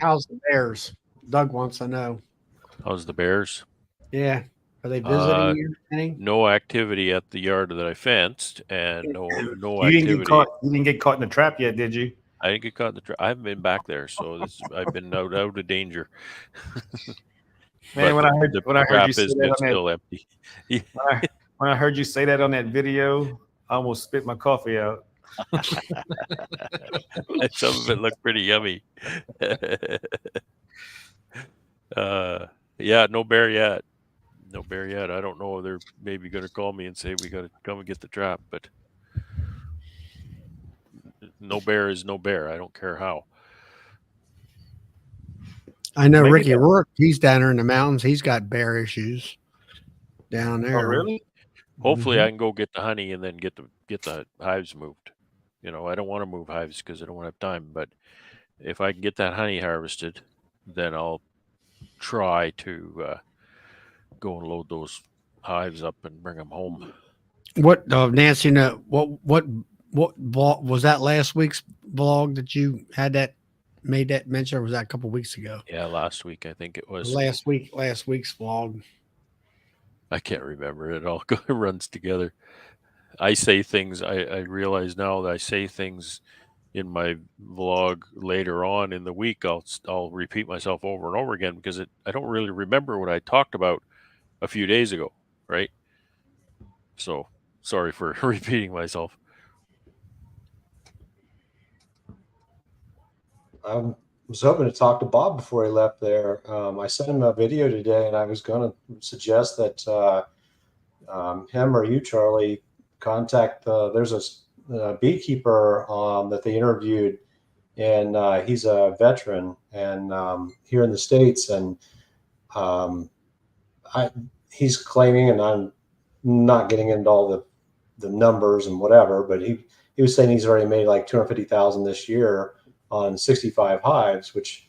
How's the bears? Doug wants to know. How's the bears? Yeah. Are they visiting you? Any? No activity at the yard that I fenced, and no You didn't activity. get caught. You didn't get caught in the trap yet, did you? I didn't get caught in the trap. I haven't been back there, so I've been out of danger. Man, But when I heard you say is that on still empty. when I heard you say that on that video, I almost spit my coffee out. Some of it looked pretty yummy. Yeah, no bear yet. No bear yet. I don't know if they're maybe going to call me and say we got to come and get the trap, but no bear is no bear. I don't care how. I know Maybe Ricky that- Rourke. He's down there in the mountains. He's got bear issues down Oh, there. really? Hopefully, Mhm. I can go get the honey and then get the hives moved. I don't want to move hives because I don't have time. But if I can get that honey harvested, then I'll try to go and load those hives up and bring them home. What, Nancy? No. What blog was that? Last week's blog that you had that made that mention, or was that a couple weeks ago? Yeah, last week I think it was. Last week's vlog. I can't remember. It all runs together. I say things. I realize now that I say things in my vlog later on in the week. I'll repeat myself over and over again because I don't really remember what I talked about a few days ago, right? So sorry for repeating myself. I was hoping to talk to Bob before he left there. I sent him a video today, and I was going to suggest that him or you, Charlie, contact. There's a beekeeper that they interviewed, and he's a veteran and here in the States, and he's claiming, and I'm not getting into all the numbers and whatever, but he was saying he's already made like 250,000 this year on 65 hives, which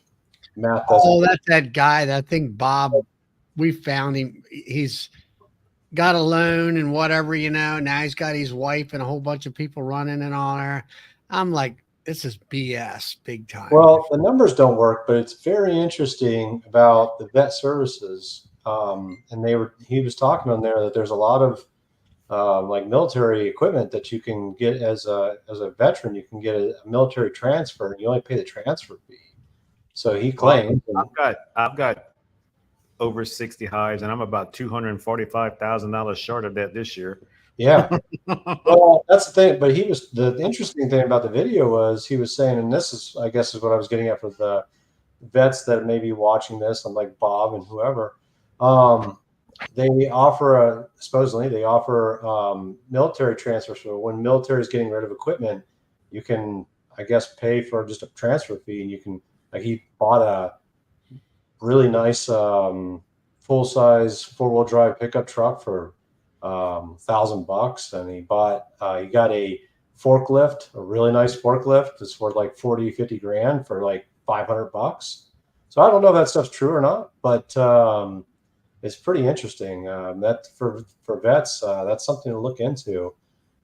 math doesn't. Oh, that's that guy. I think Bob. We found him. He's got a loan and whatever, Now he's got his wife and a whole bunch of people running and all there. I'm like, this is BS, big time. Well, the numbers don't work, but it's very interesting about the vet services. And he was talking on there that there's a lot of like military equipment that you can get as a veteran. You can get a military transfer, and you only pay the transfer fee. So he claimed. I've got over 60 hives, and I'm about $245,000 short of that this year. Yeah. Well, that's the thing. But the interesting thing about the video was he was saying, and this is, I guess, is what I was getting at for the vets that may be watching this, and like Bob and whoever. They offer supposedly they offer military transfers. So when military is getting rid of equipment, you can, I guess, pay for just a transfer fee, and you can, like, he bought a really nice full-size four-wheel drive pickup truck for $1,000, and he got a forklift, a really nice forklift. It's worth like 40, 50 grand for like $500. So I don't know if that stuff's true or not, but it's pretty interesting. That for vets, that's something to look into.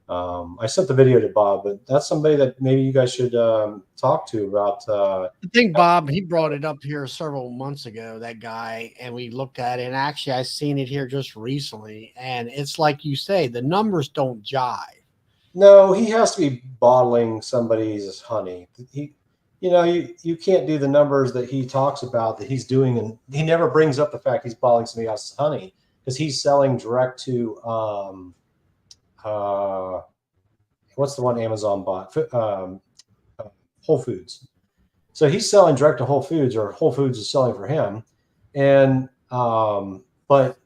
I sent the video to Bob, but that's somebody that maybe you guys should talk to about. I think Bob, he brought it up here several months ago, that guy, and we looked at it. And actually, I seen it here just recently. And it's like you say, the numbers don't jive. No, he has to be bottling somebody's honey. you know, you can't do the numbers that he talks about that he's doing, and he never brings up the fact he's bottling somebody else's honey because he's selling direct to what's the one Amazon bought? Whole Foods. So he's selling direct to Whole Foods, or Whole Foods is selling for him, and but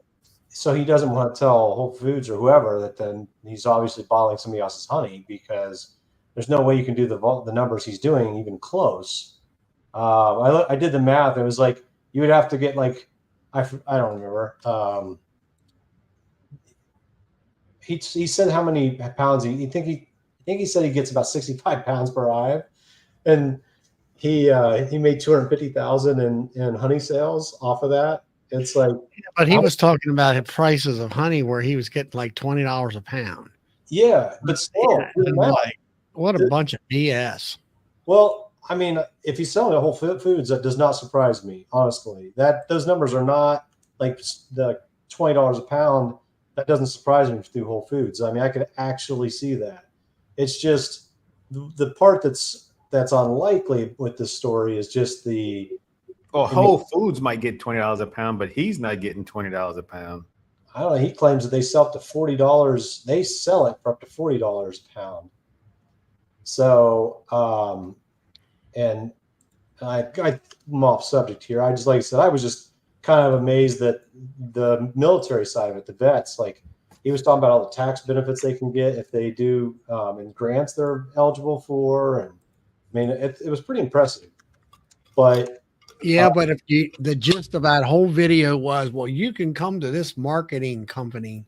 so he doesn't want to tell Whole Foods or whoever that then he's obviously bottling somebody else's honey, because there's no way you can do the numbers he's doing even close. I did the math. It was like you would have to get like I don't remember. He said how many pounds I think he said he gets about 65 pounds per hive, and he made 250,000 in honey sales off of that. It's like, But he was talking about prices of honey where he was getting like $20 a pound. yeah, but still, Yeah, and like, what a bunch of BS. well, I mean, if he's selling at Whole Foods, that does not surprise me, honestly. That those numbers are not like the $20 a pound. That doesn't surprise me through Whole Foods. I mean, I could actually see that. It's just the part that's unlikely with this story is just the. Well, Whole Foods might get $20 a pound, but he's not getting $20 a pound. I don't know. He claims that they sell up to $40. They sell it for up to $40 a pound. So, and I'm off subject here. I just, like I said, I was just kind of amazed that the military side of it, the vets, like he was talking about all the tax benefits they can get if they do, and grants they're eligible for. And I mean, it was pretty impressive. But yeah, but if the gist of that whole video was, well, you can come to this marketing company.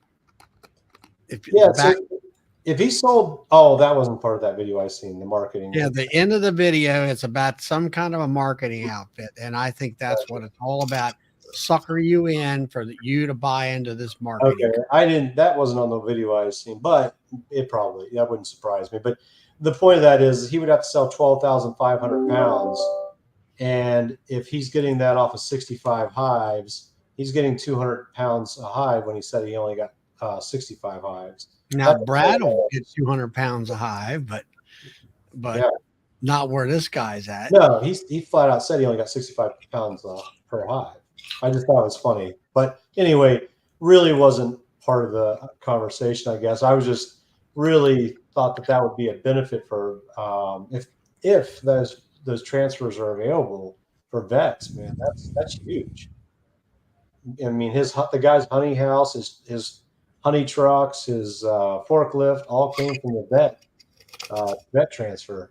If he sold, oh, that wasn't part of that video I seen, the marketing. Yeah, the end of the video, it's about some kind of a marketing outfit, and I think that's what it's all about. Sucker you in for you to buy into this marketing. Okay, that wasn't on the video I seen, but that wouldn't surprise me. But the point of that is he would have to sell 12,500 pounds. And if he's getting that off of 65 hives, he's getting 200 pounds a hive when he said he only got 65 hives. Now, Brad will get 200 pounds a hive, but yeah, not where this guy's at. No, he flat out said he only got 65 pounds per hive. I just thought it was funny. But anyway, really wasn't part of the conversation, I guess. I was just really thought that would be a benefit for if those transfers are available for vets, man. That's huge. I mean, the guy's honey house, his honey trucks, his forklift, all came from the vet transfer.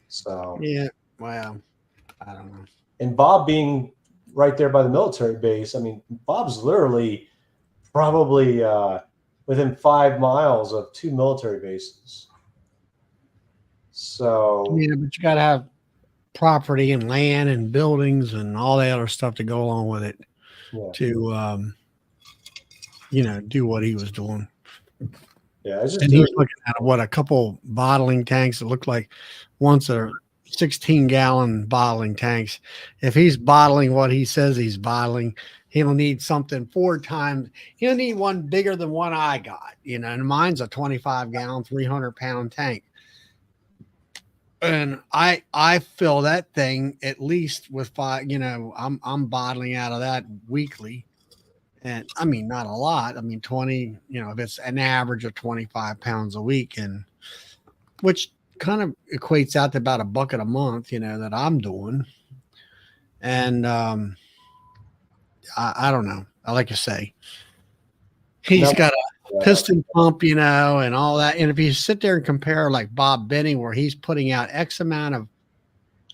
So yeah, wow, I don't know. And Bob being right there by the military base, I mean, Bob's literally probably within 5 miles of 2 military bases. So yeah, but you got to have property and land and buildings and all that other stuff to go along with it to, do what he was doing. Yeah, it's just and he's looking at a couple bottling tanks that look like once are 16-gallon bottling tanks. If he's bottling what he says he's bottling, he'll need something 4 times. He'll need one bigger than one I got, and mine's a 25-gallon, 300-pound tank. And I fill that thing at least with 5, I'm bottling out of that weekly. And I mean, not a lot. I mean, 20, if it's an average of 25 pounds a week, and which kind of equates out to about a bucket a month, that I'm doing. And I don't know. I like to say he's got a piston pump, and all that. And if you sit there and compare like Bob Benny, where he's putting out X amount of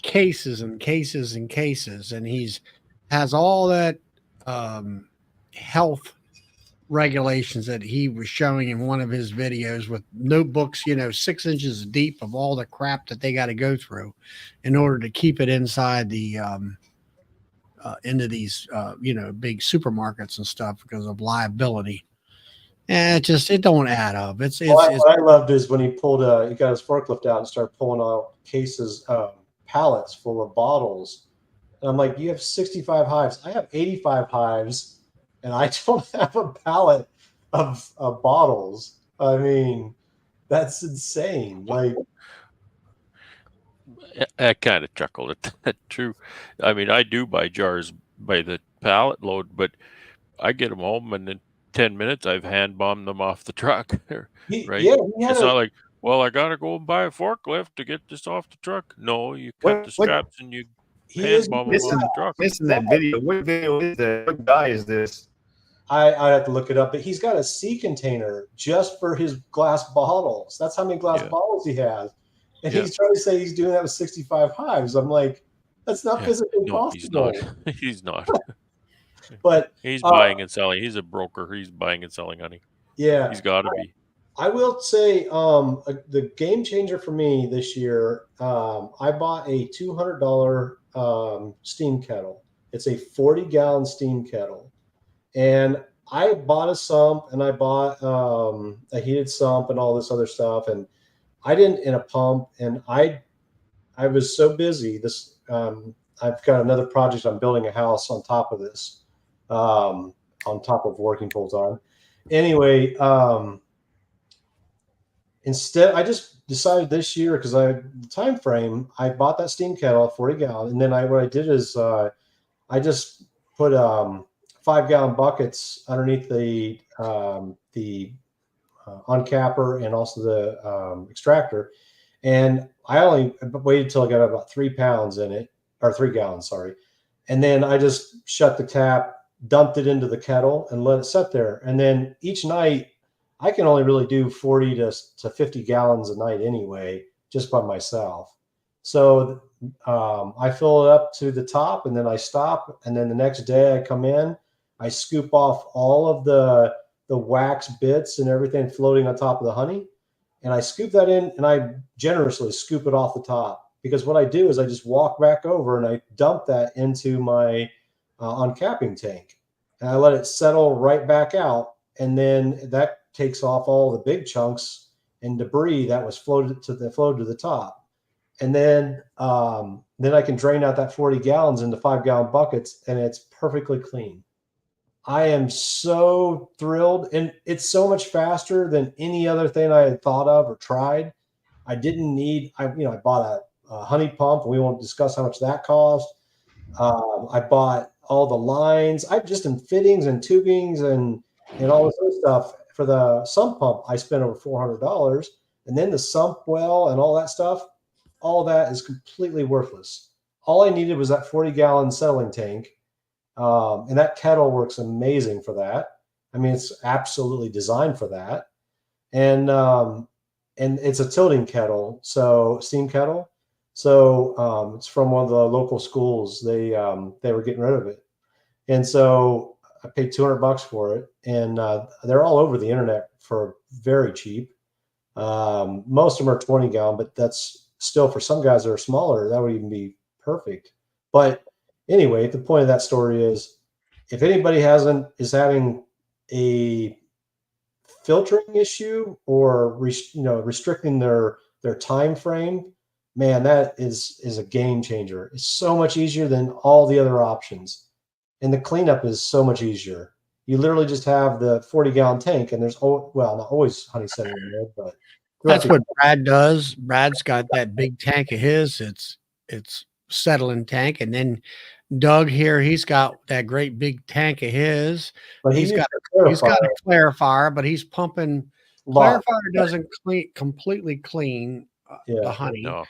cases and cases and cases, and has all that health regulations that he was showing in one of his videos with notebooks, 6 inches deep of all the crap that they got to go through in order to keep it inside the into these big supermarkets and stuff because of liability. And it don't add up. What I loved is when he got his forklift out and started pulling out cases, pallets full of bottles. And I'm like, you have 65 hives. I have 85 hives. And I don't have a pallet of bottles. I mean, that's insane. Like, I kind of chuckled at that too. I mean, I do buy jars by the pallet load, but I get them home and in 10 minutes I've hand bombed them off the truck. Right? Yeah, he had It's a not like, well, I gotta go and buy a forklift to get this off the truck. No, you cut the What straps and you he is hand bomb them off missing the truck. missing that video? What video is that? What guy is this? I have to look it up, but he's got a sea container just for his glass bottles. That's how many glass Yeah. bottles he has. And Yeah. he's trying to say he's doing that with 65 hives. I'm like, that's not Yeah. physically No, he's possible. not. He's not. But He's buying and selling. He's a broker. He's buying and selling honey. yeah, He's got to be. I will say the game changer for me this year, I bought a $200 steam kettle. It's a 40-gallon steam kettle. And I bought a sump and I bought a heated sump and all this other stuff. And I didn't in a pump. And I was so busy. I've got another project. I'm building a house on top of this, on top of working full time. Anyway, instead, I just decided this year because the time frame, I bought that steam kettle, 40-gallon, and then what I did is I just put 5-gallon buckets underneath the uncapper and also the extractor, and I only waited till I got about 3 pounds in it, or 3 gallons, sorry, and then I just shut the tap, dumped it into the kettle, and let it sit there, and then each night. I can only really do 40 to 50 gallons a night anyway, just by myself. So I fill it up to the top and then I stop. And then the next day I come in, I scoop off all of the wax bits and everything floating on top of the honey. And I scoop that in and I generously scoop it off the top. Because what I do is I just walk back over and I dump that into my uncapping tank. And I let it settle right back out. And then that takes off all the big chunks and debris that was floated to the top. And then I can drain out that 40 gallons into 5-gallon buckets and it's perfectly clean. I am so thrilled, and it's so much faster than any other thing I had thought of or tried. I didn't need, I bought a honey pump, and we won't discuss how much that cost. I bought all the lines. I just in fittings and tubings and all this other stuff. For the sump pump, I spent over $400, and then the sump well and all that stuff, all that is completely worthless. All I needed was that 40-gallon settling tank, and that kettle works amazing for that. I mean, it's absolutely designed for that, and it's a tilting kettle, so steam kettle. So it's from one of the local schools. They were getting rid of it, and so I paid $200 for it, and they're all over the internet for very cheap. Most of them are 20-gallon, but that's still, for some guys that are smaller, that would even be perfect. But anyway, the point of that story is, if anybody is having a filtering issue or restricting their time frame, man, that is a game changer. It's so much easier than all the other options. And the cleanup is so much easier. You literally just have the 40-gallon tank, and there's not always honey setting in there, but That's what Brad does. Brad's got that big tank of his. It's settling tank, and then Doug here, he's got that great big tank of his. But he's got a clarifier, but he's pumping. Clarifier doesn't completely clean the honey. No.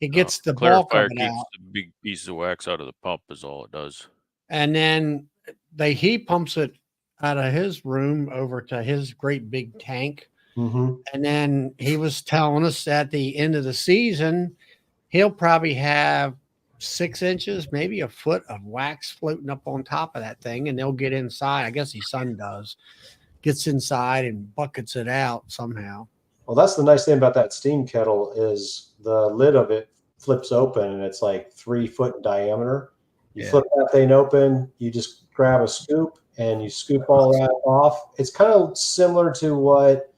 It gets the bulk of Clarifier it keeps out. the big piece of wax out of the pump is all it does. And then he pumps it out of his room over to his great big tank. Mm-hmm. And then he was telling us at the end of the season, he'll probably have 6 inches, maybe a foot of wax floating up on top of that thing. And they'll get inside. I guess his son gets inside and buckets it out somehow. Well, that's the nice thing about that steam kettle is the lid of it flips open, and it's like 3 foot in diameter. You flip that thing open, you just grab a scoop and you scoop all that off. It's kind of similar to what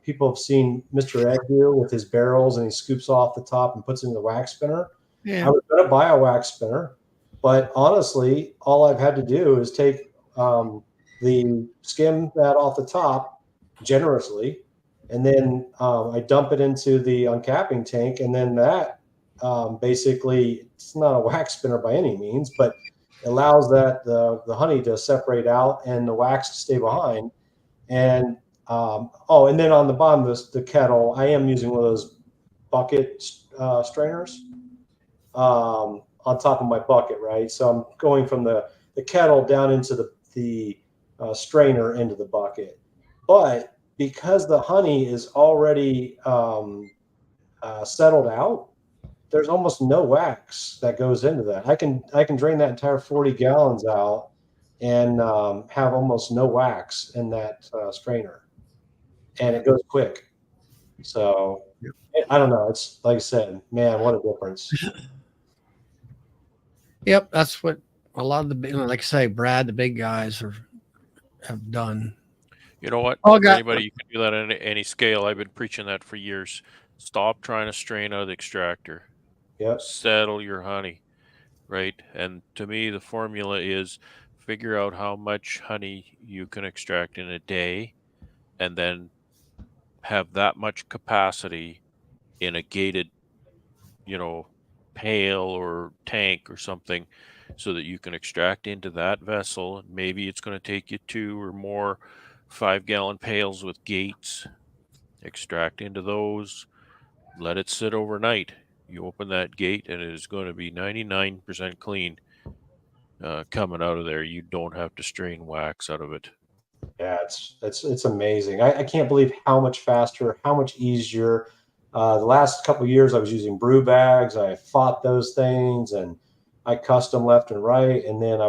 people have seen Mr. Ed do with his barrels, and he scoops off the top and puts it in the wax spinner. Yeah. I was going to buy a wax spinner, but honestly, all I've had to do is take skim that off the top generously, and then I dump it into the uncapping tank, and then that basically, it's not a wax spinner by any means, but it allows that the honey to separate out and the wax to stay behind. And and then on the bottom of the kettle, I am using one of those bucket strainers on top of my bucket, right? So I'm going from the kettle down into the strainer into the bucket. But because the honey is already settled out, there's almost no wax that goes into that. I can drain that entire 40 gallons out and have almost no wax in that strainer, and it goes quick. So I don't know. It's like I said, man, what a difference. Yep, that's what a lot of the like I say, Brad, the big guys have done. You know what? Oh, For anybody, you can do that at any scale. I've been preaching that for years. Stop trying to strain out the extractor. Yep. Settle your honey, right? And to me, the formula is figure out how much honey you can extract in a day, and then have that much capacity in a gated, pail or tank or something, so that you can extract into that vessel. Maybe it's going to take you 2 or more 5-gallon pails with gates. Extract into those, let it sit overnight. You open that gate and it is going to be 99% clean coming out of there. You don't have to strain wax out of it. Yeah, it's amazing. I can't believe how much faster, how much easier. The last couple of years, I was using brew bags. I fought those things, and I custom left and right. And then I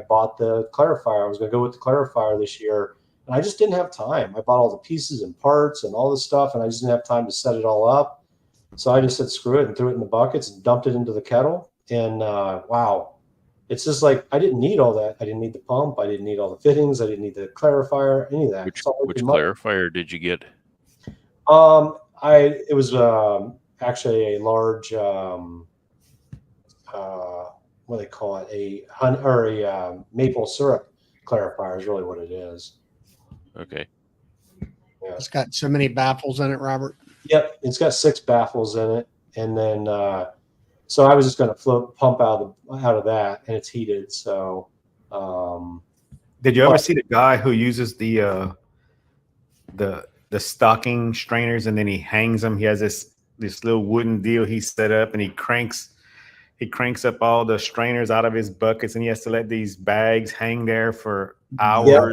bought the clarifier. I was going to go with the clarifier this year, and I just didn't have time. I bought all the pieces and parts and all this stuff, and I just didn't have time to set it all up. So I just said screw it and threw it in the buckets and dumped it into the kettle. And wow. It's just like I didn't need all that. I didn't need the pump. I didn't need all the fittings. I didn't need the clarifier, any of that. Which clarifier did you get? It was actually a large what do they call it? A maple syrup clarifier is really what it is. Okay. Yeah. It's got so many baffles in it, Robert. Yep, it's got 6 baffles in it, and then so I was just going to pump out of that, and it's heated. So, did you ever see the guy who uses the stocking strainers and then he hangs them? He has this little wooden deal he set up, and he cranks up all the strainers out of his buckets, and he has to let these bags hang there for hours. Yeah.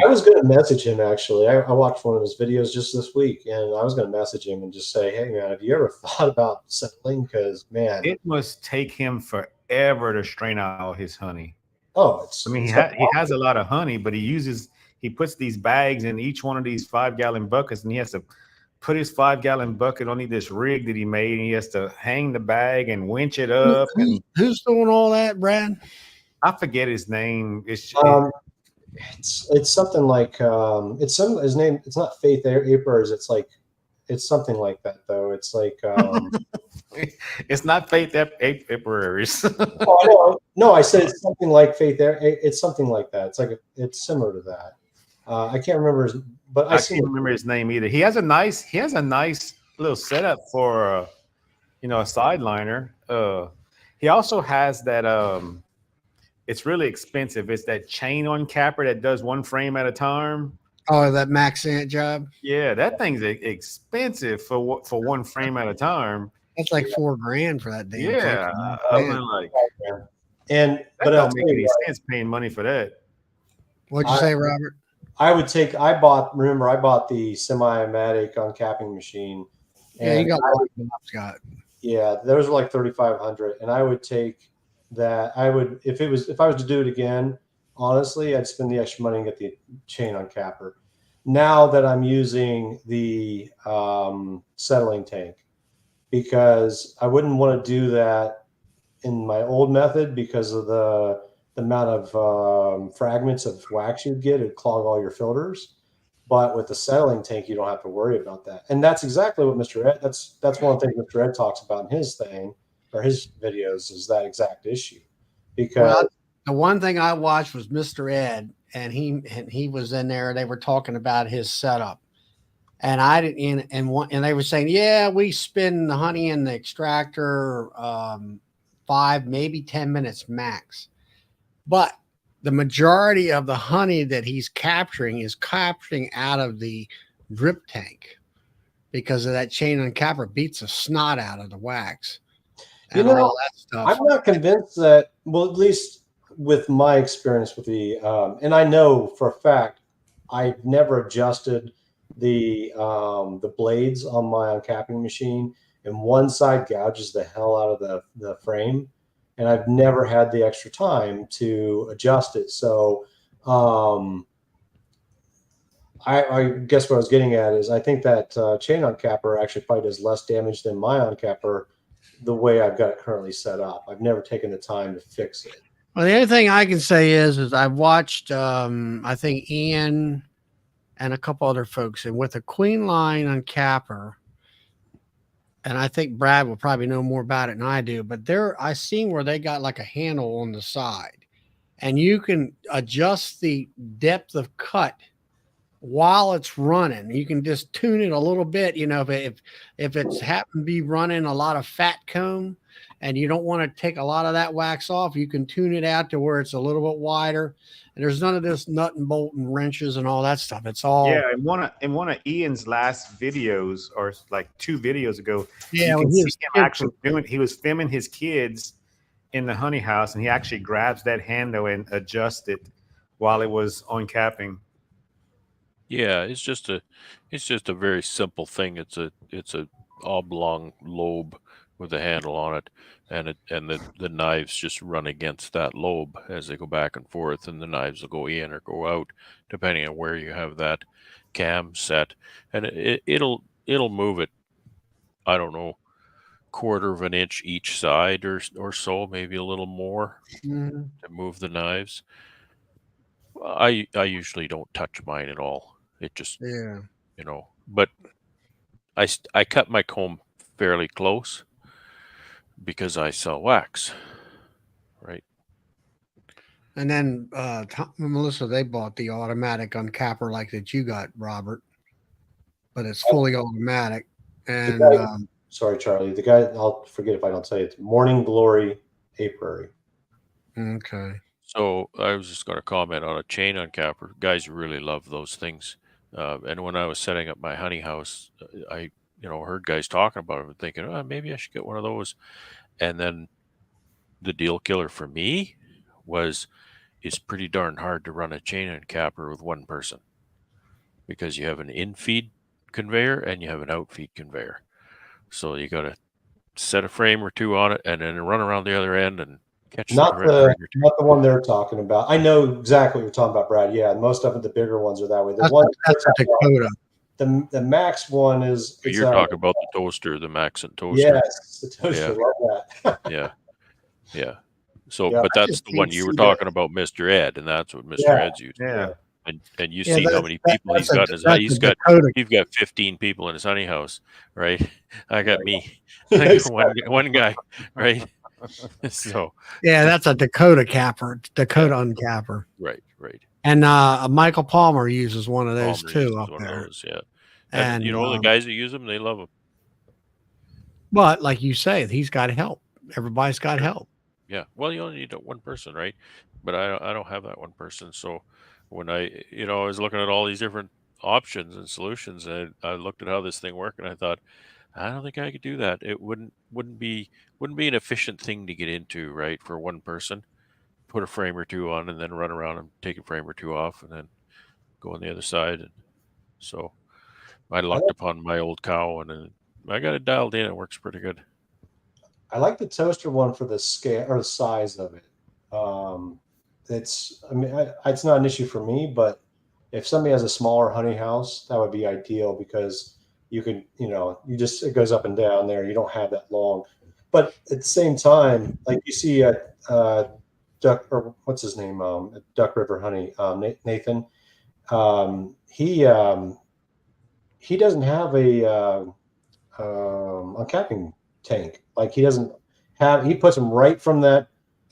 I was going to message him, actually. I watched one of his videos just this week, and I was going to message him and just say, hey, man, have you ever thought about settling? Because, man, it must take him forever to strain out his honey. Oh, he has a lot of honey, but he puts these bags in each one of these 5-gallon buckets, and he has to put his 5-gallon bucket on this rig that he made, and he has to hang the bag and winch it up. Who's doing all that, Brad? I forget his name. It's something like his name. It's not Faith Apers. It's something like that though. It's like it's not Faith Apers. No, I said it's something like Faith. It's something like that. It's similar to that. I can't remember but I can't remember his name either. He has a nice little setup for a sideliner. He also has that it's really expensive. It's that chain on capper that does 1 frame at a time. Oh, that Max Ant job. Yeah, that thing's expensive for 1 frame at a time. That's like $4,000 for that damn thing. Yeah, but don't make any sense paying money for that. What'd you say, Robert? I bought the semi-automatic uncapping machine. Yeah, you got what Bob's got. Yeah, those are like 3,500, and I would take that. If I was to do it again, honestly, I'd spend the extra money and get the chain on capper. Now that I'm using the settling tank, because I wouldn't want to do that in my old method because of the amount of fragments of wax you'd get. It'd clog all your filters. But with the settling tank, you don't have to worry about that. And that's exactly what Mr. Ed, that's one of the things Mr. Ed talks about in his thing or his videos, is that exact issue. Because the one thing I watched was Mr. Ed, and he was in there. They were talking about his setup, And I didn't, and they were saying, yeah, we spin the honey in the extractor 5, maybe 10 minutes max. But the majority of the honey that he's capturing is capturing out of the drip tank because of that chain uncapper beats the snot out of the wax You and know, all that stuff. I'm not convinced that, well, at least with my experience with the, and I know for a fact, I've never adjusted the blades on my uncapping machine, and one side gouges the hell out of the frame, and I've never had the extra time to adjust it. So I guess what I was getting at is I think that chain uncapper actually probably does less damage than my uncapper the way I've got it currently set up. I've never taken the time to fix it. Well, the only thing I can say is I've watched, I think Ian and a couple other folks, and with a queen line uncapper, and I think Brad will probably know more about it than I do, but I seen where they got like a handle on the side, and you can adjust the depth of cut while it's running. You can just tune it a little bit, if it's happen to be running a lot of fat comb and you don't want to take a lot of that wax off, you can tune it out to where it's a little bit wider. And there's none of this nut and bolt and wrenches and all that stuff. It's all In one of Ian's last videos, or like 2 videos ago, yeah. you when can he see was him actually doing. He was filming his kids in the honey house, and he actually grabs that handle and adjusts it while it was on capping. Yeah, it's just a very simple thing. It's a oblong lobe with a handle on it, and the knives just run against that lobe as they go back and forth, and the knives will go in or go out depending on where you have that cam set, and it'll move it. I don't know, 1/4 of an inch each side or so, maybe a little more Mhm. to move the knives. I usually don't touch mine at all. It just, Yeah. but I cut my comb fairly close because I sell wax, right? And then Tom and Melissa, they bought the automatic uncapper like that you got, Robert, but it's fully automatic. And guy- Sorry, Charlie. The guy, I'll forget if I don't tell you, it's Morning Glory Apiary. okay. So I was just going to comment on a chain uncapper. Guys really love those things. And when I was setting up my honey house, I heard guys talking about it and thinking, oh, maybe I should get one of those. And then the deal killer for me was it's pretty darn hard to run a chain uncapper with one person because you have an in-feed conveyor and you have an out-feed conveyor. So you got to set a frame or 2 on it and then run around the other end and catch Not the frame or 2. not the one they're talking about. I know exactly what you're talking about, Brad. Yeah, most of it, the bigger ones are that way. The one That's a Dakota. the Max one is. You're talking about the toaster, the Maxon toaster. Yes, the toaster. Love that. Yeah. So, Yeah, but I that's just the one can't you were see talking about, Mr. Ed, and that's what Mr. Yeah. Ed's using. Yeah. And you Yeah, see how that's- many that- people he's that's a- got in his that's he's a got Dakota. he's got 15 people in his honey house, right? I got me. I got one guy, right? So Yeah, that's a Dakota capper, Dakota uncapper. right. And Michael Palmer uses one of those Palmer too uses up one of there. those, yeah. And the guys that use them, they love them. But like you say, he's got help. Everybody's got help. Yeah. Well, you only need one person, right? But I don't have that one person. So when I was looking at all these different options and solutions, and I looked at how this thing worked, and I thought, I don't think I could do that. It wouldn't be an efficient thing to get into, right? For one person, put a frame or 2 on, and then run around and take a frame or 2 off, and then go on the other side. And so I lucked upon my old cow, and then I got it dialed in. It works pretty good. I like the toaster one for the scale or the size of it. It's not an issue for me, but if somebody has a smaller honey house, that would be ideal because you can, it goes up and down there. You don't have that long, but at the same time, like you see Duck, or what's his name? Duck River Honey, Nathan. He doesn't have a uncapping tank. Like he puts them right from that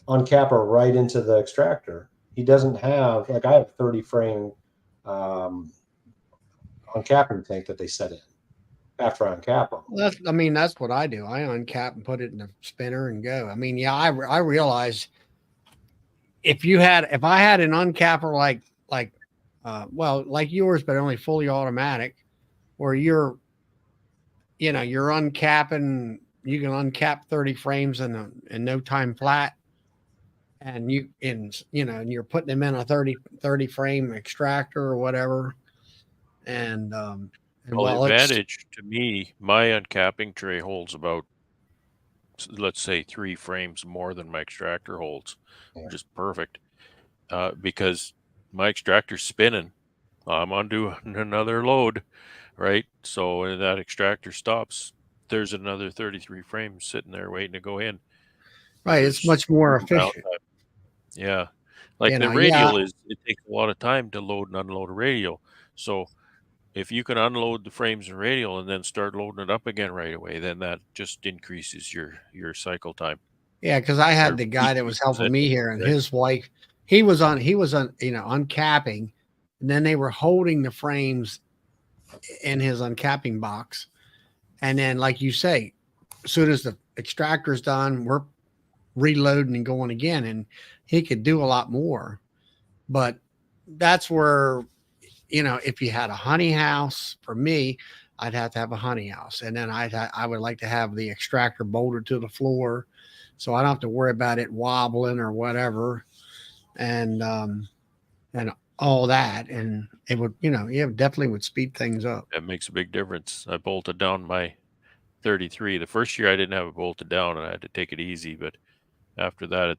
uncapper right into the extractor. He doesn't have, like I have 30 frame uncapping tank that they set in after I uncap them. Well, that's what I do. I uncap and put it in the spinner and go. I mean, yeah, I realize if I had an uncapper like yours, but only fully automatic, where you're uncapping, you can uncap 30 frames in no time flat, and you're putting them in a 30 frame extractor or whatever. And Well, the advantage to me, my uncapping tray holds about, let's say, 3 frames more than my extractor holds, which is perfect. Because my extractor's spinning, I'm on to another load, right? So when that extractor stops, there's another 33 frames sitting there waiting to go in. right, it's much more efficient. Yeah. Like the radial it takes a lot of time to load and unload a radial. So if you can unload the frames and radial and then start loading it up again right away, then that just increases your cycle time. Yeah, because I had the guy that was helping me here, and his wife, he was on uncapping, and then they were holding the frames in his uncapping box. And then, like you say, as soon as the extractor's done, we're reloading and going again, and he could do a lot more. But that's where, if you had a honey house, for me, I'd have to have a honey house, and then I would like to have the extractor bolted to the floor, so I don't have to worry about it wobbling or whatever, and all that, and it would, definitely would speed things up. That makes a big difference. I bolted down my 33. The first year I didn't have it bolted down, and I had to take it easy, but after that,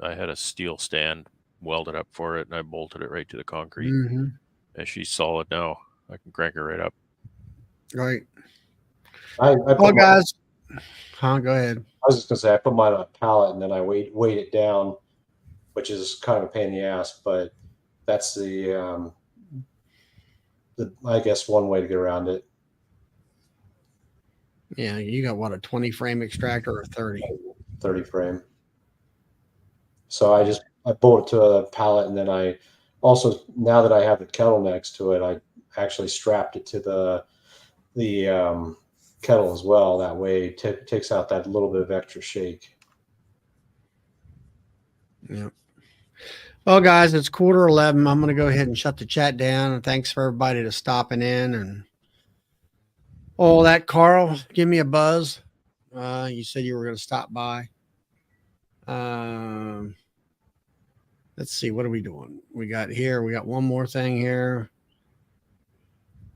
I had a steel stand welded up for it, and I bolted it right to the concrete. Mm-hmm. And she's solid now. I can crank her right up. Right. Go ahead. I was just gonna say I put mine on a pallet and then I weight it down, which is kind of a pain in the ass, but that's the I guess one way to get around it. Yeah, you got what, a 20 frame extractor or 30? 30 frame. So I bolt it to a pallet, and then I also, now that I have the kettle next to it, I actually strapped it to the kettle as well. That way it takes out that little bit of extra shake. Yeah. Well, guys, it's 11:15. I'm going to go ahead and shut the chat down. And thanks for everybody to stopping in and all that. Carl, give me a buzz. You said you were going to stop by. Let's see. What are we doing? We got one more thing here.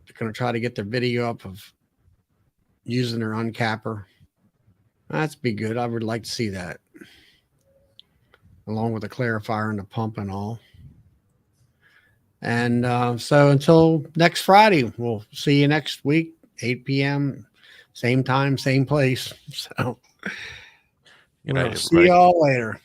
They're going to try to get their video up of using their uncapper. That'd be good. I would like to see that, along with the clarifier and the pump and all. And so until next Friday, we'll see you next week, 8 p.m., same time, same place. So Good night, we'll see y'all later.